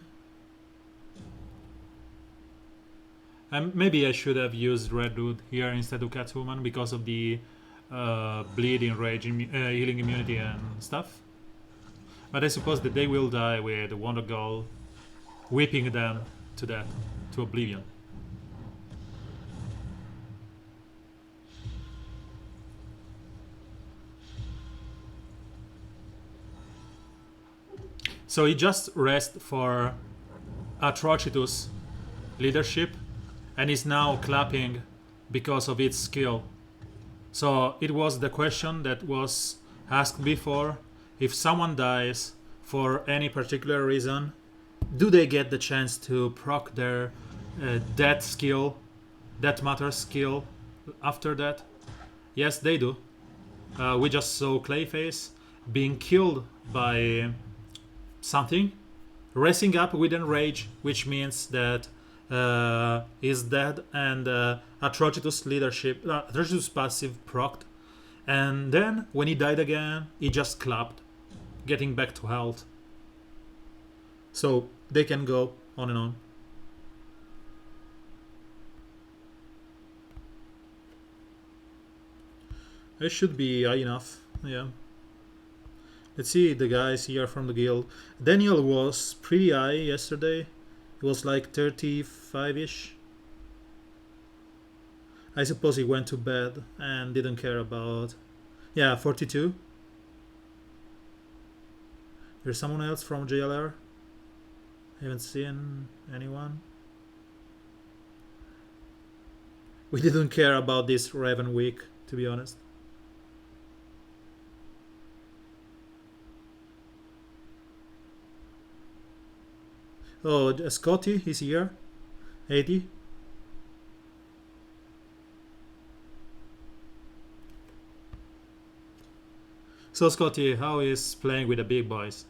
Maybe I should have used Red Dude here instead of Catwoman because of the bleeding, rage, healing immunity and stuff. But I suppose that they will die with Wonder Girl whipping them to death, to oblivion. So he just rests for Atrocitus leadership and is now clapping because of its skill. So it was the question that was asked before. If someone dies for any particular reason, do they get the chance to proc their death matter skill after that? Yes, they do. We just saw Clayface being killed by something, raising up with enrage, which means that is dead, and Atrocitus leadership, Atrocitus passive procced, and then when he died again, he just clapped, getting back to health. So they can go on and on. It should be high enough, yeah. Let's see the guys here from the guild. Daniel was pretty high yesterday. It was like 35-ish. I suppose he went to bed and didn't care about... Yeah, 42. There's someone else from JLR. I haven't seen anyone. We didn't care about this Raven week, to be honest. Oh, Scotty is here. 80. So Scotty, how is playing with the big boys?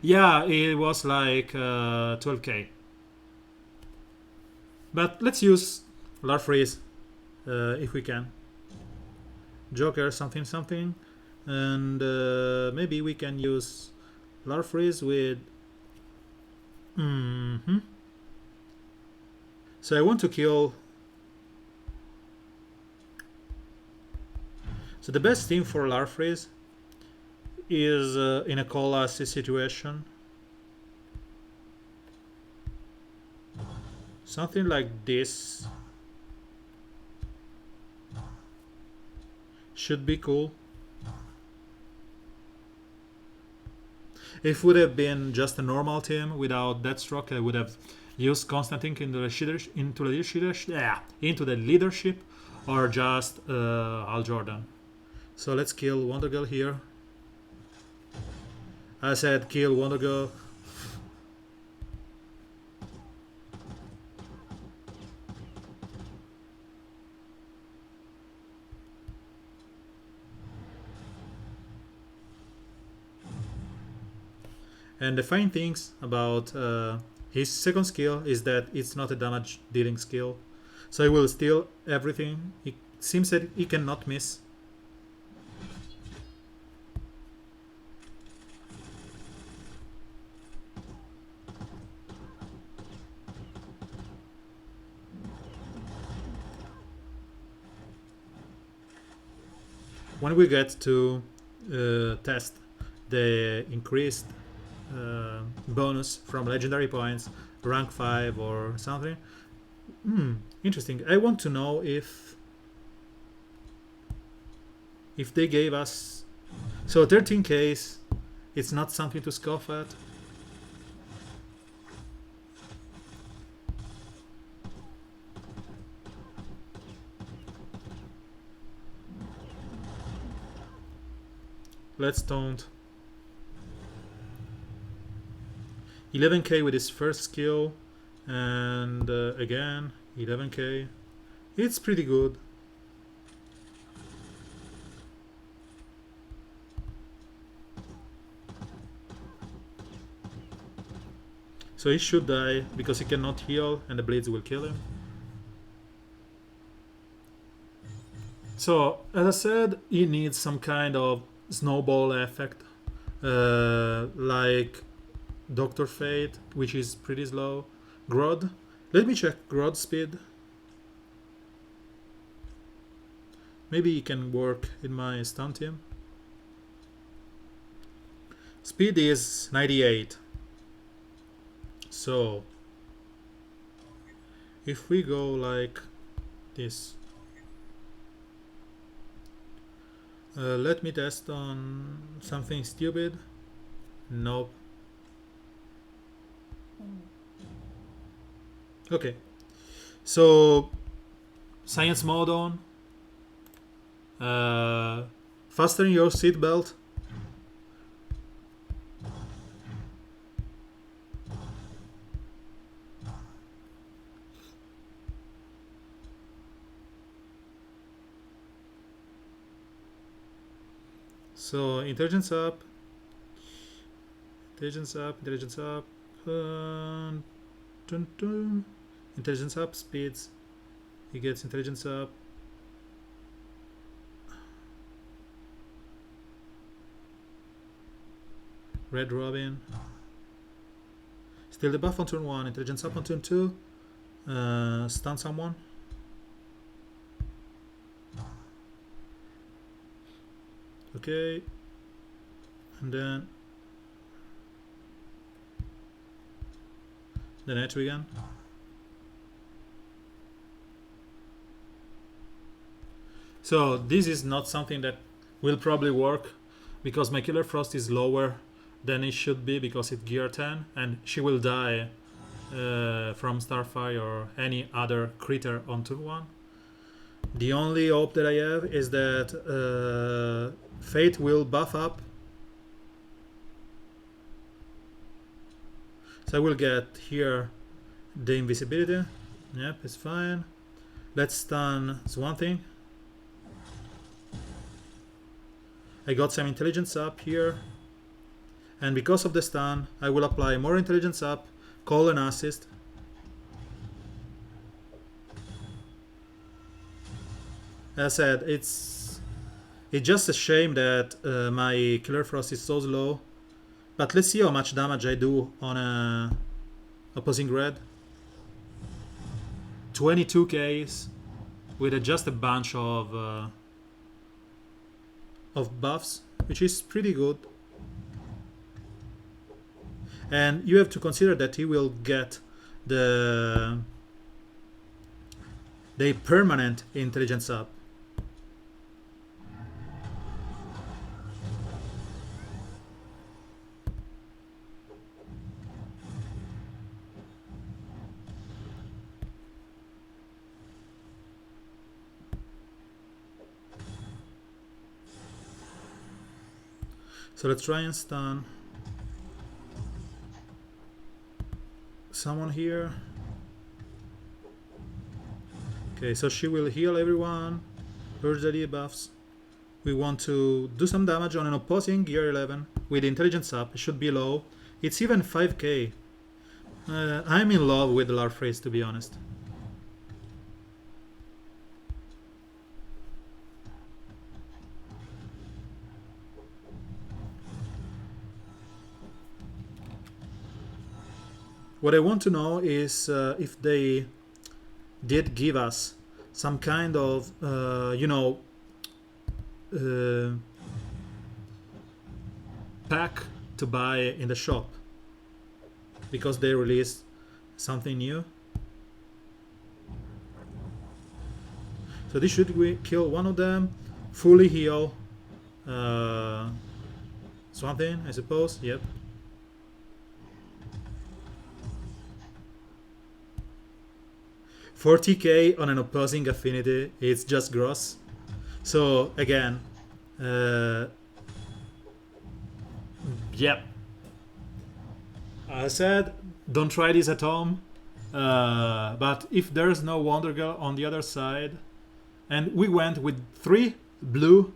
Yeah, it was like 12k. But let's use Larfreeze if we can. Joker something something, and maybe we can use Larfreeze with. So I want to kill. So the best thing for Larfreeze is in a colas situation. Something like this should be cool. If it would have been just a normal team without Deathstroke, I would have used Constantine into the leadership, or just Al Jordan. So let's kill Wonder Girl here. I said kill Wonder Girl. And the fine things about his second skill is that it's not a damage dealing skill. So he will steal everything. It seems that he cannot miss. When we get to test the increased bonus from legendary points, rank 5 or something. Interesting. I want to know if they gave us. So 13Ks, it's not something to scoff at. Let's taunt. 11k with his first skill, and again 11k. It's pretty good. So he should die because he cannot heal and the blades will kill him. So as I said, he needs some kind of snowball effect, like Dr. Fate, which is pretty slow. Grodd. Let me check Grodd speed. Maybe he can work in my stun team. Speed is 98. So if we go like this, let me test on something stupid. Nope. Okay, so science mode on. Fasten your seatbelt. So intelligence up, intelligence up, intelligence up. Intelligence up, speeds. He gets intelligence up. Red Robin. Still the buff on turn 1, intelligence up on turn 2. Stun someone. Okay. And then Etrigan. So this is not something that will probably work because my Killer Frost is lower than it should be because it's gear 10 and she will die from Starfire or any other critter on turn 1. The only hope that I have is that Fate will buff up. So I will get here the invisibility. Yep, it's fine. Let's stun Swan Thing. I got some intelligence up here. And because of the stun, I will apply more intelligence up, call an assist. As I said, it's just a shame that my Killer Frost is so slow. But let's see how much damage I do on a opposing red. 22 Ks with just a bunch of buffs, which is pretty good. And you have to consider that he will get the permanent intelligence up. So let's try and stun someone here. Okay, so she will heal everyone, purge the debuffs. We want to do some damage on an opposing gear 11 with intelligence up. It should be low. It's even 5k. I'm in love with Larfreeze, to be honest. What I want to know is if they did give us some kind of, pack to buy in the shop because they released something new. So this should kill one of them, fully heal something, I suppose. Yep. $40k on an opposing affinity, it's just gross. So again, yep. I said, don't try this at home. But if there's no Wonder Girl on the other side, and we went with 3 blue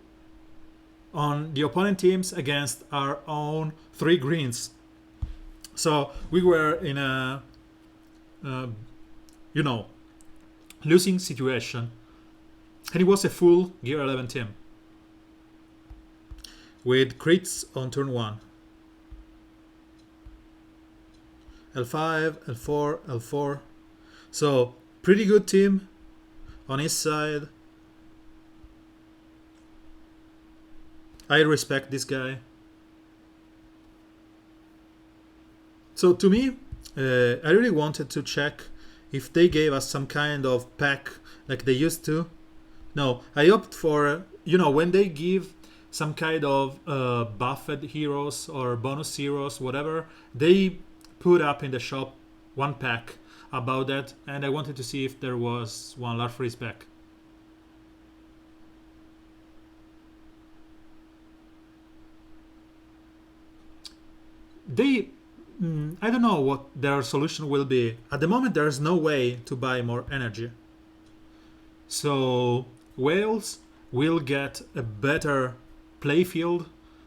on the opponent teams against our own 3 greens. So we were in a, losing situation. And it was a full Gear 11 team with crits on turn 1. L5, L4, L4. So pretty good team on his side. I respect this guy. So to me, I really wanted to check if they gave us some kind of pack like they used to. No, I opt for, when they give some kind of buffed heroes or bonus heroes, whatever, they put up in the shop one pack about that, and I wanted to see if there was one Larfreeze pack. I don't know what their solution will be. At the moment, there is no way to buy more energy. So whales will get a better playfield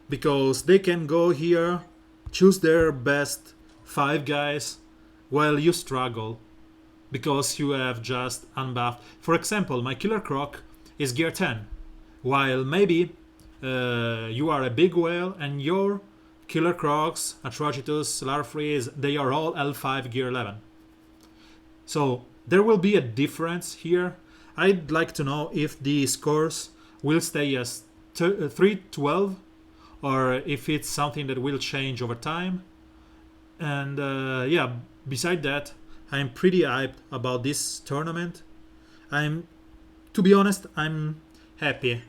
because they can go here, choose their best 5 guys, while you struggle because you have just unbuffed. For example, my Killer Croc is gear 10, while maybe you are a big whale and your Killer Crocs, Atrocitus, Larfreeze, they are all L5 gear 11. So there will be a difference here. I'd like to know if the scores will stay as 3-12 or if it's something that will change over time. And beside that, I'm pretty hyped about this tournament. To be honest, I'm happy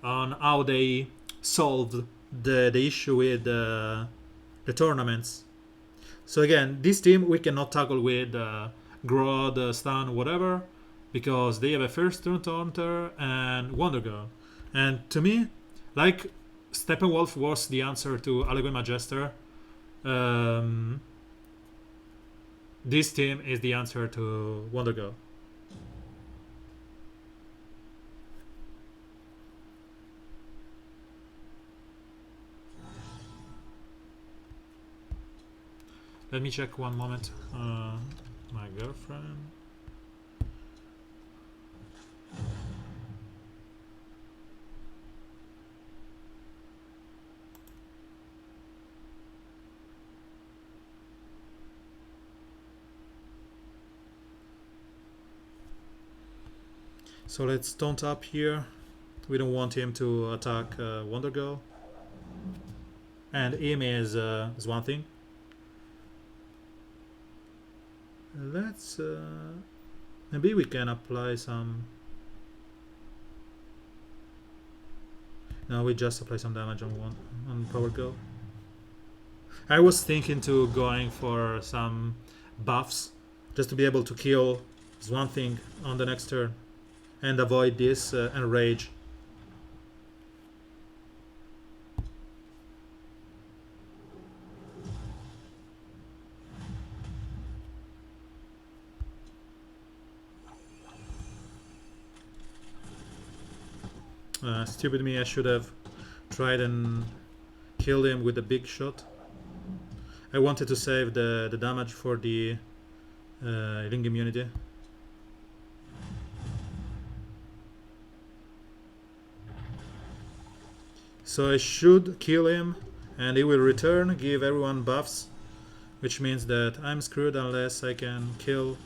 on how they solved the issue with the tournaments. So again, this team we cannot tackle with Grodd, Stun, whatever, because they have a first turn taunter and Wonder Girl. And to me, like Steppenwolf was the answer to Allegory Magister, this team is the answer to Wonder Girl. Let me check one moment. My girlfriend. So let's taunt up here. We don't want him to attack Wonder Girl. And aim is one thing. Let's maybe we can apply some. No, we just apply some damage on Power Girl. I was thinking to going for some buffs just to be able to kill one thing on the next turn and avoid this enrage. Stupid me, I should have tried and killed him with a big shot. I wanted to save the damage for the ring immunity. So I should kill him and he will return, give everyone buffs, which means that I'm screwed unless I can kill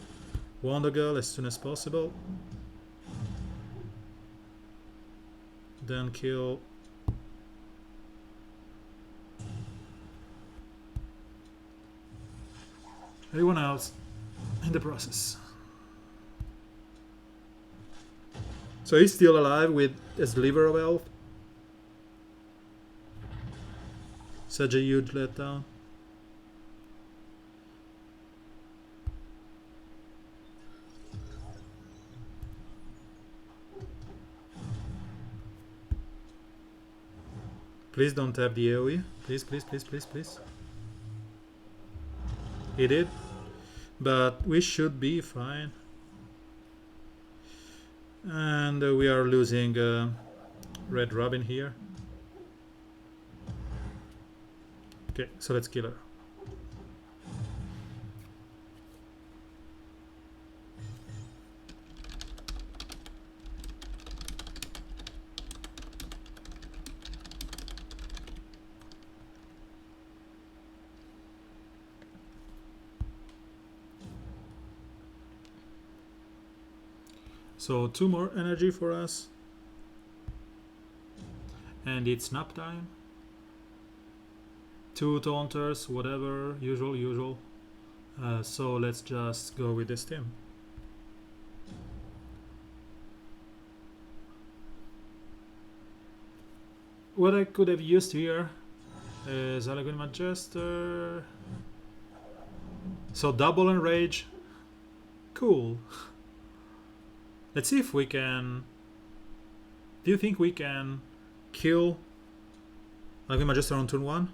Wonder Girl as soon as possible. Then kill everyone else in the process. So he's still alive with a sliver of health. Such a huge letdown. Please don't have the AoE. Please, please, please, please, please. He did. But we should be fine. And we are losing Red Robin here. Okay, so let's kill her. So 2 more energy for us. And it's nap time. 2 taunters, whatever, usual. So let's just go with this team. What I could have used here is Elegant Magister. So double enrage. Cool. Let's see if we can. Do you think we can kill Elegant Magister on turn 1?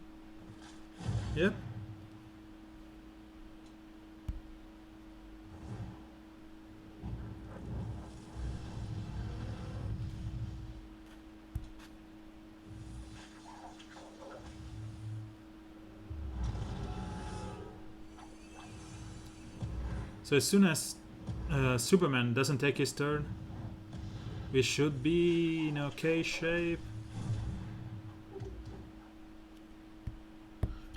Yep. So as soon as Superman doesn't take his turn, we should be in okay shape.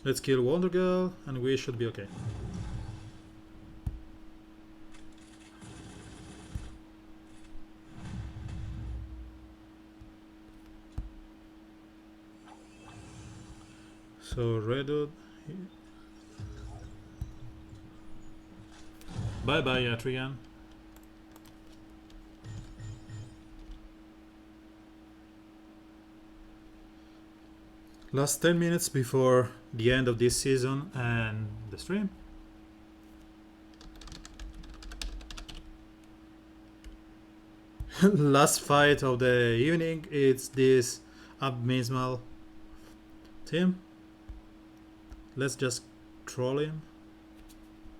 Let's kill Wonder Girl and we should be okay. So Red Hood. Bye bye, Atrian. Last 10 minutes before the end of this season and the stream. Last fight of the evening, it's this abysmal team. Let's just troll him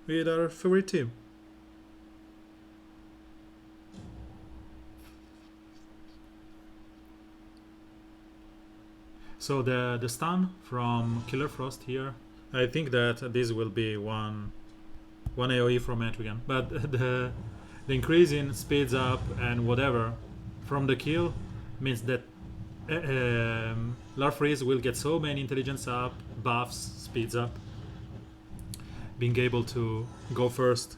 with our favorite team. So the stun from Killer Frost here, I think that this will be one AoE from Etrigan, but the increase in speeds up and whatever from the kill means that Larfreeze will get so many intelligence up, buffs, speeds up, being able to go first.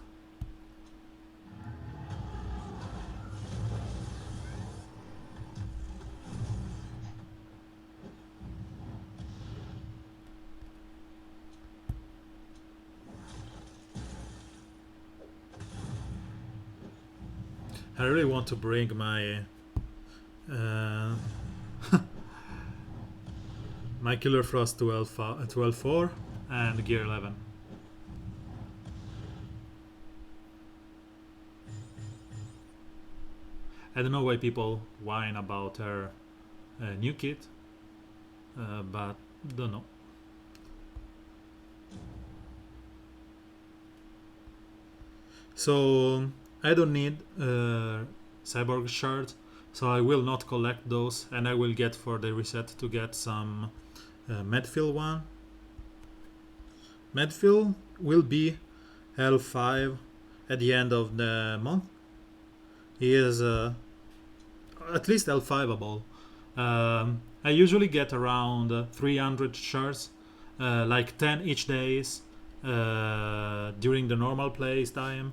I really want to bring my uh, my Killer Frost to L4 and Gear 11. I don't know why people whine about her new kit, but don't know. So I don't need cyborg shards, so I will not collect those, and I will get for the reset to get some Medfill one. Medfill will be L5 at the end of the month. He is at least L5able. I usually get around 300 shards, like 10 each days during the normal play time.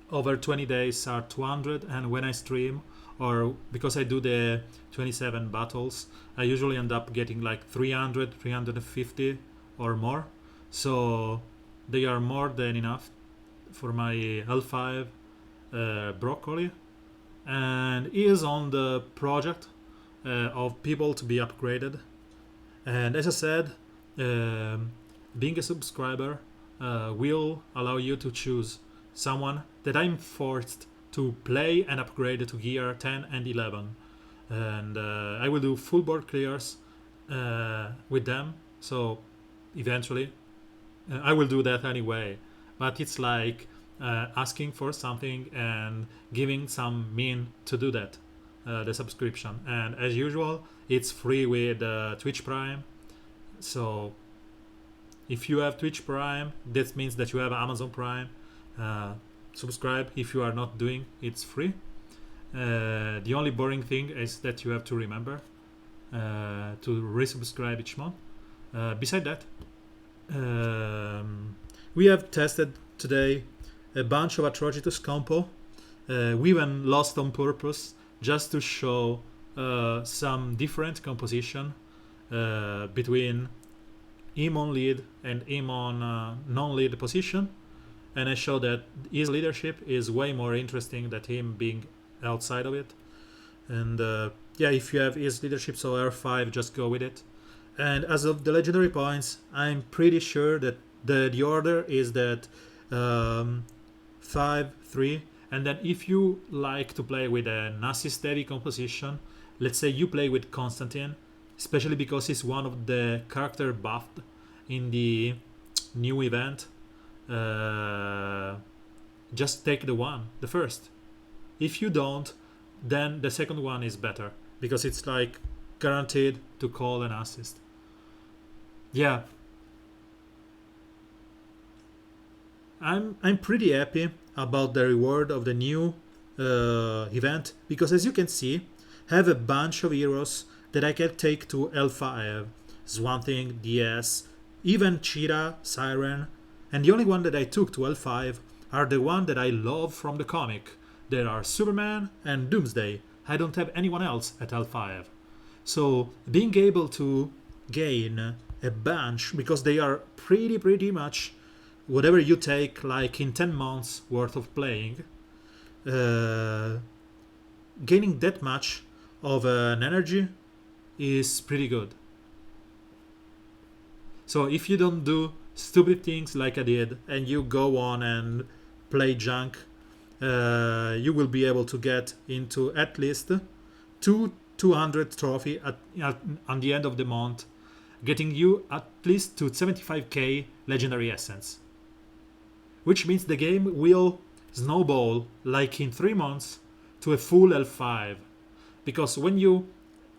Over 20 days are 200, and when I stream, or because I do the 27 battles, I usually end up getting like 300, 350 or more. So they are more than enough for my L5 broccoli, and he is on the project of people to be upgraded. And as I said, being a subscriber will allow you to choose someone that I'm forced to play and upgrade to gear 10 and 11, and I will do full board clears with them. So eventually I will do that anyway, but it's like asking for something and giving some mean to do that, the subscription. And as usual, it's free with Twitch Prime. So if you have Twitch Prime, that means that you have Amazon Prime. Subscribe. If you are not doing, it's free. The only boring thing is that you have to remember to resubscribe each month. Beside that, we have tested today a bunch of Atrocitus compo. We even lost on purpose just to show some different composition between him on lead and him on non-lead position, and I show that his leadership is way more interesting than him being outside of it. And yeah, if you have his leadership, so R5, just go with it. And as of the legendary points, I'm pretty sure that the order is that 5, 3, and then if you like to play with an assist heavy composition, let's say you play with Constantine, especially because he's one of the character buffed in the new event, just take the first. If you don't, then the second one is better, because it's like guaranteed to call an assist. Yeah, I'm pretty happy about the reward of the new event, because as you can see, I have a bunch of heroes that I can take to L5, Swamp Thing, DS, even Cheetah, Siren, and the only one that I took to L5 are the one that I love from the comic. There are Superman and Doomsday. I don't have anyone else at L5. So being able to gain a bunch, because they are pretty much whatever you take like in 10 months worth of playing, gaining that much of an energy is pretty good. So if you don't do stupid things like I did and you go on and play junk, you will be able to get into at least 200 trophy on the end of the month, getting you at least to 75k legendary essence, which means the game will snowball like in 3 months to a full L5. Because when you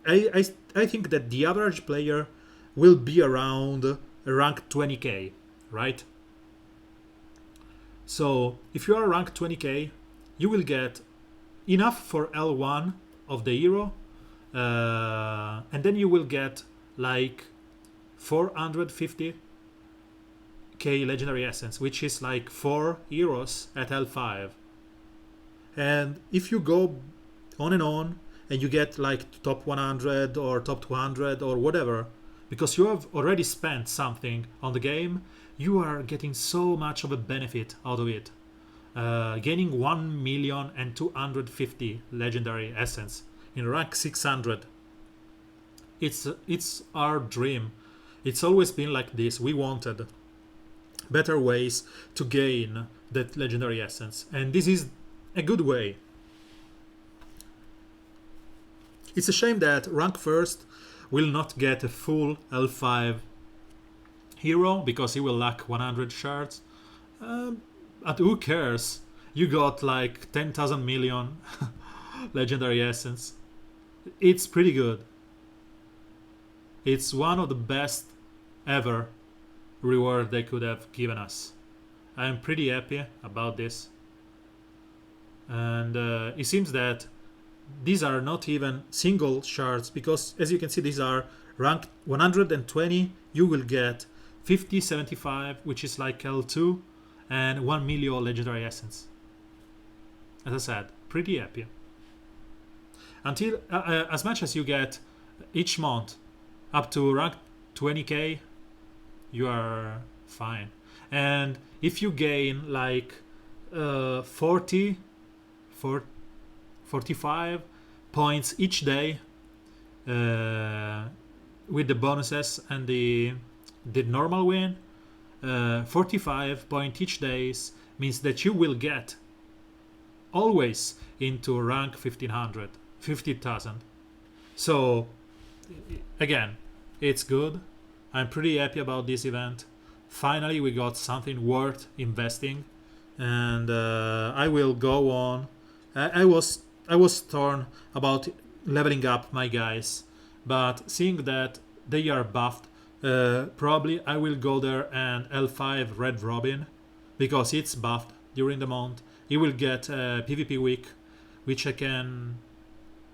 I think that the average player will be around rank 20k, right? So if you are rank 20k, you will get enough for L1 of the hero, and then you will get like 450k legendary essence, which is like 4 heroes at L5. And if you go on and you get like top 100 or top 200 or whatever, because you have already spent something on the game, you are getting so much of a benefit out of it. gaining 1,250,000 legendary essence in rank 600. It's our dream. It's always been like this. We wanted better ways to gain that legendary essence, and this is a good way. It's a shame that rank first will not get a full L5 hero because he will lack 100 shards. But who cares? You got like 10,000 million legendary essence. It's pretty good. It's one of the best ever reward they could have given us. I'm pretty happy about this. And it seems that these are not even single shards because, as you can see, these are rank 120. You will get 50, 75, which is like L2, and 1 million legendary essence. As I said, pretty happy. Until as much as you get each month up to rank 20k, you are fine. And if you gain like 40, 45 points each day with the bonuses and the normal win, 45 point each days means that you will get always into rank 1500, 50,000. So again, it's good. I'm pretty happy about this event. Finally, we got something worth investing, and I will go on. I was torn about leveling up my guys, but seeing that they are buffed, probably I will go there and L5 Red Robin because it's buffed during the month. He will get PvP week, which I can,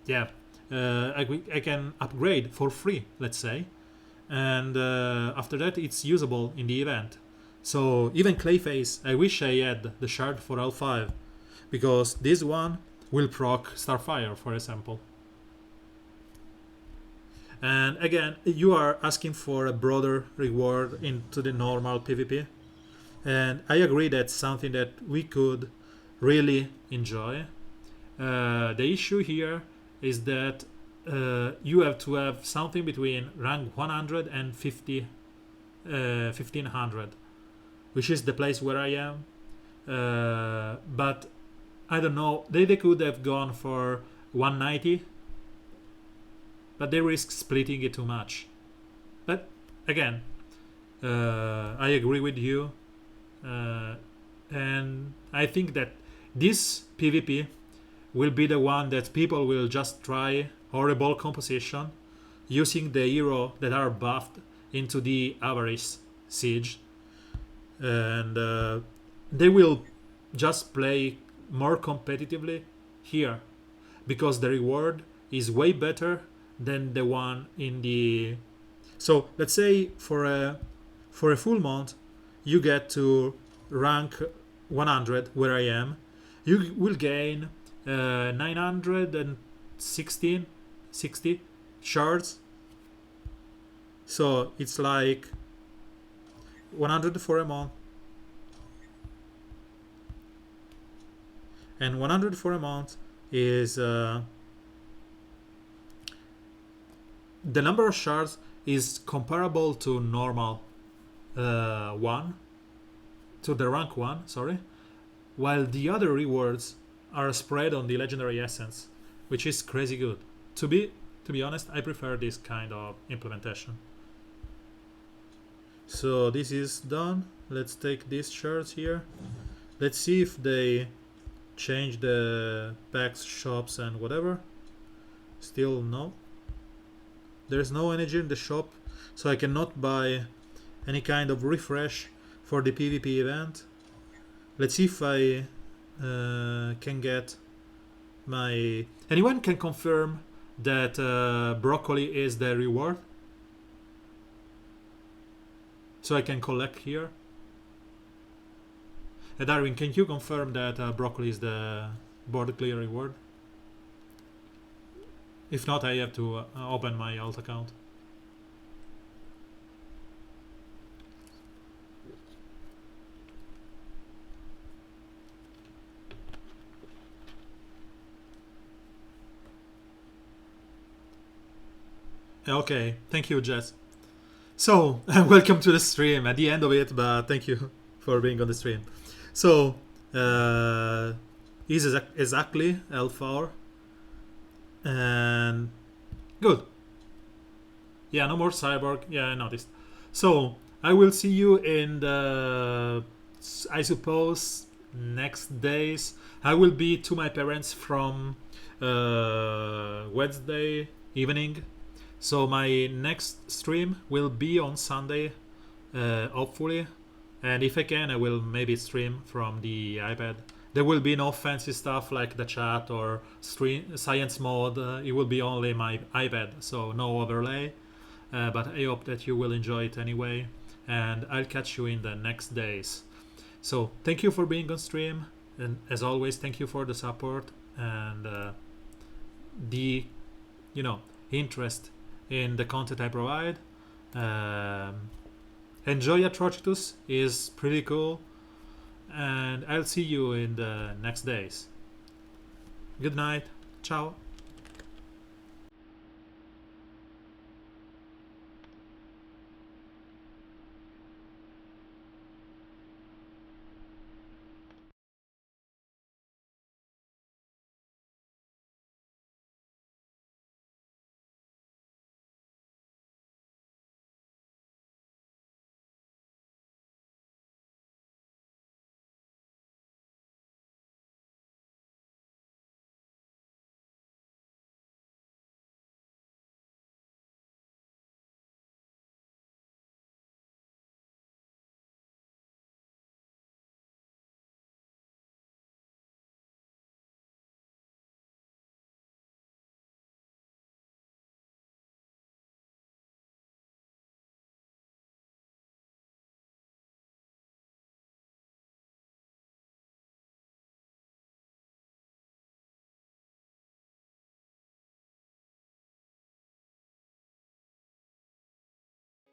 I can upgrade for free, let's say, and after that it's usable in the event. So even Clayface, I wish I had the shard for L5 because this one will proc Starfire, for example. And again, you are asking for a broader reward into the normal PvP, and I agree that's something that we could really enjoy. The issue here is that you have to have something between rank 100 and 1500, which is the place where I am. But I don't know, they could have gone for 190, but they risk splitting it too much. But again, I agree with you, and I think that this PvP will be the one that people will just try horrible composition using the hero that are buffed into the Avarice Siege, and they will just play more competitively here because the reward is way better than the one in the. So let's say for a full month you get to rank 100 where I am, you will gain 960 shards. So it's like 100 for a month, and 100 for a month is the number of shards is comparable to normal one, to the rank 1, sorry, while the other rewards are spread on the legendary essence, which is crazy good. To be honest, I prefer this kind of implementation. So this is done. Let's take these shards here. Let's see if they change the packs, shops and whatever. Still no. There's no energy in the shop, so I cannot buy any kind of refresh for the PvP event. Let's see if I can get my. Anyone can confirm that broccoli is the reward, so I can collect here. Darwin, can you confirm that broccoli is the board clear reward? If not, I have to open my alt account. Okay, thank you, Jess. So, welcome to the stream at the end of it, but thank you for being on the stream. So, is exactly L4 and good. Yeah, no more cyborg. Yeah, I noticed. So, I will see you in the, I suppose, next days. I will be to my parents from Wednesday evening. So my next stream will be on Sunday, hopefully. And if I can, I will maybe stream from the iPad. There will be no fancy stuff like the chat or stream science mode. It will be only my iPad, so no overlay. But I hope that you will enjoy it anyway. And I'll catch you in the next days. So thank you for being on stream. And as always, thank you for the support and the, you know, interest in the content I provide. Enjoy Atrocitus is pretty cool, and I'll see you in the next days. Good night. Ciao.